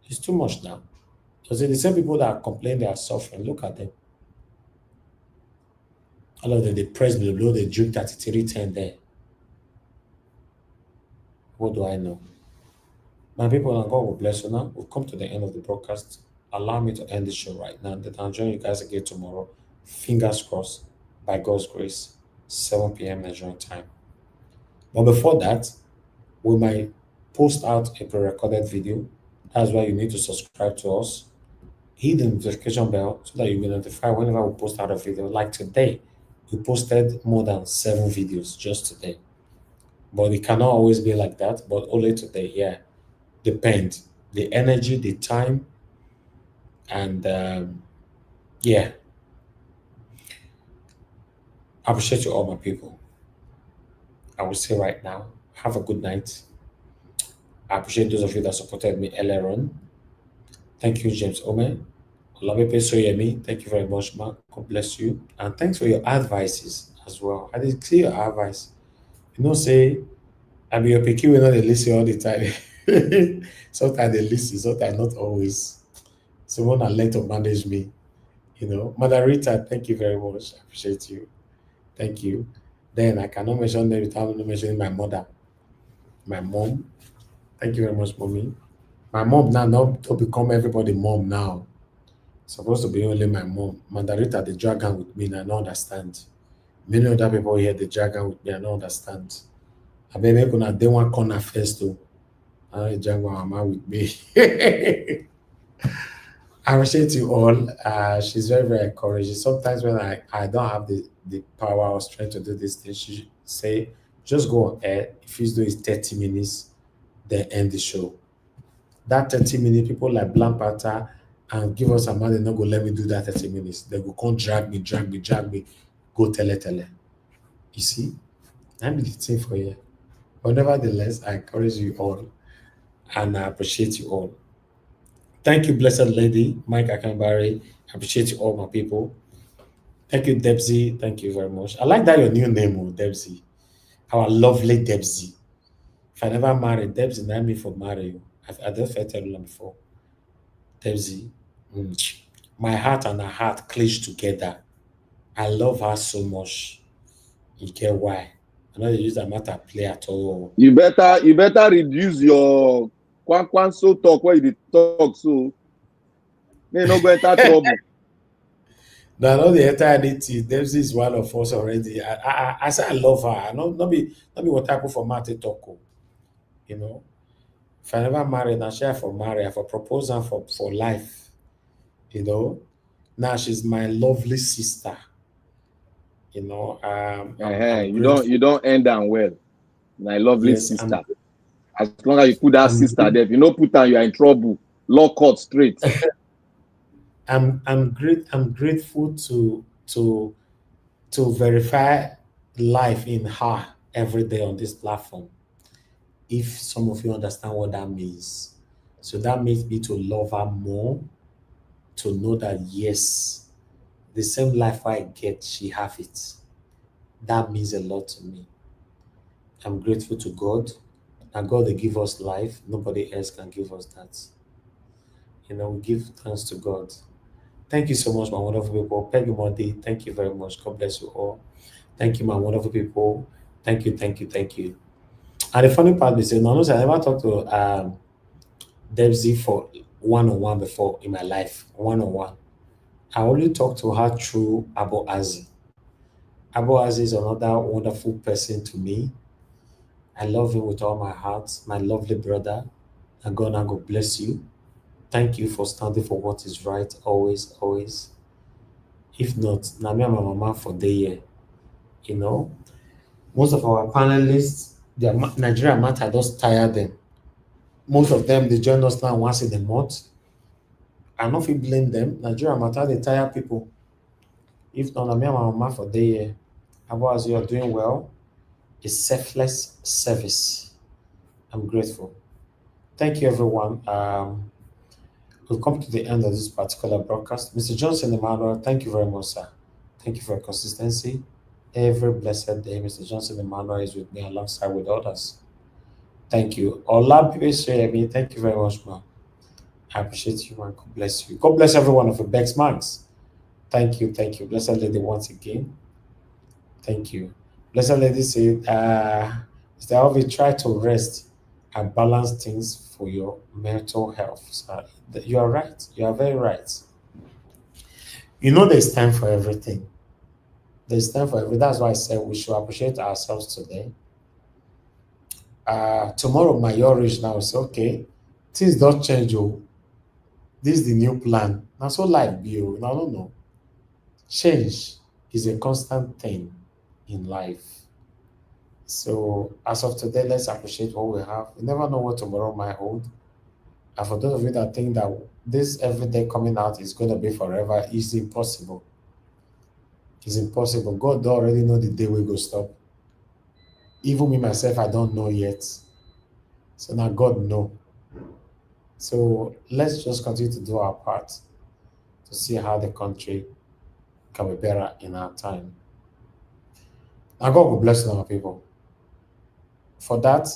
H: It's too much now. Because the same people that complain they are suffering, look at them. All of them, they press below, they drink 3310 there. What do I know? My people, and God will bless you now. We've come to the end of the broadcast. Allow me to end the show right now. That I'll join you guys again tomorrow. Fingers crossed, by God's grace, 7 p.m. Nigerian time. But before that, we might post out a pre-recorded video. That's why you need to subscribe to us. Hit the notification bell so that you'll be notified whenever we post out a video. Like today, we posted more than 7 videos just today. But it cannot always be like that, but only today, yeah. Depends. The energy, the time, and yeah. I appreciate you all, my people. I will say right now, have a good night. I appreciate those of you that supported me earlier on. Thank you, James Ome. Olabepe Soyemi, thank you very much, man. God bless you. And thanks for your advices as well. I did clear your advice. You know, say, I mean, your picky will not listen all the time. Sometimes they listen, sometimes not always. Someone I learned to manage me. You know, Mother Rita, thank you very much. I appreciate you. Thank you. Then I cannot mention them without not mentioning my mother, my mom. Thank you very much, mommy. My mom now not to become everybody mom now. Supposed to be only my mom. Mandarita, the dragon with me, and I don't understand. Many other people here, the dragon with me, I don't understand. I bet they're gonna they want corner first too. I dragon mama with me. I appreciate you all. She's very, very encouraging. Sometimes when I don't have the power or strength to do this thing, she say, just go on air. If you do is 30 minutes, then end the show. That 30 minutes, people like Blampata and give us a man, they're not going to let me do that 30 minutes. They go come drag me, go tell. You see? I'm the thing for you. But nevertheless, I encourage you all and I appreciate you all. Thank you, blessed lady, Mike Akambari. I appreciate you all, my people. Thank you, Debsy. Thank you very much. I like that your new name, Debsy. Our lovely Debsy. If I never marry Debsy, not me for marry you. I've never felt long before. Debsy, my heart and her heart cleave together. I love her so much. You get why? I know you use that matter play at all.
O: You better reduce your so talk where you talk so. May not go enter trouble.
H: No, I know the eternity. Debsy is one of us already. I say I love her. I not be what I put for Mate talk. You know, if I never marry, now she have for marry, I for propose her for life. You know, now she's my lovely sister. You know, I'm
O: you don't end them well. My lovely sister. As long as you put that sister there, if you don't put her, you are in trouble. Law court straight.
H: I'm grateful to verify life in her every day on this platform. If some of you understand what that means. So that means me to love her more, to know that yes, the same life I get, she have it. That means a lot to me. I'm grateful to God. And God will give us life. Nobody else can give us that. We give thanks to God. Thank you so much, my wonderful people. Peggy Monday, thank you very much. God bless you all. Thank you, my wonderful people. Thank you, thank you, thank you. And the funny part is, I never talked to Debsy for one-on-one before in my life. One-on-one. I only talked to her through Abu Azi. Abu Azi is another wonderful person to me. I love him with all my heart, my lovely brother. And God bless you. Thank you for standing for what is right, always, always. If not, Nami and my mama for the year. Most of our panelists, their Nigeria matter just tired them. Most of them, they join us now once in a month. I don't feel blame them. Nigeria matter, they tire people. If not, Nami and my mama for the year. As you are doing well, a selfless service. I'm grateful. Thank you, everyone. We've come to the end of this particular broadcast. Mr. Johnson Emmanuel, thank you very much, sir. Thank you for your consistency. Every blessed day, Mr. Johnson Emmanuel is with me alongside with others. Thank you. Olabi, thank you very much, man. I appreciate you, man. God bless you. God bless every one of you. Bex Max. Thank you, thank you. Blessed lady once again. Thank you. Blessed lady said, Mr. Alvi, try to rest and balance things for your mental health. So you are right. You are very right. There's time for everything. There's time for everything. That's why I said we should appreciate ourselves today. Tomorrow, my your age now is okay. Things don't change. Oh, this is the new plan. Now, so life be. I don't know. Change is a constant thing in life. So, as of today, let's appreciate what we have. You never know what tomorrow might hold. And for those of you that think that this everyday coming out is going to be forever, it's impossible. It's impossible. God already know the day we go stop. Even me myself, I don't know yet. So now God know. So let's just continue to do our part to see how the country can be better in our time. Now God will bless our people. For that,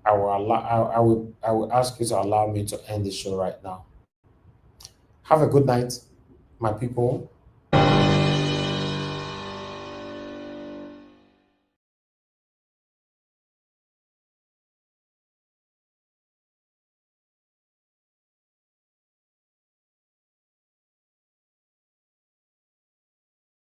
H: I will ask you to allow me to end the show right now. Have a good night, my people.